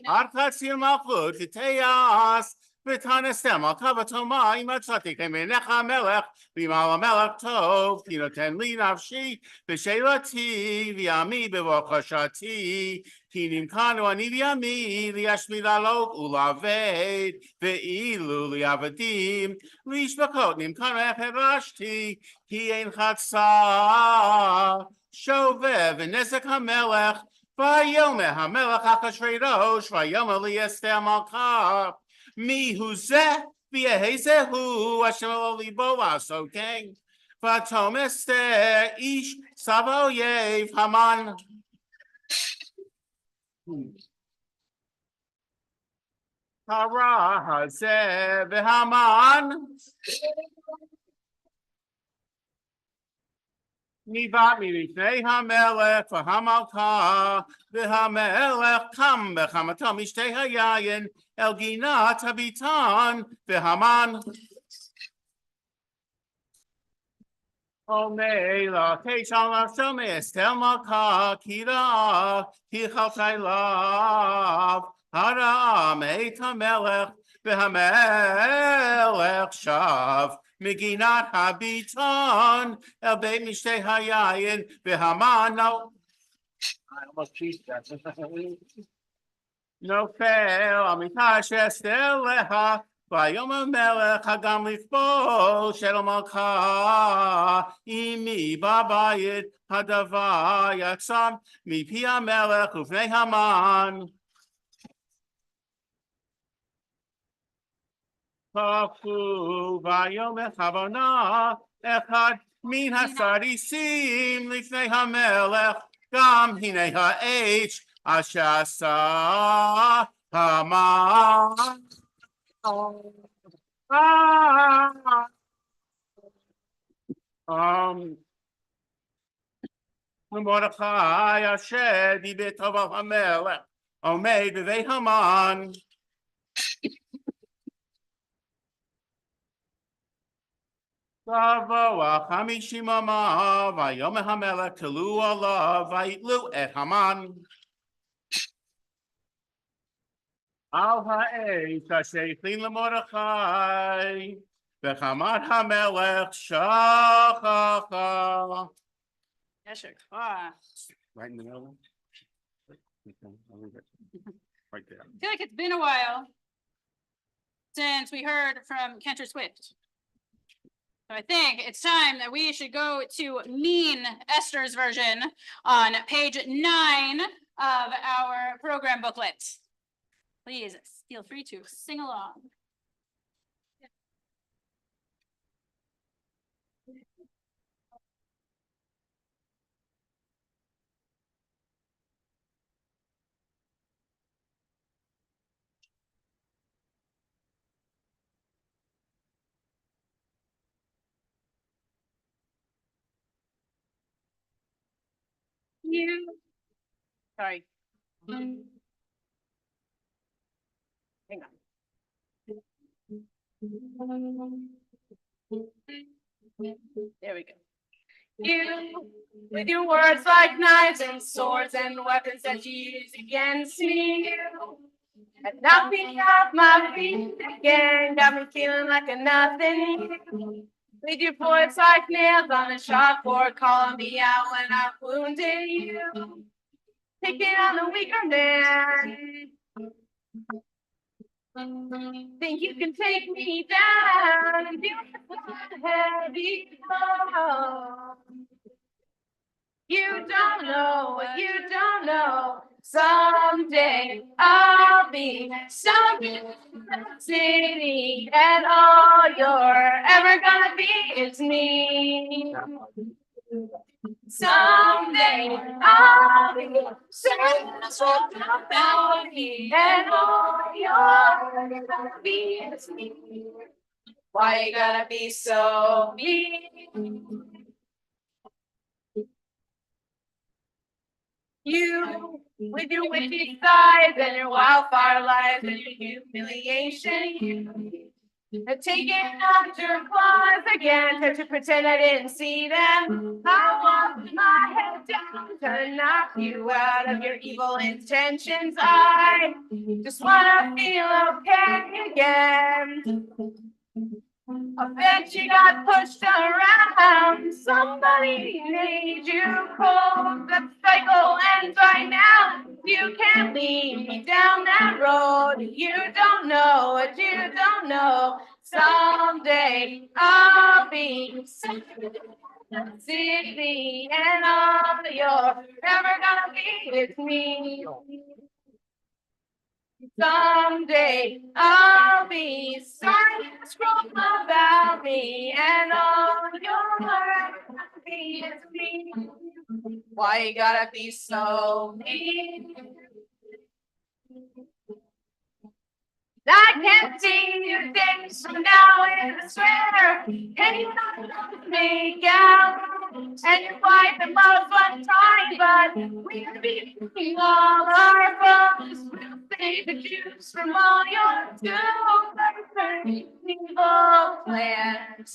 עד קציר מלכות ותעש ותנסה מלכה ותאמר אם מצאתי כמלך המלך וימל המלך טוב תינתן לי נפשי בשאלתי ויעמי בבקשתי כי נמכרנו אני ויעמי להשמיד לעלות ולעבד ואילו לעבדים לשבקות נמכרנו הפרשתי כי אין חצה שווה ונזק המלך ויאמר המלך אחשוורוש ויאמר לאסתר מלכה מי הוא זה ויהי זה הוא אשר לא ליבו לעשות כן ותאמר אסתר איש סב האויב המן הרע הזה והמן ניבט מלפני המלך והמלכה והמלך קם בחמתו משתי היין אל גינת הביתן והמן אומר לה תשאל נפשו מאסתר מלכה כי רעה כי חלתה אליו הרעה מאת המלך והמלך עכשיו מגינת הביטון אל בית משתה היין והמן נופל המיטה שאסתר לה ויאמר המלך הגם לפעול של המלכה אמי בבית הדבר יצא מפי המלך ופני המן קפו ויאמר הבנה אחד מן הסריסים לפני המלך גם הנה האש אשר עשה המן מרדכי אשר דיבר טוב על המלך עומד בבית המן תבוא 50 אמה ויאמר המלך תלו עליו ויתלו את המן על האש אשר הכין למרדכי וחמת המלך שכחה. יישר כוח. Right in the middle. Okay, I'll leave it right there. I feel like it's been a while since we heard from Cantor Swift. So I think it's time that we should go to Mean Esther's version on page 9 of our program booklet. Please feel free to sing along. Sorry. Hang on. There we go. You, with your words like knives and swords and weapons that you use against me, and knock me off my feet again, got me feeling like a nothing. With your voice like nails on a chalkboard, calling me out when I wounded you, picking on the weaker man. Think you can take me down and do it heavy blow. You don't know what you don't know. Someday I'll be something city, and all you're ever gonna be is me. Someday I'll be something about me, and all you're ever gonna be is me. Why you gotta be so mean? You, with your wicked sides and your wildfire lies and your humiliation, you have taken out your claws again to pretend I didn't see them. I walked my head down to knock you out of your evil intentions. I just wanna feel okay again. I bet you got pushed around. Somebody made you cold. That cycle ends right now. You can't lead me down that road. You don't know what you don't know. Someday I'll be city, and all you're ever gonna be is me. Someday I'll be signing a scroll about me, and all you're ever gonna be is me. Why you gotta be so mean? I can't see you days from now, I swear. And you don't make out, and your wife and love one time, but we'll be all our foes. We'll save the Jews from all your doom, evil plans.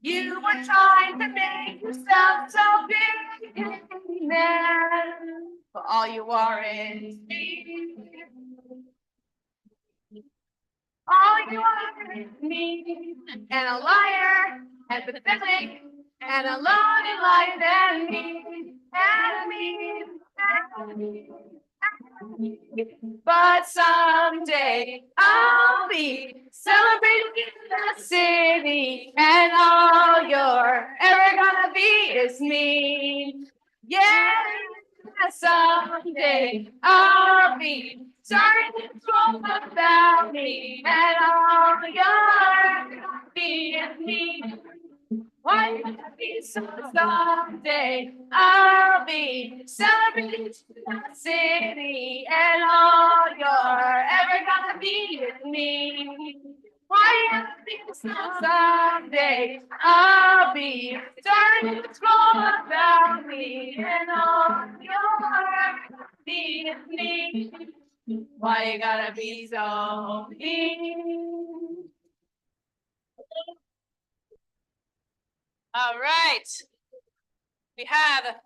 You were trying to make yourself so big, man, but all you are is me. All you are is me, and a liar, and pathetic, and a lonely liar than me, and me, and me. But someday I'll be celebrating in the city, and all you're ever gonna be is me. Yeah, someday I'll be starting to talk about me, and all you're ever gonna be is me. Why would I be so someday? I'll be celebrating the city, and all you're ever gonna be is me. Why would I be so someday? I'll be starting to scroll about me, and all you're ever gonna be is me. Why you gotta be so mean? All right. We have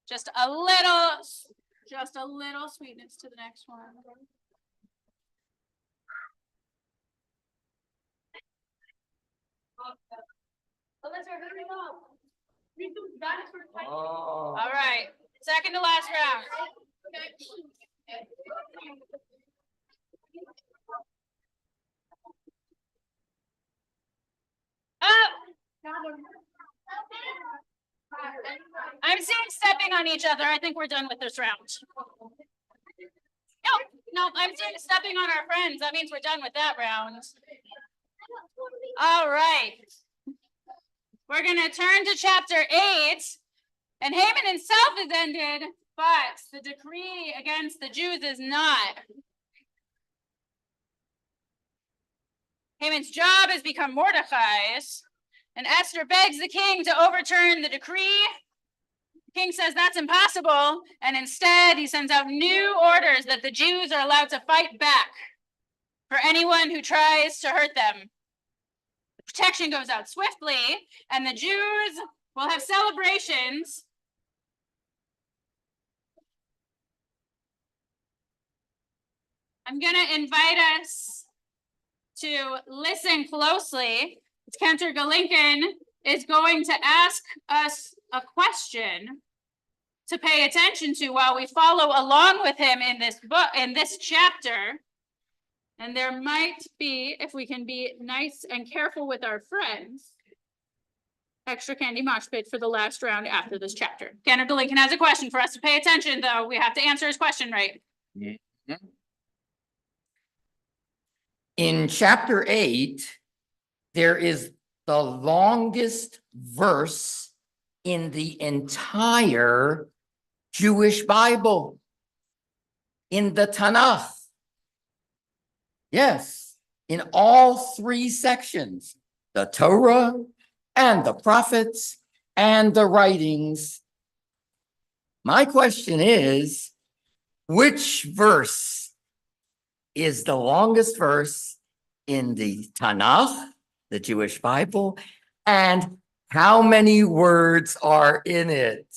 just a little sweetness to the next one. All right, second to last round. I'm seeing stepping on each other. I think we're done with this round. No, I'm seeing stepping on our friends. That means we're done with that round. All right. We're going to turn to chapter 8. And Haman himself is ended, but the decree against the Jews is not. Haman's job has become Mordecai's, and Esther begs the king to overturn the decree. The king says that's impossible, and instead he sends out new orders that the Jews are allowed to fight back for anyone who tries to hurt them. The protection goes out swiftly, and the Jews will have celebrations. I'm going to invite us to listen closely. Cantor Galinkin is going to ask us a question to pay attention to while we follow along with him in this book, in this chapter. And there might be, if we can be nice and careful with our friends, extra candy mosh pit for the last round after this chapter. Cantor Galinkin has a question for us to pay attention, though. We have to answer his question right. In chapter 8, there is the longest verse in the entire Jewish Bible, in the Tanakh. Yes, in all 3 sections, the Torah and the prophets and the writings. My question is, which verse is the longest verse in the Tanakh, the Jewish Bible, and how many words are in it?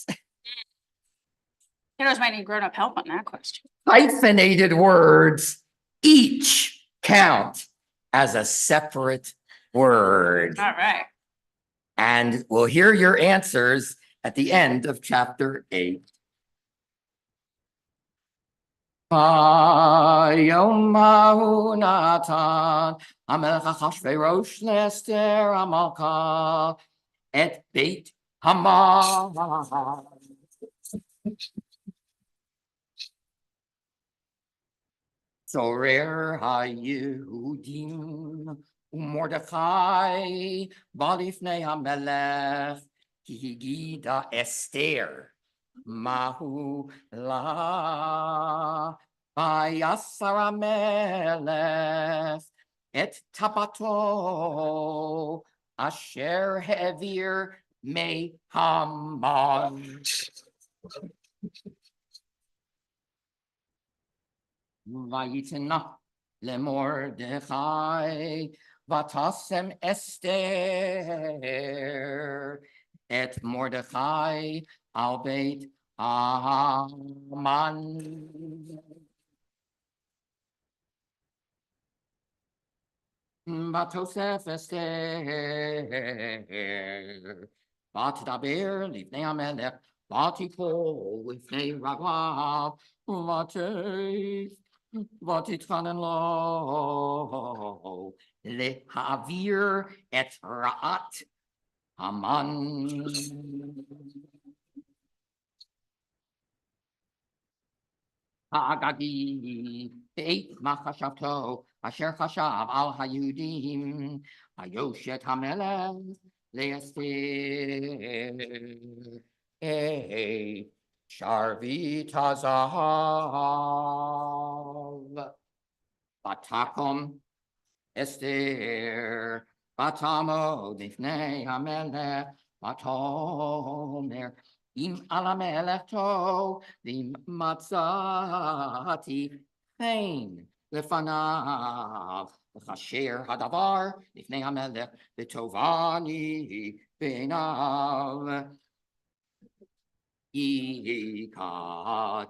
Kiddos might need grown-up help on that question. Hyphenated words each count as a separate word. All right. And we'll hear your answers at the end of chapter 8. Yom Hahu Natan Hamelech Achashverosh Lester Hamalka Et Beit Haman. Zorer HaYehudim Mordechai Balifnei HaMelech Ki Higida Esther Mahu La Vayasar HaMelech Et Tabato Asher Hevir Me Haman. Vayitna leMordechai vatasem Esther et Mordechai al Beit Haman. בתוסף אסתר, ותדבר לפני המלך, ותיפול לפני רגליו, ותתחנן לו, להעביר את רעת המן. האגגי, בעת מחשבתו, אשר חשב על היהודים, היושת המלך לאסתר. שרביט הזהב, ותקום אסתר, ותעמוד לפני המלך, ותאמר, אם על המלך טוב, ואם מצאתי חן לפניו, וכאשר הדבר לפני המלך, וטובני בעיניו. יקטה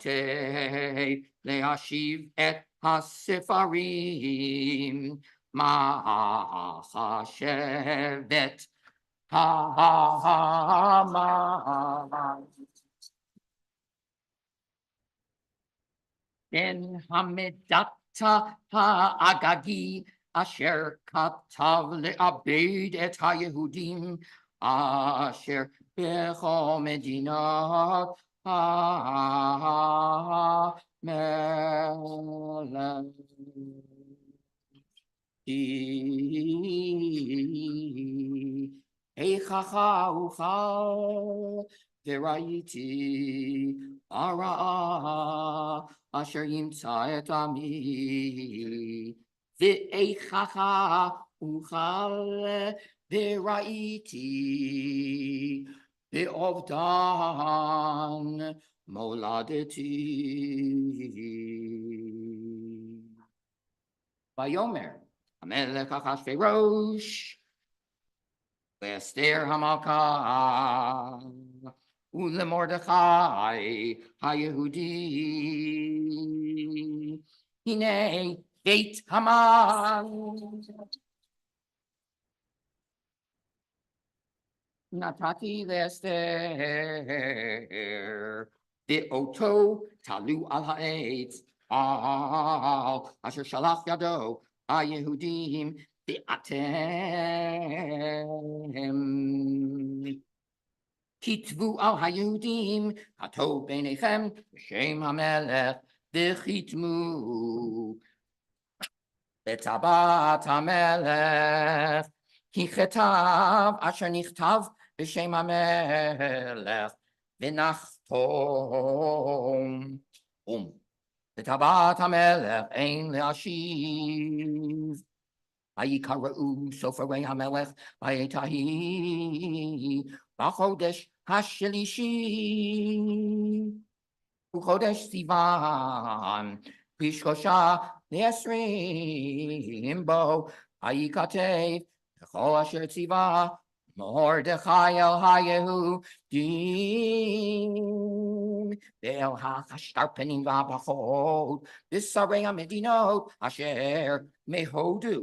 להשיב את הספרים, מחשבת המן. כן המדתה האגגי אשר כתב לאבד את היהודים אשר בכל מדינות המלך. איככה אוכל וראיתי הרעה אשר ימצא את עמי, ואיככה אוכל וראיתי באובדן מולדתי. ויאמר המלך אחשוורוש לאסתר המלכה ולמרדכי היהודי, הנה בית המן נתתי לאסתר, ואותו תלו על העץ, אשר שלח ידו היהודים, ואתם כתבו על היהודים הטוב בעיניכם בשם המלך, וחיתמו בטבעת המלך, כי כתב אשר נכתב בשם המלך, ונחתום בטבעת המלך אין להשיב. ויקראו סופרי המלך בעת ההיא בחודש השלישי, וחודש סיוון, ב13 בו, וייכתב וכל אשר ציווה מרדכי אל היהודים ואל השטרפנים והברכות ושרי המדינות אשר מהודו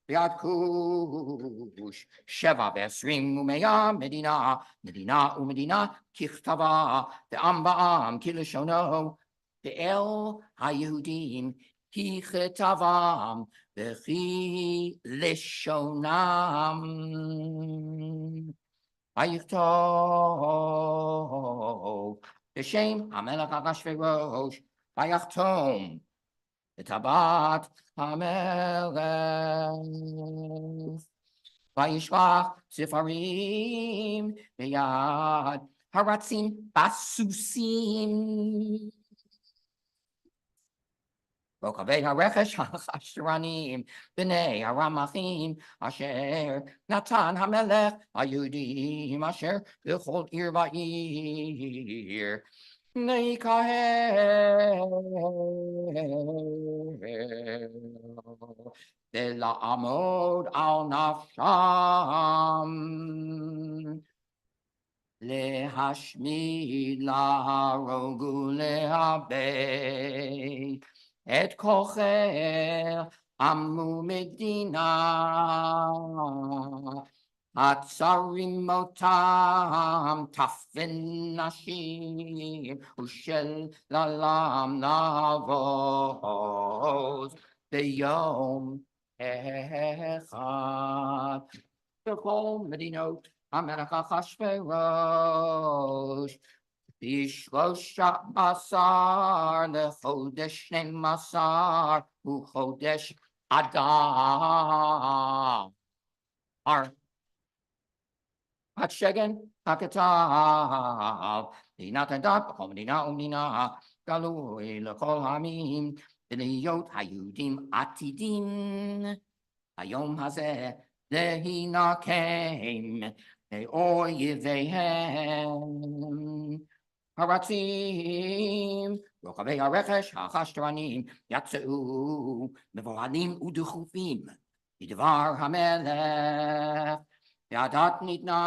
ועד כוש 27 ומאה מדינה ומדינה ככתבה, ועם בעם כלשונו, ואל היהודים ככתבם וכי לשונם. ויכתוב בשם המלך אחשוורוש, ויחתום בטבעת המלך, וישלח ספרים ביד הרצים בסוסים, רוכבי הרכש החשרנים, בני הרמחים, אשר נתן המלך היהודים, אשר בכל עיר ועיר לקהל, ולעמוד על נפשם, להשמיד, להרוג ולאבד את כל חיל Amu Medina. Atzarim motam tafin nashim ushel lalam navos beyom echad. Bechol medinot hamelech Achashverosh Bishlosha asar lechodesh shneim uchodesh Adar. Hatshegan, Hakatav, Dinatandat, Homdina, Omnina, Galui, Lekol Hamim, Biliyot, Hayudim, Atidim, Ayom Hazeh, Lehina came, they oyevehem. Haratzim, Rokavei Arechesh, Hachashtranim, Yatseu, Mevoradim Uduchufim, Idvar Hamelech. Yadat nitna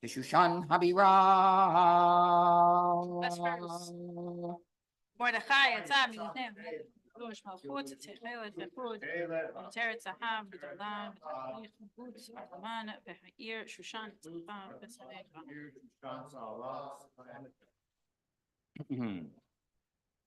Shushan Habira. Best verse. Mordechai, Yatzam, Yudhem, Lush, Malchut, Tzechelet, Vepud, Teret Zaham, Gdolam, Butz, Arman, Behair, Shushan, Tzacham, Besarecha.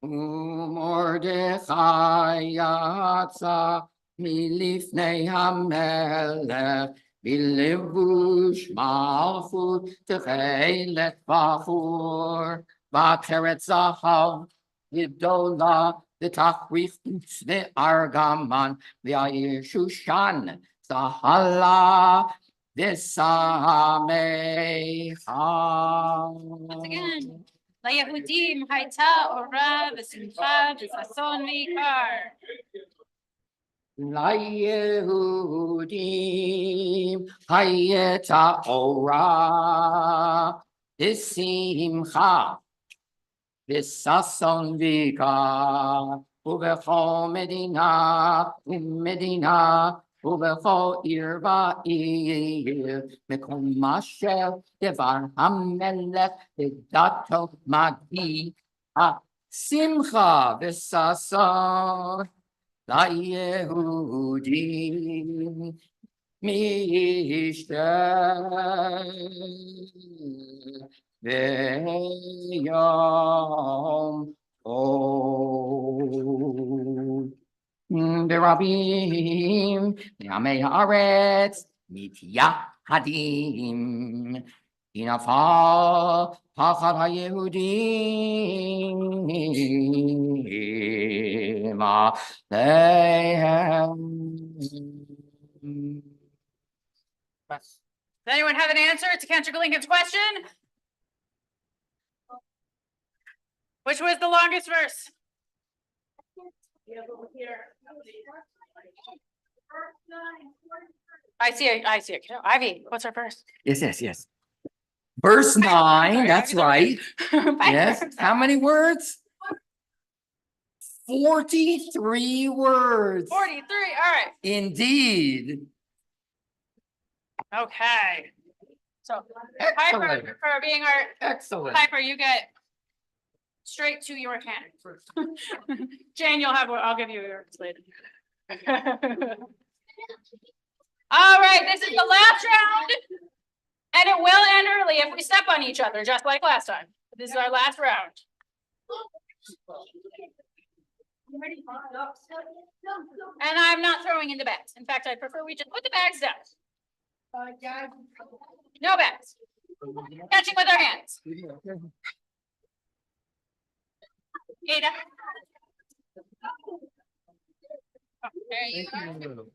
Mordechai Yatza Milifnei Hamelech Bilevush Malchut Techelet Bachur Vateret Zahav Yidola V'Tachrich the Argaman V'Yair Shushan Zahala V'Samecha. Once again. LaYehudim Hayta Ora V'Simcha V'Sason Mikar. LaYehudim Hayta Ora V'Simcha V'Sason Mikar Uvechol Medina Umedina Uvechol Ir Va'ir Mekom Masher Devar Hamelech V'Dato Magi Simcha V'Sason LaYehudim Mishter V'Yom Tov. Derabim Yamei Haaretz Mityahadim Inafal Pachad HaYehudim Aleichem. Does anyone have an answer to Cantor Lincoln's question? Which was the longest verse? I see it. Ivy, what's our verse? Yes. Verse 9, that's right. Yes. Verse. How many words? 43 words. 43, all right. Indeed. Okay. So Piper, Excellent. for being our Excellent. Piper, you get straight to your hand. Jane, I'll give you yours later. All right, this is the last round. And it will end early if we step on each other, just like last time. This is our last round. And I'm not throwing in the bags. In fact, I prefer we just put the bags down. No bags. Catching with our hands. Ada. Oh, there you go.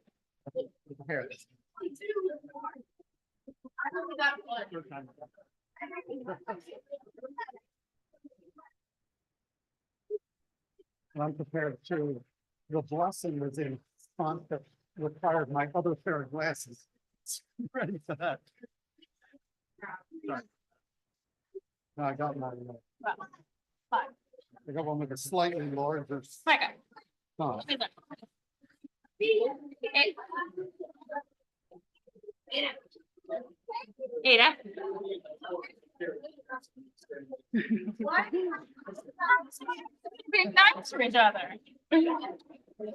I'm prepared to, the blessing was in font that required my other pair of glasses. Ready for that. Sorry. No, I got my, Fine. I got one with a slightly larger. Okay. font. Ada. Being nice to each other. Uh-oh,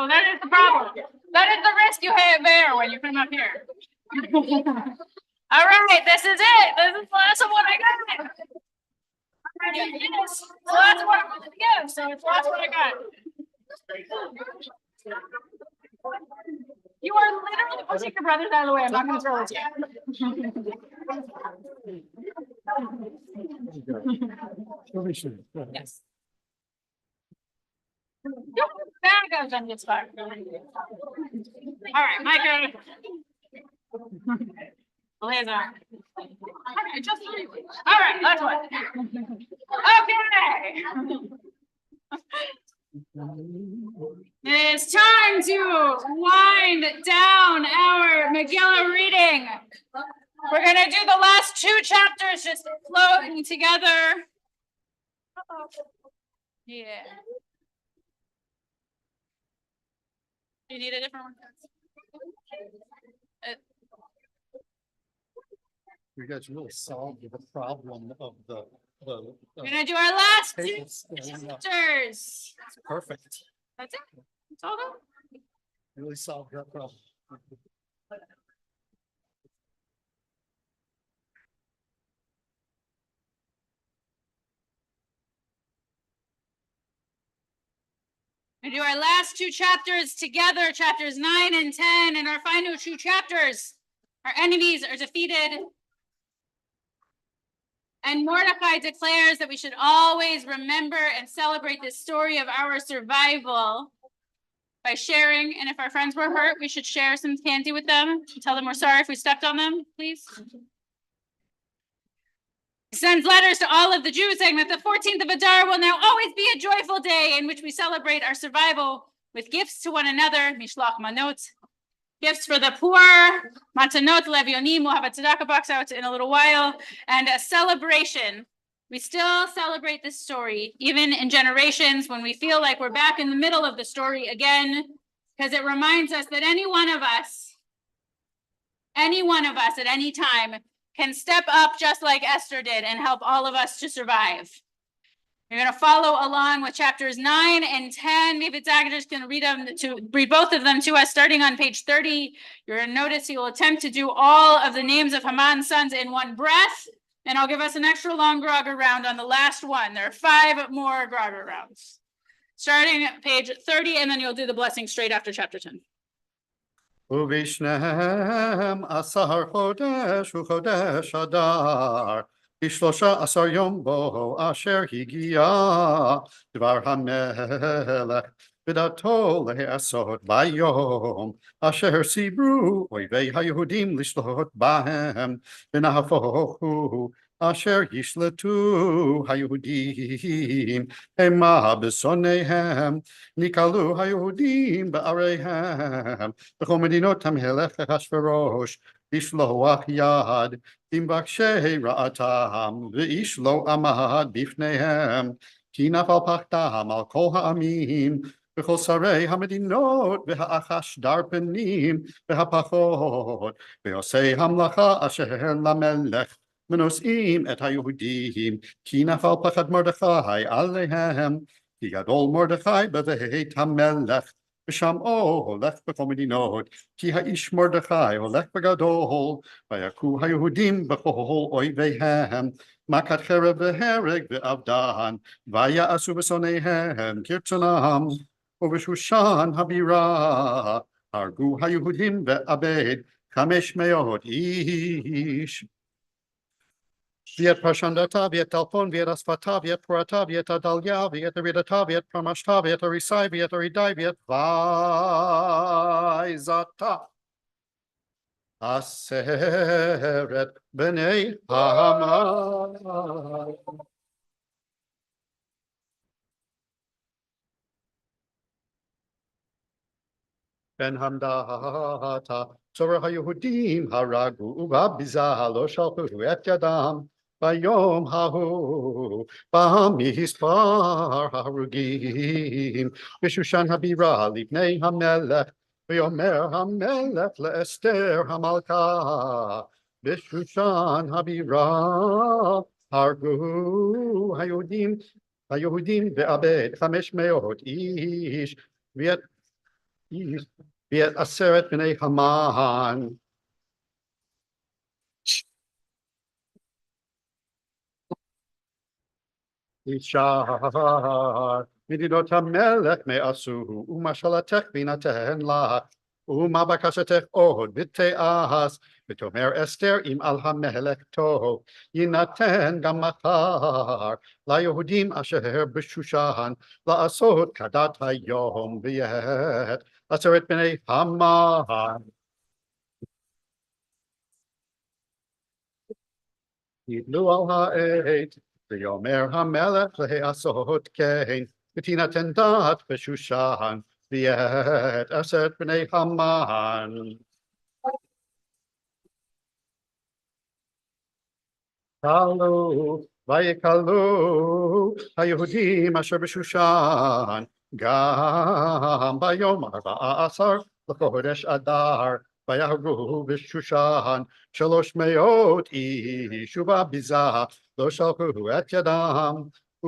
that is the problem. That is the risk you bear when you come up here. All right, this is it. This is the last of what I got. Yes, the last one I'm gonna give, so it's the last one I got. You are literally pushing your brothers out of the way. I'm not gonna throw it to you. Yes. There goes on this part. All right, my turn. Laser. Okay, just all right, last one. Okay. It's time to wind down our Megillah reading. We're gonna do the last two chapters just floating together. Yeah. You need a different one? You guys really solved the problem of the. We're gonna do our last two tables. chapters. Perfect. That's it. That's all done. Really solved that problem. We do our last two chapters together, chapters 9 and 10, and our final two chapters. Our enemies are defeated. And Mordecai declares that we should always remember and celebrate this story of our survival by sharing. And if our friends were hurt, we should share some candy with them. Tell them we're sorry if we stepped on them, please. He sends letters to all of the Jews saying that the 14th of Adar will now always be a joyful day in which we celebrate our survival with gifts to one another, Mishlach Manot, gifts for the poor, Matanot Levionim. We'll have a tzedakah box out in a little while, and a celebration. We still celebrate this story, even in generations when we feel like we're back in the middle of the story again, because it reminds us that any one of us at any time can step up just like Esther did and help all of us to survive. You're going to follow along with chapters 9 and 10. Maybe Zagager's going to read both of them to us, starting on page 30. You're going to notice he will attempt to do all of the names of Haman's sons in one breath, and I'll give us an extra long Grogger round on the last one. There are 5 more Grogger rounds. Starting at page 30, and then you'll do the blessing straight after chapter 10. ובשניהם 10 חודש וחודש אדר, ב13 יום בו אשר הגיע דבר המלך בדתו לעשות ביום אשר סיברו אויבי היהודים לשלוט בהם, ונהפוך הוא אשר ישלטו היהודים המה בשונאיהם, נקהלו היהודים בעריהם בכל מדינות המלך אחשוורוש לשלוח יד במבקשי רעתם, ואיש לא עמד בפניהם, כי נפל פחדם על כל העמים וכל שרי המדינות והאחשדרפנים והפחות ועושי המלאכה אשר למלך ונושאים את היהודים, כי נפל פחד מרדכי עליהם, כי גדול מרדכי בבית המלך, ושמעו הולך בכל מדינות, כי האיש מרדכי הולך בגדול, ויכו היהודים בכל אויביהם, מכת חרב והרג ואבדן, ויעשו בשונאיהם כרצונם, ובשושן הבירה הרגו היהודים ואבד 500 איש. ואת פרשנדתה, ואת טלפון, ואת השפתה, ואת פורתה, ואת הדליה, ואת הרידתה, ואת פרמשתה, ואת הריסי, ואת הרידי, ואת ויזתה. 10 בני המן. בן המדתה, צורר היהודים הרגו, ובביזה לא שלחו את ידם. ביום ההוא במספר ההרוגים בשושן הבירה לפני המלך, ויאמר המלך לאסתר המלכה, בשושן הבירה הרגו היהודים היהודים ועבד 500 איש, ואת 10 בני המן. ישר מדינות המלך מעשו, ומשלתך בינתן לך, ומה בקשתך עוד ותעש, ותאמר אסתר אם על המלך טוב, יינתן גם מחר ליהודים אשר בשושן, לעשות כדת היום ואת 10 בני המן. יתלו על העד, ויאמר המלך לעשות כן, ותינתן דת בשושן, ואת 10 בני המן. כלו ויקלו היהודים אשר בשושן, גם ביום 14 לחודש אדר, ויהרגו בשושן 300 איש, ובביזה לא שלחו את ידם,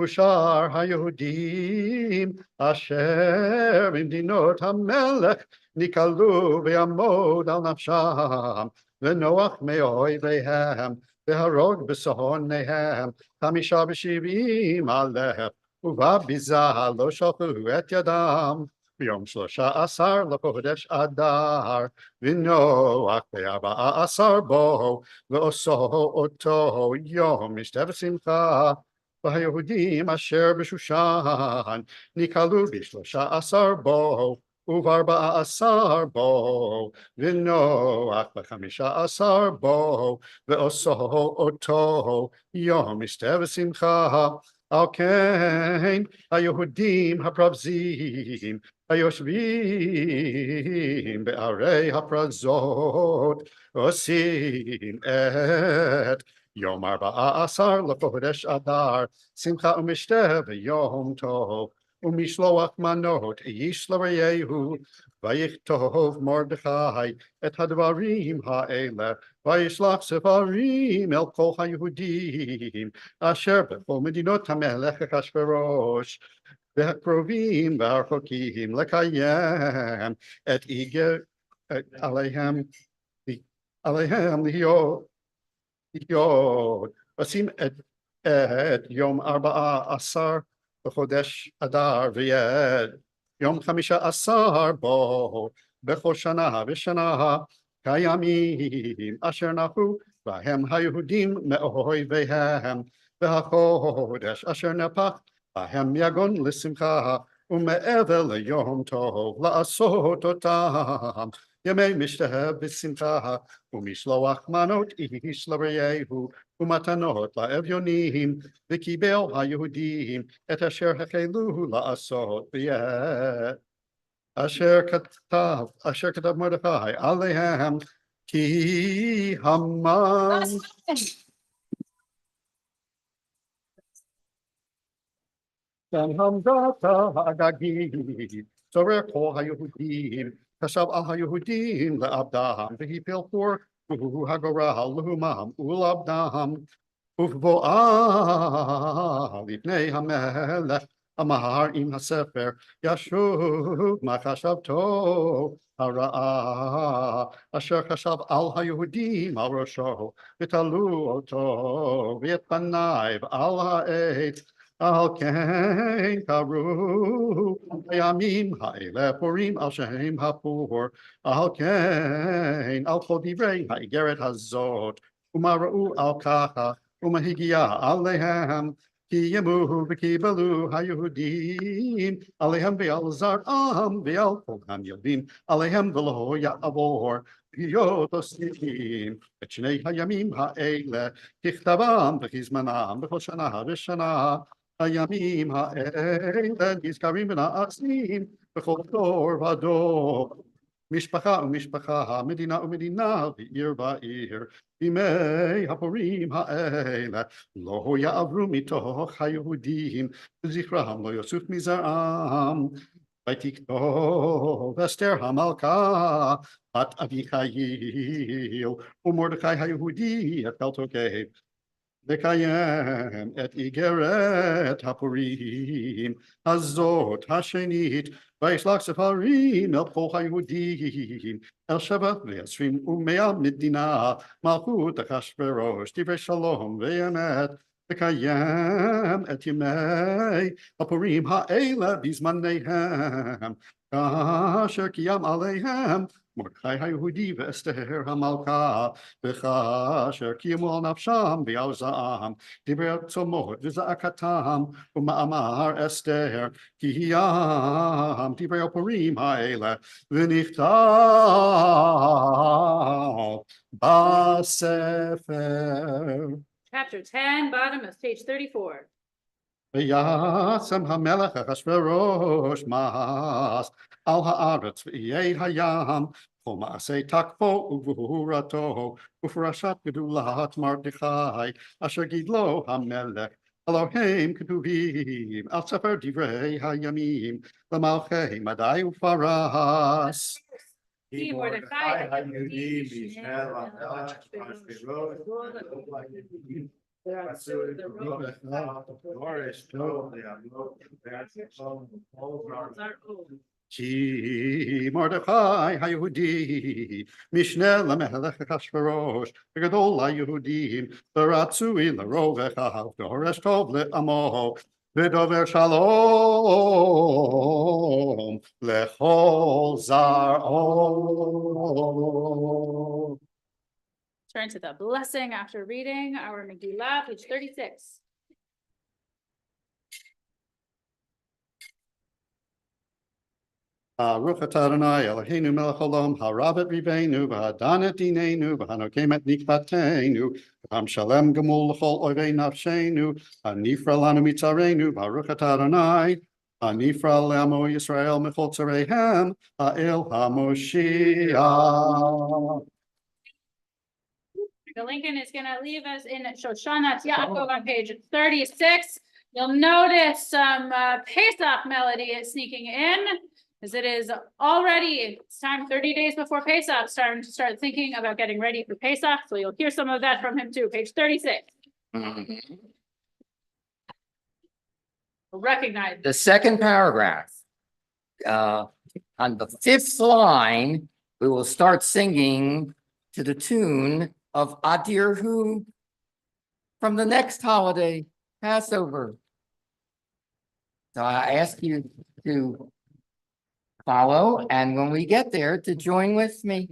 ושאר היהודים אשר במדינות המלך נקלו ויעמוד על נפשם, ונוח מאויביהם, והרוג בשונאיהם 75,000, ובביזה לא שלחו את ידם. ביום 13 לחודש אדר, ונוח ב14 בו, ועשו אותו יום משתה ושמחה. והיהודים אשר בשושן נקלו ב13 בו, וב14 בו, ונוח ב15 בו, ועשו אותו יום משתה ושמחה. על כן היהודים הפרזים היושבים בערי הפרזות עושים את יום 14 לחודש אדר שמחה ומשתה ויום טוב, ומשלוח מנות איש לרעהו, ויכתוב מרדכי את הדברים האלה, וישלח ספרים אל כל היהודים אשר בכל מדינות המלך אחשוורוש, והקרובים והרחוקים, לקיים את עליהם להיות עושים את יום 14 בחודש אדר, ואת יום 15 בו בכל שנה ושנה, כימים אשר נחו בהם היהודים מאויביהם, והחודש אשר נפח בהם יגון לשמחה, ומעבר ליום טוב לעשות אותם ימי משתה ושמחה, ומשלוח מנות איש לרעהו, ומתנות לאביונים, וקיבל היהודים את אשר החלו לעשות, ואת אשר כתב מרדכי עליהם, כי המן והמדת האגגית צורר כל היהודים, חשב על היהודים לעבדם, והפיל פור והוא הגורל להומם ולעבדם, ובבואה לפני המלך אמר עם הספר ישוב מחשבתו הרעה אשר חשב על היהודים על ראשו, ותלו אותו ואת פניו על העץ. על כן קראו הימים האלה פורים על שם הפור, על כן על כל דברי האיגרת הזאת, ומה ראו על ככה, ומה הגיע עליהם, כי ימוהו וקיבלו היהודים עליהם ועל זרעם ועל כל הילדים עליהם, ולא יעבור להיות עושים את שני הימים האלה ככתבם וכזמנם בכל שנה ושנה. הימים האלה נזכרים ונעשים בכל דור ודור, משפחה ומשפחה, מדינה ומדינה, ועיר ועיר. בימי הפורים האלה לא יעברו מתוך היהודים, וזכרם לא יוסוף מזרעם. ותכתוב אסתר המלכה בת אביחיל ומרדכי היהודי את כל תוקף לקיים את איגרת הפורים הזאת השנית, וישלח ספרים אל כל היהודים, אל 27 מדינה, מלכות אחשוורוש, דברי שלום ואמת, לקיים את ימי הפורים האלה בזמניהם, כאשר קיים עליהם מרדכי היהודי ואסתר המלכה, וכאשר קיימו על נפשם ועל זעם, דברי צומות וזעקתם, ומאמר אסתר, כי ים דברי הפורים האלה, ונכתב בספר. Chapter 10, bottom of page 34. וישם המלך אחשוורוש מס על הארץ ואיי הים, כל מעשי תקפו וגבורתו ופרשת גדולת מרדכי אשר גידלו המלך. הלוא הם כתובים על ספר דברי הימים למלכי מדי ופרס. כי מרדכי היהודי משנה למלך עשו את רוב דורש טוב לעמוד כי מרדכי היהודי משנה למלך אחשוורוש וגדול ליהודים ורצוי לרובך דורש טוב לעמו ודובר שלום לכל זרעו. Turn to the blessing after reading our Megillah, page 36. ברוך אתה אדוני אלוהינו מלך העולם הרב את ריבנו והדן את דיננו והנוקם את נקבתנו המשלם גמול לכל אויבי נפשנו הנפרע לנו מצרינו ברוך אתה אדוני הנפרע לעמו ישראל מכל צריהם האל המושיע. Lincoln is going to leave us in Shoshanat Yaakov on page 36. You'll notice some Pesach melody is sneaking in, as it is already, it's time 30 days before Pesach, starting to start thinking about getting ready for Pesach. So you'll hear some of that from him too, page 36. Recognize. The second paragraph. On the fifth line, we will start singing to the tune of Adirhu from the next holiday, Passover. So I ask you to follow, and when we get there, to join with me.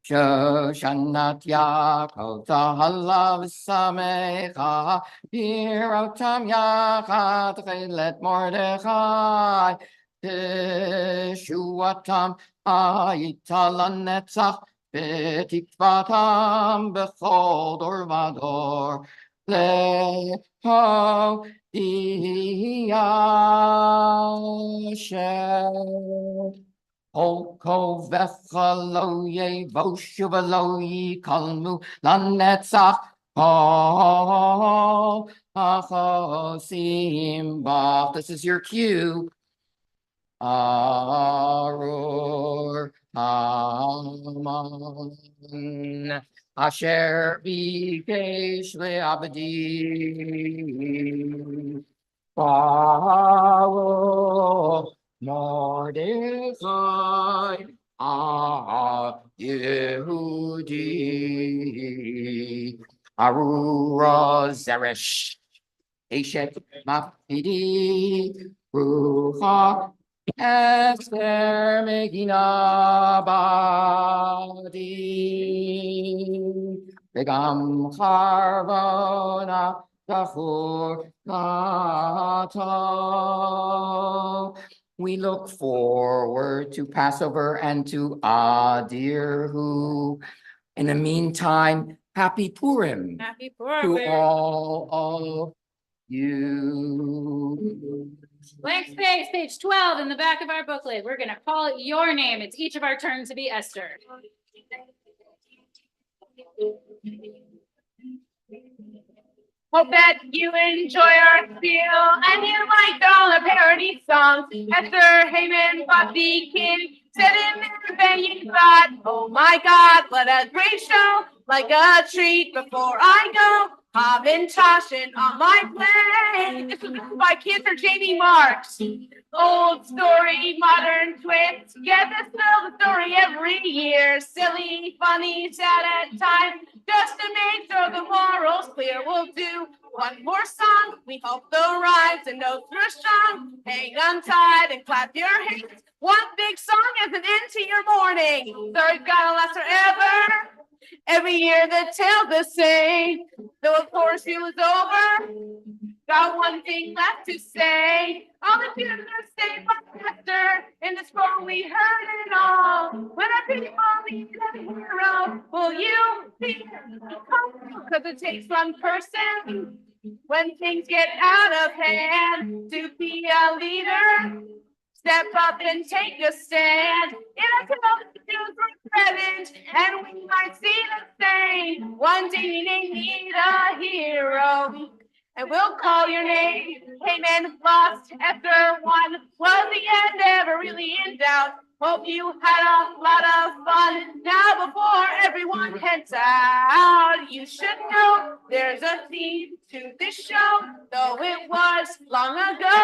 Shoshanat Yaakov Tahalav Samecha Birotam Yachad Chelet Mordechai Teshuatam Ayitalan Netzach Betikvatam Bechol Dor Vador Leho Diyashem Holko Vechalo Yevoshuva Kalmu Lanetzach Kol Achosim Bach. This is your cue. Arur Haman Asher Bikesh Le'abdi Paro Mordechai Yehudi Arura Zeresh Eshet Mafidi Rucha Esther Megina Badi Begam Charvona Dachur Nato. We look forward to Passover and to Adirhu. In the meantime, happy Purim Happy Purim. to all of you. Blank space, page 12 in the back of our booklet. We're going to call your name. It's each of our turn to be Esther. Hope that you enjoy our spiel and you liked all our parody songs. Esther, Haman, Bobby, King, Sitting there begging God, oh my God, what a great show, like a treat before I go. I've been tossing on my plate. This was written by Cantor Jamie Marks. Old story, modern twist. Get this the story every year. Silly, funny, sad at times. Just to make sure the moral's clear, we'll do one more song. We hope the rhymes and notes were strong. Hang on tight and clap your hands. One big song is an end to your morning. Story's gonna last forever. Every year the tale the same. Though of course it was over. Got one thing left to say. All the tears are stayed by Esther. In the scroll we heard it all. When our people need a hero, will you be? Because it takes one person when things get out of hand to be a leader. Step up and take a stand. In a community present, and we might see the same. One day we may need a hero, and we'll call your name. Haman lost after one. Was the end ever really in doubt? Hope you had a lot of fun. Now before everyone heads out, you should know there's a theme to this show, though it was long ago.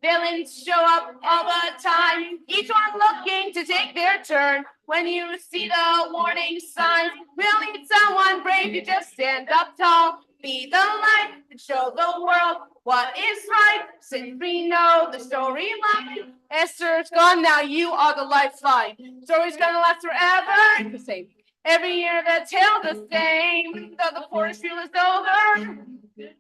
Villains show up all the time, each one looking to take their turn. When you see the warning signs, we'll need someone brave to just stand up tall. Be the light and show the world what is right. Since we know the storyline, Esther's gone, now you are the lifeline. Story's gonna last forever. It's the same. Every year the tale the same. Though the forest field is over,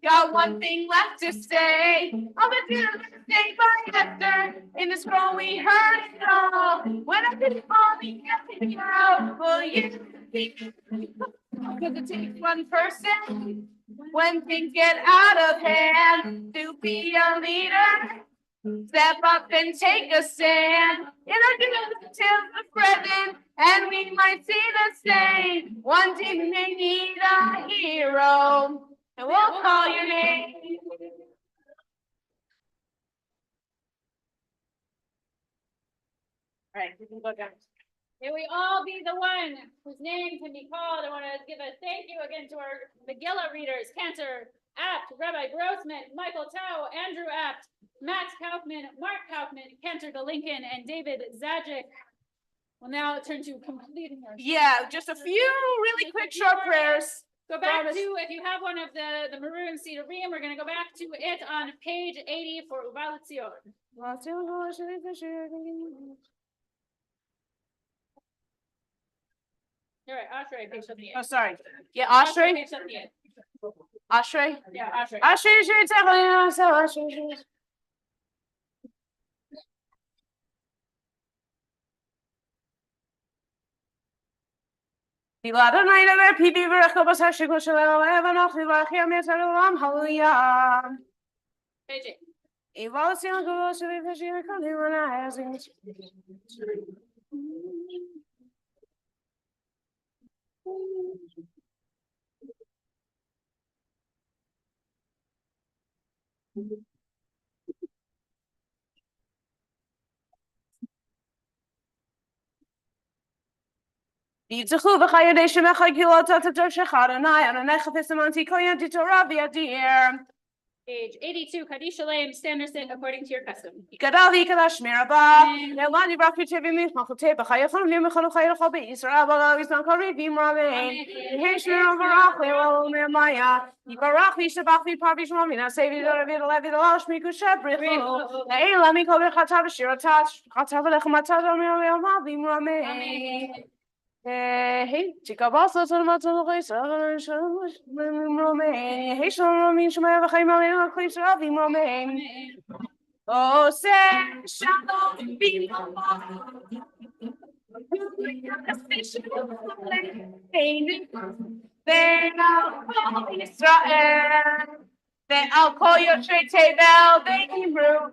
got one thing left to say. All the tears are stayed by Esther. In the scroll we heard it all. When I could only get it out, will you be? Because it takes one person when things get out of hand to be a leader. Step up and take a stand. In our duties till the present, and we might see the same. One day we may need a hero, and we'll call your name. All right, we can go down. May we all be the one whose name can be called. I want to give a thank you again to our Megillah readers, Cantor Apt, Rabbi Grossman, Michael Tao, Andrew Apt, Max Kaufman, Mark Kaufman, Cantor DeLincoln, and David Zajic. We'll now turn to completing our. Yeah, just a few really quick short prayers. Go back to, if you have one of the maroon Sidurim, we're going to go back to it on page 80 for Uval Tzion. You're right, Ashrei, page 78. Oh, sorry. Yeah, Ashrei. Page 78. Ashrei. Yeah, Ashrei. Ashrei. Hallelujah. Page 8. Yitzchu v'chayodei shemecha kilot atator shechadonai Adonai chafes amanti koyan ditorah v'yadir. Page 82, Kaddish Shalem, stand or sit according to your custom. Yikadal v'yikadash mirabah. Ne'elan yibrach v'tevim michmachotei b'chayafon v'yimechanu chayilcha b'Yisrael v'lo yizman karivim ramein. Yehi shmiram v'rach le'ol me'maya. Yibarach v'yishabach v'yipar v'yishmam v'naseh v'yidor v'yidoleh v'yidoleh shmikushet brichu. Ne'elam mikol v'chatav v'shiratat. Chatav v'lechamatav v'yamah v'yimramein. Hey, chica bossa to the matter of race, Romain. Hey, Shalom, Shemaya, Haimale, Clips, Ravi, Romain. Oh, say, Shalom, be then I'll call Israel. Then I'll call your trade table, they Hebrew,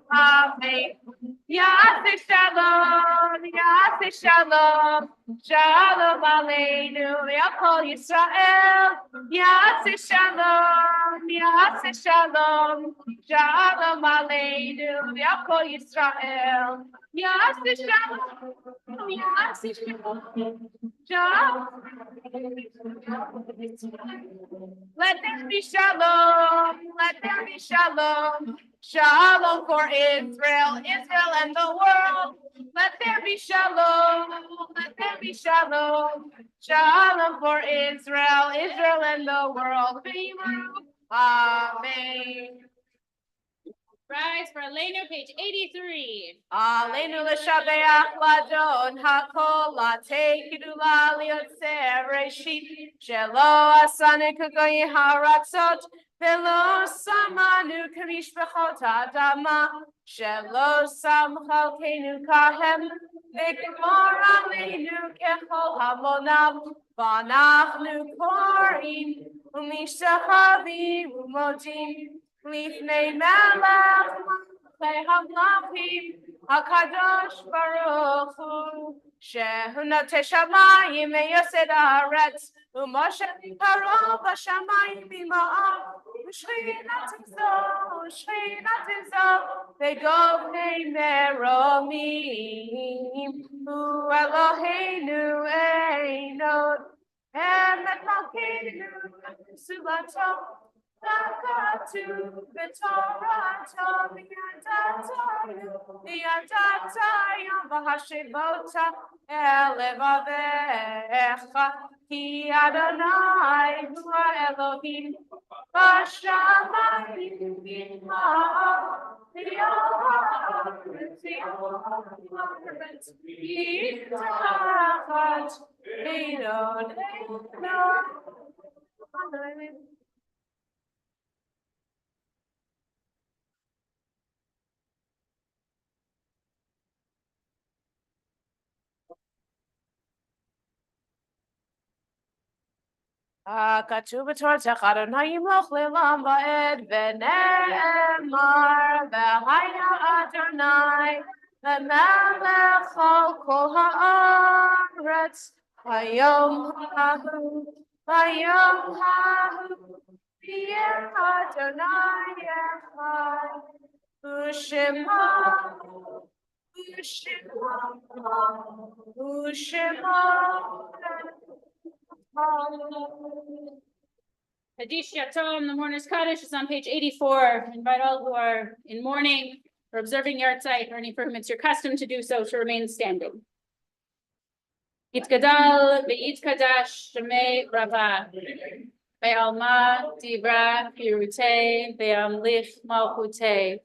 Yaseh Shalom, Yaseh Shalom, Shalom Aleinu, Yakol Yisrael. Yaseh Shalom, Yaseh Shalom, Shalom Aleinu, Yakol Yisrael. Yaseh Shalom, Yaseh Shalom, Shalom. Let there be shalom, let there be shalom, shalom for Israel, Israel and the world. Let there be shalom, let there be shalom, shalom for Israel, Israel and the world. Amen. Rise for Aleinu, page 83. Aleinu l'shabeach ladon hakol latekidu liotzer reshit shelo asanu kugoyi haratzot velo samanu kamishpachot adama shelo samchalkenu kahem v'gemor aleinu kechol hamonam v'anachnu korim u'mishtachavim u'modim Lifnei melech hamlachim hakadosh baruch hu shehu notei shamayim v'yosed haaretz u'moshe paro b'shamayim b'ma'am u'shchinat zo v'govnei meromim hu Eloheinu einod emet malkeinu sulato Takatu b'Torah v'yadatayu v'hashivota elevavecha ki Adonai hu Elohim b'shamayim v'ma'am v'yotachat v'yodenu. כתוב בתורתך אדוני ימלוך לעולם ועד ונאמר והיה אדוני למלך על כל הארץ היום ההוא יהיה אדוני אחד ושמו Hadish Yatom, the mourner's Kaddish, is on page 84. Invite all who are in mourning or observing Yartzeit or any permits your custom to do so to remain standing. Yitkadal ve'yitkadash shemei Rava ve'alma divra pirute ve'amlich malchute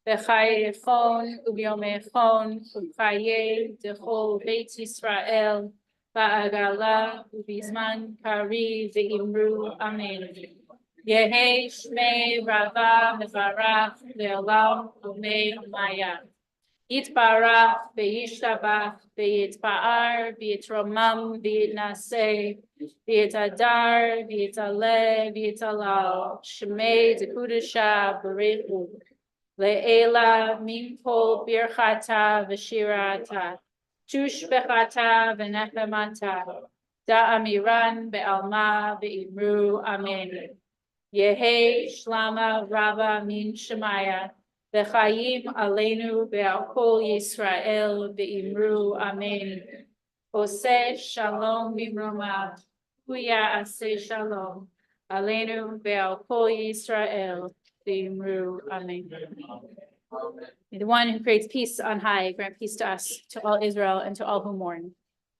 ve'chayechon u'biomechon u'chaye dechol Beit Yisrael Ba'agala ubizman kari ve'imru amen. Yehi shmei Rava mevarach le'olam umei maya. Yitbarach ve'yishtabach ve'yitpa'ar ve'yitromam ve'yitnaseh ve'yitadar ve'yitale ve'yitalal shmei dekudasha barechu le'ela minkol birchata v'shirata tushbechata v'nechemata da'amiran be'alma ve'imru amen. Yehi shlama Rava min shemaya V'chayim aleinu ve'al kol Yisrael ve'imru amen. Oseh shalom b'mromav, huya aseh shalom aleinu ve'al kol Yisrael ve'imru amen. May the one who creates peace on high grant peace to us, to all Israel, and to all who mourn.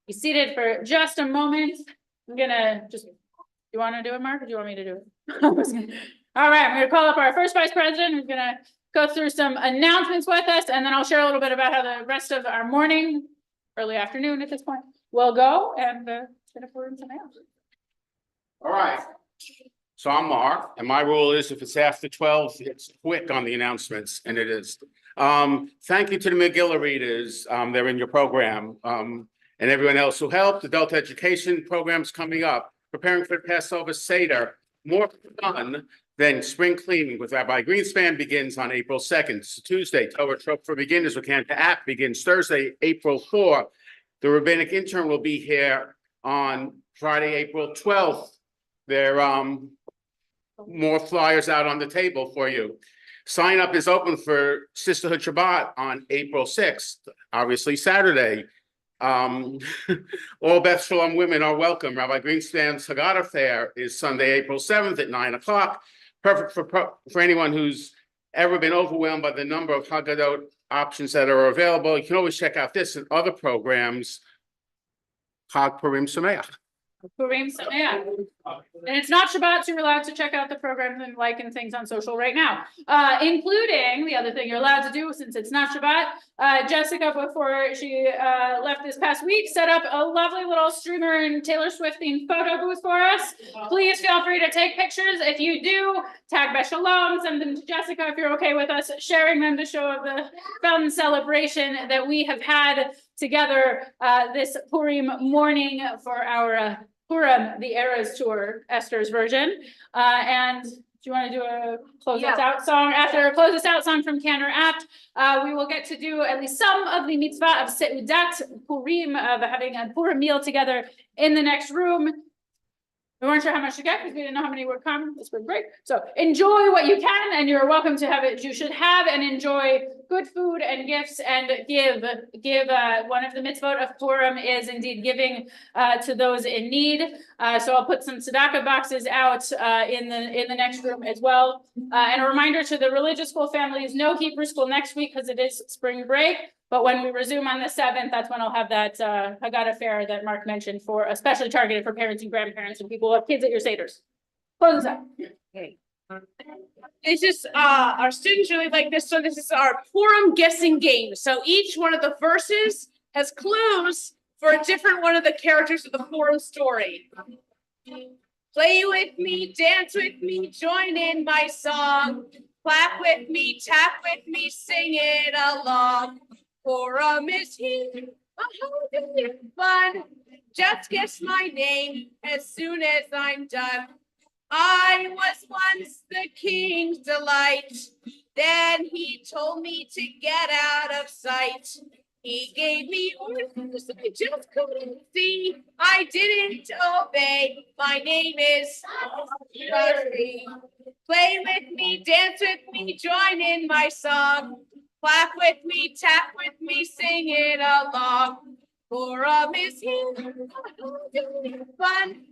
Be seated for just a moment. I'm gonna just, you want to do it, Mark, or do you want me to do it? All right, I'm gonna call up our first vice president, who's gonna go through some announcements with us, and then I'll share a little bit about how the rest of our morning, early afternoon at this point, will go, and finish with some else. All right. So I'm Mark, and my rule is if it's after 12, it's quick on the announcements, and it is. Thank you to the Megillah readers. They're in your program. And everyone else who helped. Adult education programs coming up. Preparing for the Passover Seder. More fun Then spring cleaning with Rabbi Greenspan begins on April 2nd. It's Tuesday. Torah Trip for Beginners with Kanta App begins Thursday, April 4th. The rabbinic intern will be here on Friday, April 12th. There more flyers out on the table for you. Sign up is open for Sisterhood Shabbat on April 6th, obviously Saturday. All Beth Shalom women are welcome. Rabbi Greenspan's Haggadah Fair is Sunday, April 7th at 9 o'clock. Perfect for anyone who's ever been overwhelmed by the number of Haggadot options that are available. You can always check out this and other programs. Chag Purim Sameach. Purim Sameach. And it's not Shabbat, so you're allowed to check out the programs and liking things on social right now. Including the other thing you're allowed to do since it's not Shabbat. Jessica, before she left this past week, set up a lovely little streamer and Taylor Swift themed photo booth for us. Please feel free to take pictures. If you do, tag Beshalom, send them to Jessica if you're okay with us sharing them to show the fun celebration that we have had together this Purim morning for our Purim, the Eras Tour, Esther's version. And do you want to do a close us out song? After a close us out song from Cantor Apt, we will get to do at least some of the mitzvah of Seudat Purim, of having a Purim meal together in the next room. We weren't sure how much to get because we didn't know how many would come this spring break. So enjoy what you can, and you're welcome to have it. You should have and enjoy good food and gifts, and give. One of the mitzvot of Purim is indeed giving to those in need. So I'll put some tzedakah boxes out in the next room as well. And a reminder to the religious school families: no Hebrew school next week because it is spring break. But when we resume on the 7th, that's when I'll have that Haggadah fair that Mark mentioned, for especially targeted for parents and grandparents and people who have kids at your seders. Close us out. This is our students really like this. So this is our Purim guessing game. So each one of the verses has clues for a different one of the characters of the Purim story. Play with me, dance with me, join in my song. Clap with me, tap with me, sing it along. Purim is here, a holiday fun. Just guess my name as soon as I'm done. I was once the king's delight. Then he told me to get out of sight. He gave me orders I just couldn't see. I didn't obey. My name is Shari. Play with me, dance with me, join in my song. Clap with me, tap with me, sing it along. Purim is here, fun.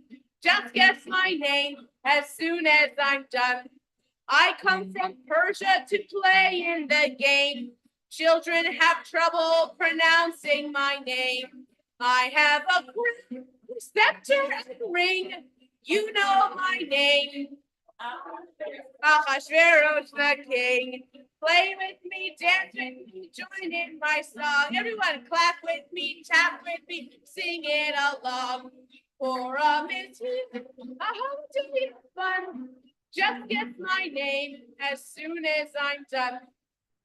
Just guess my name as soon as I'm done. I come from Persia to play in the game. Children have trouble pronouncing my name. I have a crown, scepter, and ring. You know my name. Achashverosh the king. Play with me, dance with me, join in my song. Everyone clap with me, tap with me, sing it along. Purim is here, a holiday fun. Just guess my name as soon as I'm done.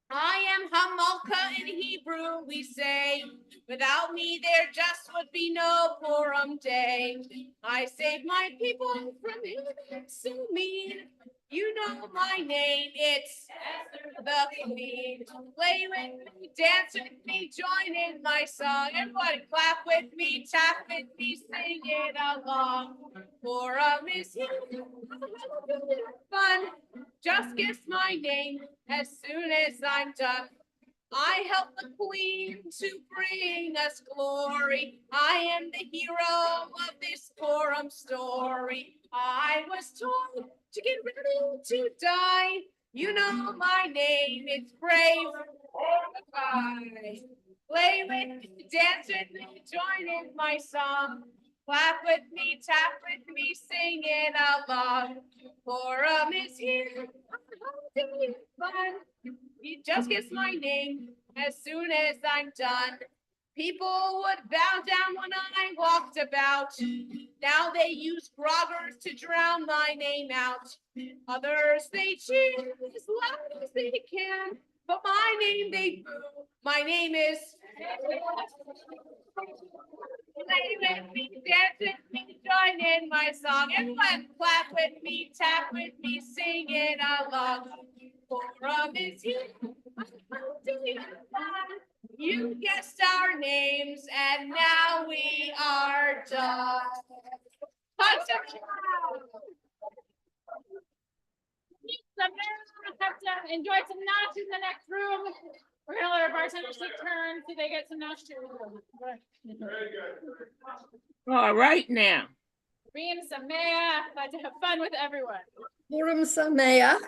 I am Hamalka in Hebrew, we say. Without me, there just would be no Purim day. I saved my people from him so mean. You know my name, it's the Queen. Play with me, dance with me, join in my song. Everybody clap with me, tap with me, sing it along. Purim is here, fun. Just guess my name as soon as I'm done. I help the queen to bring us glory. I am the hero of this Purim story. I was told to get ready to die. You know my name, it's brave Mordecai. Play with me, dance with me, join in my song. Clap with me, tap with me, sing it along. Purim is here, fun. You just guess my name as soon as I'm done. People would bow down when I walked about. Now they use groggers to drown my name out. Others they cheer as loud as they can, but my name they boo. My name is. Play with me, dance with me, join in my song. Everyone clap with with me, tap with me, sing it along. Purim is here. You guessed our names and now we are done. Enjoy some nosh in the next room. We're gonna let our bartenders take turns so they get some nosh too. All right now. Reem Samea, glad to have fun with everyone. Purim Sameach.